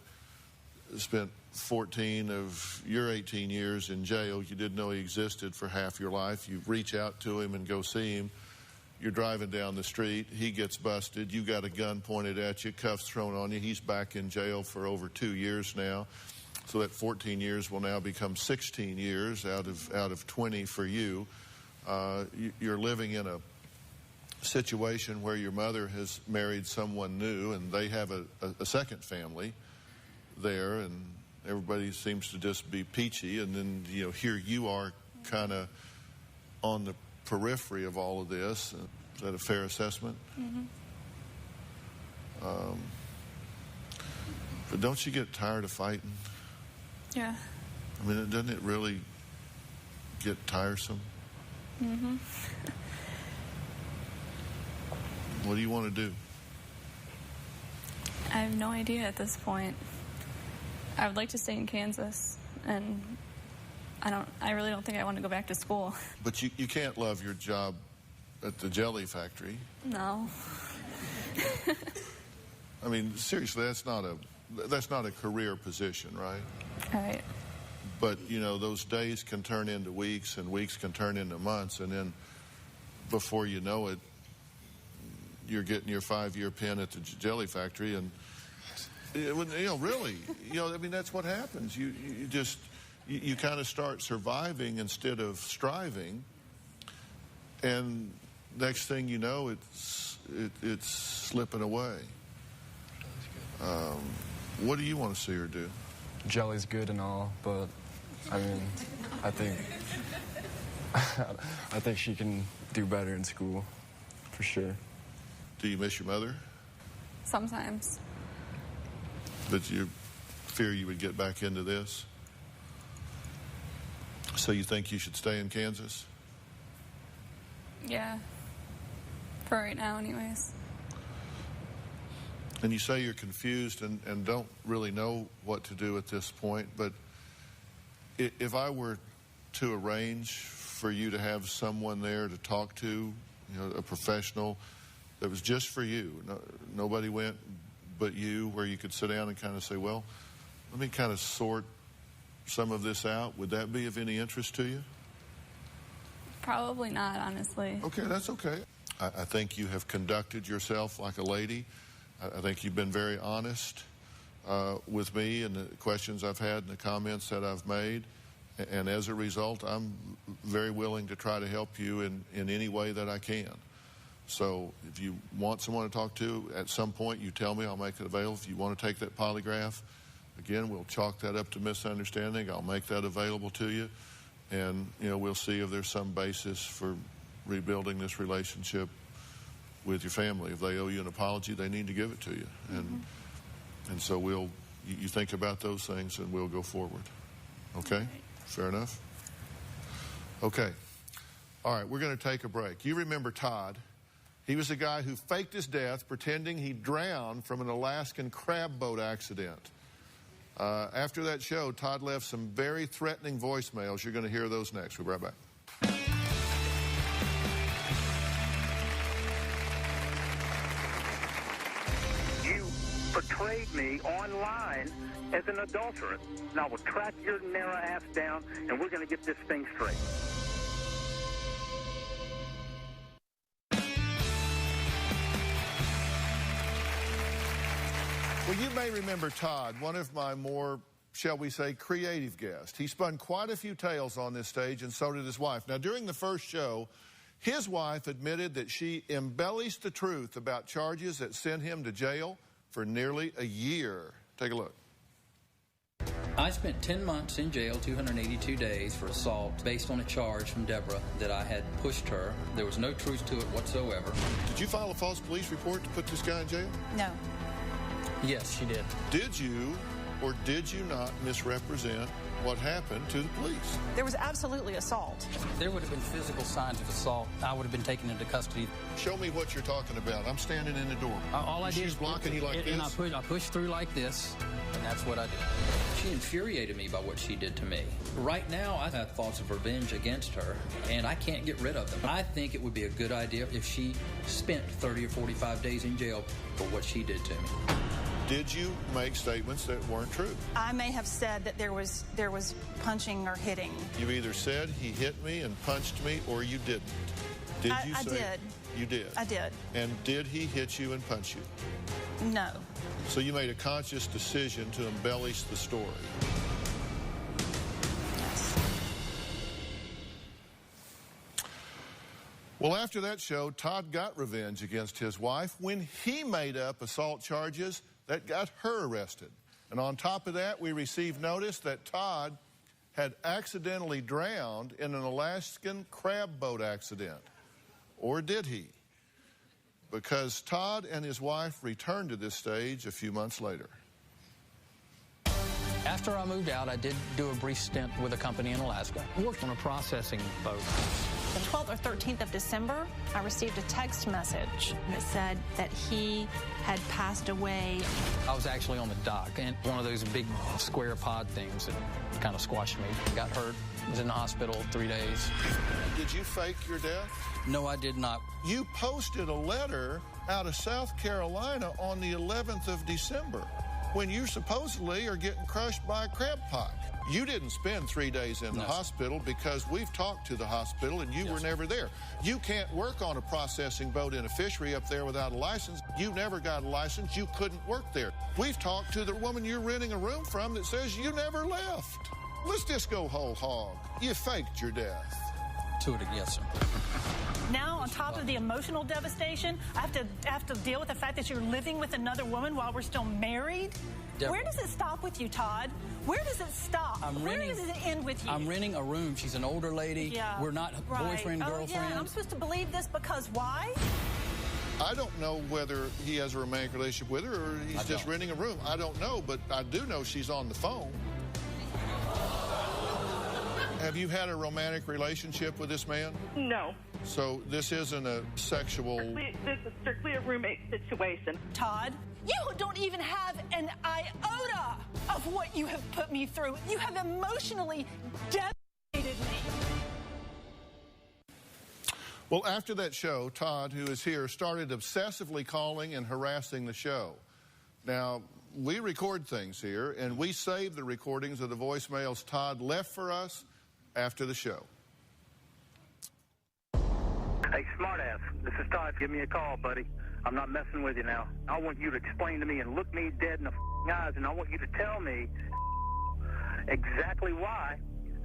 spent 14 of your 18 years in jail. You didn't know he existed for half your life. You reach out to him and go see him. You're driving down the street. He gets busted. You got a gun pointed at you, cuffs thrown on you. He's back in jail for over 2 years now. So that 14 years will now become 16 years out of 20 for you. You're living in a situation where your mother has married someone new, and they have a second family there, and everybody seems to just be peachy. And then, you know, here you are kind of on the periphery of all of this. Is that a fair assessment? Mm-hmm. But don't you get tired of fighting? Yeah. I mean, doesn't it really get tiresome? Mm-hmm. What do you want to do? I have no idea at this point. I would like to stay in Kansas, and I really don't think I want to go back to school. But you can't love your job at the jelly factory. No. I mean, seriously, that's not a career position, right? Right. But, you know, those days can turn into weeks, and weeks can turn into months, and then before you know it, you're getting your 5-year pin at the jelly factory. And, you know, really, you know, I mean, that's what happens. You kind of start surviving instead of striving, and next thing you know, it's slipping away. What do you want to see her do? Jelly's good and all, but I mean, I think she can do better in school, for sure. Do you miss your mother? Sometimes. But you fear you would get back into this? So you think you should stay in Kansas? Yeah. For right now, anyways. And you say you're confused and don't really know what to do at this point, but if I were to arrange for you to have someone there to talk to, you know, a professional that was just for you, nobody went but you, where you could sit down and kind of say, well, let me kind of sort some of this out, would that be of any interest to you? Probably not, honestly. Okay, that's okay. I think you have conducted yourself like a lady. I think you've been very honest with me and the questions I've had and the comments that I've made. And as a result, I'm very willing to try to help you in any way that I can. So if you want someone to talk to, at some point you tell me, I'll make it available. If you want to take that polygraph, again, we'll chalk that up to misunderstanding. I'll make that available to you. And, you know, we'll see if there's some basis for rebuilding this relationship with your family. If they owe you an apology, they need to give it to you. And so you think about those things and we'll go forward. Okay? Fair enough? Okay. All right, we're going to take a break. You remember Todd. He was a guy who faked his death pretending he drowned from an Alaskan crab boat accident. After that show, Todd left some very threatening voicemails. You're going to hear those next. We'll be right back. You portrayed me online as an adulteress. Now I will track your narrow ass down, and we're going to get this thing straight. Well, you may remember Todd, one of my more, shall we say, creative guests. He spun quite a few tales on this stage, and so did his wife. Now, during the first show, his wife admitted that she embellished the truth about charges that sent him to jail for nearly a year. Take a look. I spent 10 months in jail, 282 days for assault based on a charge from Deborah that I had pushed her. There was no truth to it whatsoever. Did you file a false police report to put this guy in jail? No. Yes, she did. Did you or did you not misrepresent what happened to the police? There was absolutely assault. There would have been physical signs of assault. I would have been taken into custody. Show me what you're talking about. I'm standing in the door. All I did She's blocking you like this? And I pushed through like this, and that's what I did. She infuriated me by what she did to me. Right now, I have thoughts of revenge against her, and I can't get rid of them. I think it would be a good idea if she spent 30 or 45 days in jail for what she did to me. Did you make statements that weren't true? I may have said that there was punching or hitting. You either said he hit me and punched me, or you didn't. Did you say? I did. You did? I did. And did he hit you and punch you? No. So you made a conscious decision to embellish the story. Yes. Well, after that show, Todd got revenge against his wife when he made up assault charges that got her arrested. And on top of that, we received notice that Todd had accidentally drowned in an Alaskan crab boat accident. Or did he? Because Todd and his wife returned to this stage a few months later. After I moved out, I did do a brief stint with a company in Alaska. I worked on a processing boat. The 12th or 13th of December, I received a text message that said that he had passed away. I was actually on the dock, and one of those big square pod things that kind of squashed me. Got hurt, was in the hospital 3 days. Did you fake your death? No, I did not. You posted a letter out of South Carolina on the 11th of December when you supposedly are getting crushed by a crab pot. You didn't spend 3 days in the hospital because we've talked to the hospital and you were never there. You can't work on a processing boat in a fishery up there without a license. You never got a license. You couldn't work there. We've talked to the woman you're renting a room from that says you never left. Let's just go whole hog. You faked your death. Yes, sir. Now, on top of the emotional devastation, I have to deal with the fact that you're living with another woman while we're still married. Deborah. Where does it stop with you, Todd? Where does it stop? Where does it end with you? I'm renting a room. She's an older lady. Yeah. We're not boyfriend, girlfriend. Yeah, I'm supposed to believe this because why? I don't know whether he has a romantic relationship with her or he's just renting a room. I don't know, but I do know she's on the phone. Have you had a romantic relationship with this man? No. So this isn't a sexual... This is strictly a roommate situation. Todd, you don't even have an iota of what you have put me through. You have emotionally devastated me. Well, after that show, Todd, who is here, started obsessively calling and harassing the show. Now, we record things here, and we save the recordings of the voicemails Todd left for us after the show. Hey, smartass, this is Todd. Give me a call, buddy. I'm not messing with you now. I want you to explain to me and look me dead in the eyes, and I want you to tell me exactly why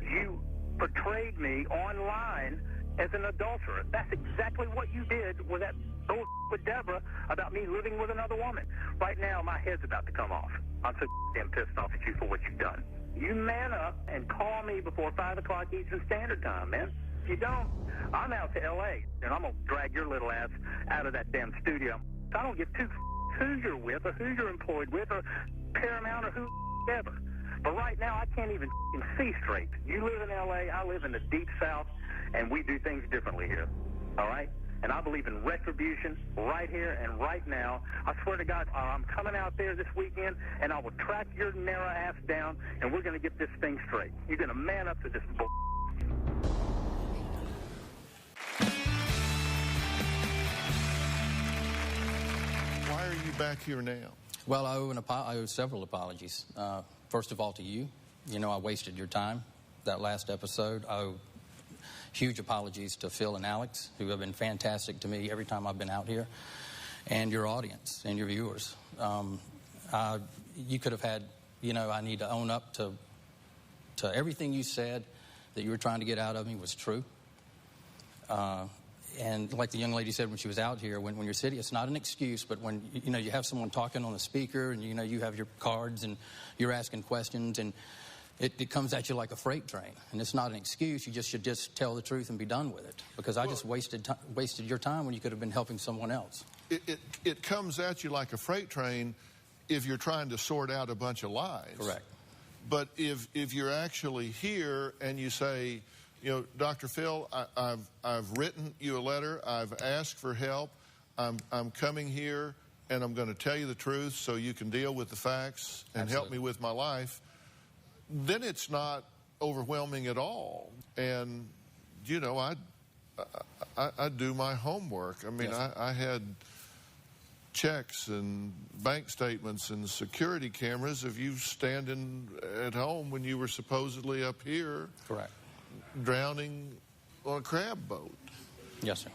you portrayed me online as an adulterer. That's exactly what you did with that bull with Deborah about me living with another woman. Right now, my head's about to come off. I'm so damn pissed off at you for what you've done. You man up and call me before 5 o'clock Eastern Standard Time, man. If you don't, I'm out to L.A., and I'm going to drag your little ass out of that damn studio. I don't give two who you're with or who you're employed with or Paramount or who ever. But right now, I can't even see straight. You live in L.A., I live in the Deep South, and we do things differently here, all right? And I believe in retribution right here and right now. I swear to God, I'm coming out there this weekend, and I will track your narrow ass down, and we're going to get this thing straight. You're going to man up to this bull. Why are you back here now? Well, I owe several apologies. First of all, to you. You know, I wasted your time that last episode. I owe huge apologies to Phill and Alex, who have been fantastic to me every time I've been out here, and your audience and your viewers. You could have had, you know, I need to own up to everything you said that you were trying to get out of me was true. And like the young lady said when she was out here, when you're sitting, it's not an excuse, but when you have someone talking on the speaker and you have your cards and you're asking questions and it comes at you like a freight train. And it's not an excuse. You should just tell the truth and be done with it. Because I just wasted your time when you could have been helping someone else. It comes at you like a freight train if you're trying to sort out a bunch of lies. Correct. But if you're actually here and you say, Dr. Phill, I've written you a letter. I've asked for help. I'm coming here, and I'm going to tell you the truth so you can deal with the facts and help me with my life. Then it's not overwhelming at all. And, I do my homework. I mean, yes. I had checks and bank statements and security cameras of you standing at home when you were supposedly up here. Correct. Drowning on a crab boat. Yes, sir.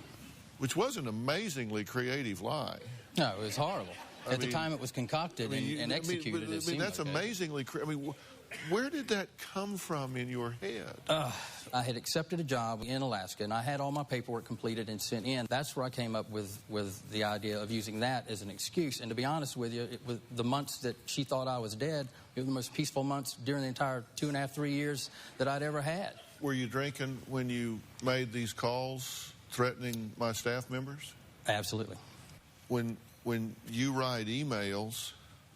Which was an amazingly creative lie. No, it was horrible. At the time it was concocted and executed. That's amazingly creative. I mean, where did that come from in your head? I had accepted a job in Alaska, and I had all my paperwork completed and sent in. That's where I came up with the idea of using that as an excuse. And to be honest with you, the months that she thought I was dead, they were the most peaceful months during the entire 2.5, 3 years that I'd ever had. Were you drinking when you made these calls threatening my staff members? Absolutely. When you write emails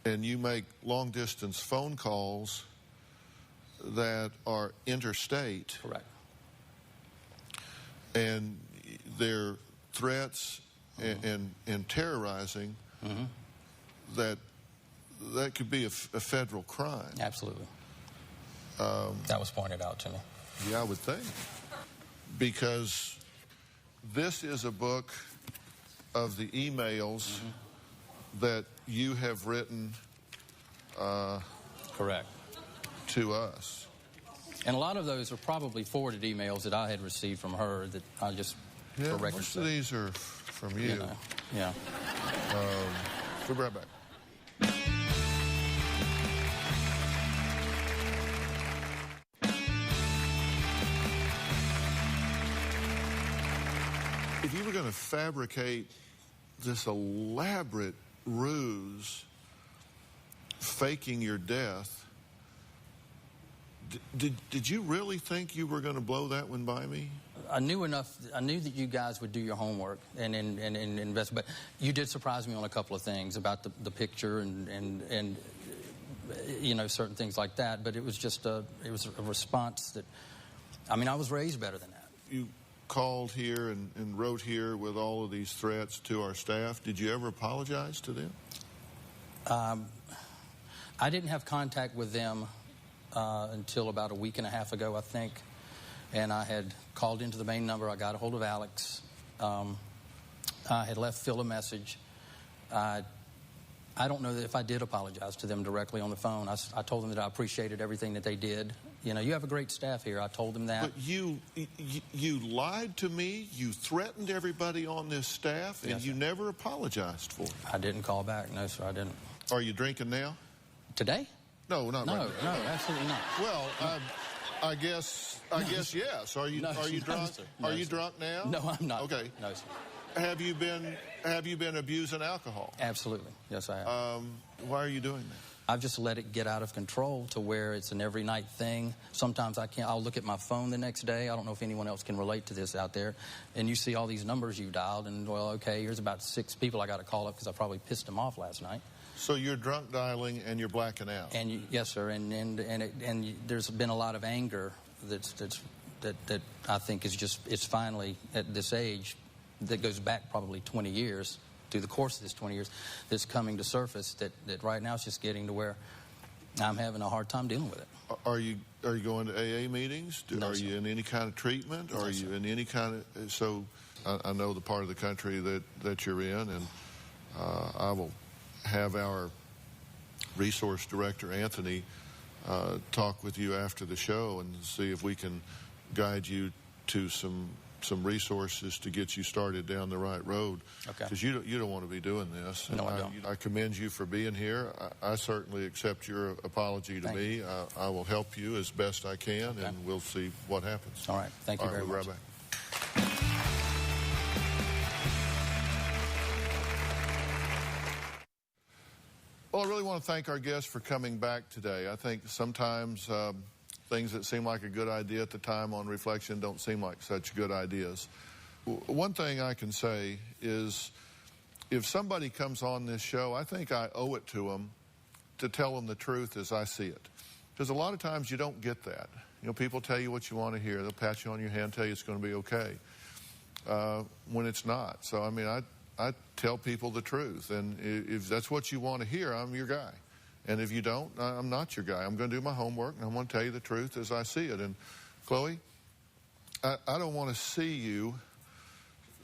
and you make long-distance phone calls that are interstate. Correct. And they're threats and terrorizing, that could be a federal crime. Absolutely. That was pointed out to me. Yeah, I would think. Because this is a book of the emails that you have written correct to us. And a lot of those are probably forwarded emails that I had received from her that I just for record most of these are from you. Yeah. We'll be right back. If you were going to fabricate this elaborate ruse, faking your death, did you really think you were going to blow that one by me? I knew enough. I knew that you guys would do your homework and invest. But you did surprise me on a couple of things about the picture and certain things like that. But it was just it was a response that, I mean, I was raised better than that. You called here and wrote here with all of these threats to our staff. Did you ever apologize to them? I didn't have contact with them until about a week and a half ago, I think. And I had called into the main number. I got a hold of Alex. I had left Phill a message. I don't know that if I did apologize to them directly on the phone. I told them that I appreciated everything that they did. You have a great staff here. I told them that. But you lied to me. You threatened everybody on this staff, and yes, you never apologized for it. I didn't call back. No, sir, I didn't. Are you drinking now? Today? No, not right now. No, absolutely not. Well, I guess yes. Are you drunk? No, are you sir. drunk now? No, I'm not. Okay. No, sir. Have you been abusing alcohol? Absolutely. Yes, I have. Why are you doing that? I've just let it get out of control to where it's an every night thing. Sometimes I'll look at my phone the next day. I don't know if anyone else can relate to this out there. And you see all these numbers you dialed, and well, okay, here's about 6 people I got to call up because I probably pissed them off last night. So you're drunk dialing and you're blacking out. And yes, sir. And there's been a lot of anger that I think it's finally at this age that goes back probably 20 years. Through the course of this 20 years, that's coming to surface that right now it's just getting to where I'm having a hard time dealing with it. Are you going to AA meetings? No, are sir. you in any kind of treatment? No, are you sir. in any kind of... So I know the part of the country that you're in, and I will have our resource director, Anthony, talk with you after the show and see if we can guide you to some resources to get you started down the right road. Okay. Because you don't want to be doing this. No, I don't. I commend you for being here. I certainly accept your apology to me. I will help you as best I can, and we'll see what happens. All right. Thank you very much. We'll be right back. Well, I really want to thank our guests for coming back today. I think sometimes things that seem like a good idea at the time on reflection don't seem like such good ideas. One thing I can say is if somebody comes on this show, I think I owe it to them to tell them the truth as I see it. Because a lot of times you don't get that. You know, people tell you what you want to hear. They'll pat you on your hand, tell you it's going to be okay, when it's not. So, I mean, I tell people the truth. And if that's what you want to hear, I'm your guy. And if you don't, I'm not your guy. I'm going to do my homework, and I'm going to tell you the truth as I see it. And, Chloe, I don't want to see you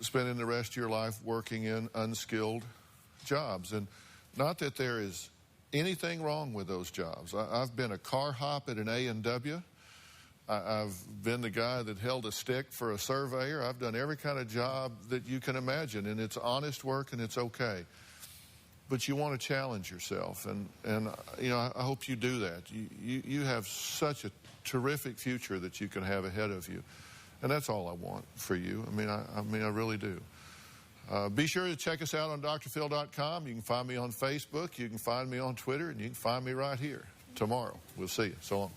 spending the rest of your life working in unskilled jobs. And not that there is anything wrong with those jobs. I've been a car hop at an A&W. I've been the guy that held a stick for a surveyor. I've done every kind of job that you can imagine, and it's honest work and it's okay. But you want to challenge yourself, and you know, I hope you do that. You have such a terrific future that you can have ahead of you, and that's all I want for you. I mean, I really do. Be sure to check us out on drphil.com. You can find me on Facebook, you can find me on Twitter, and you can find me right here tomorrow. We'll see you. So long.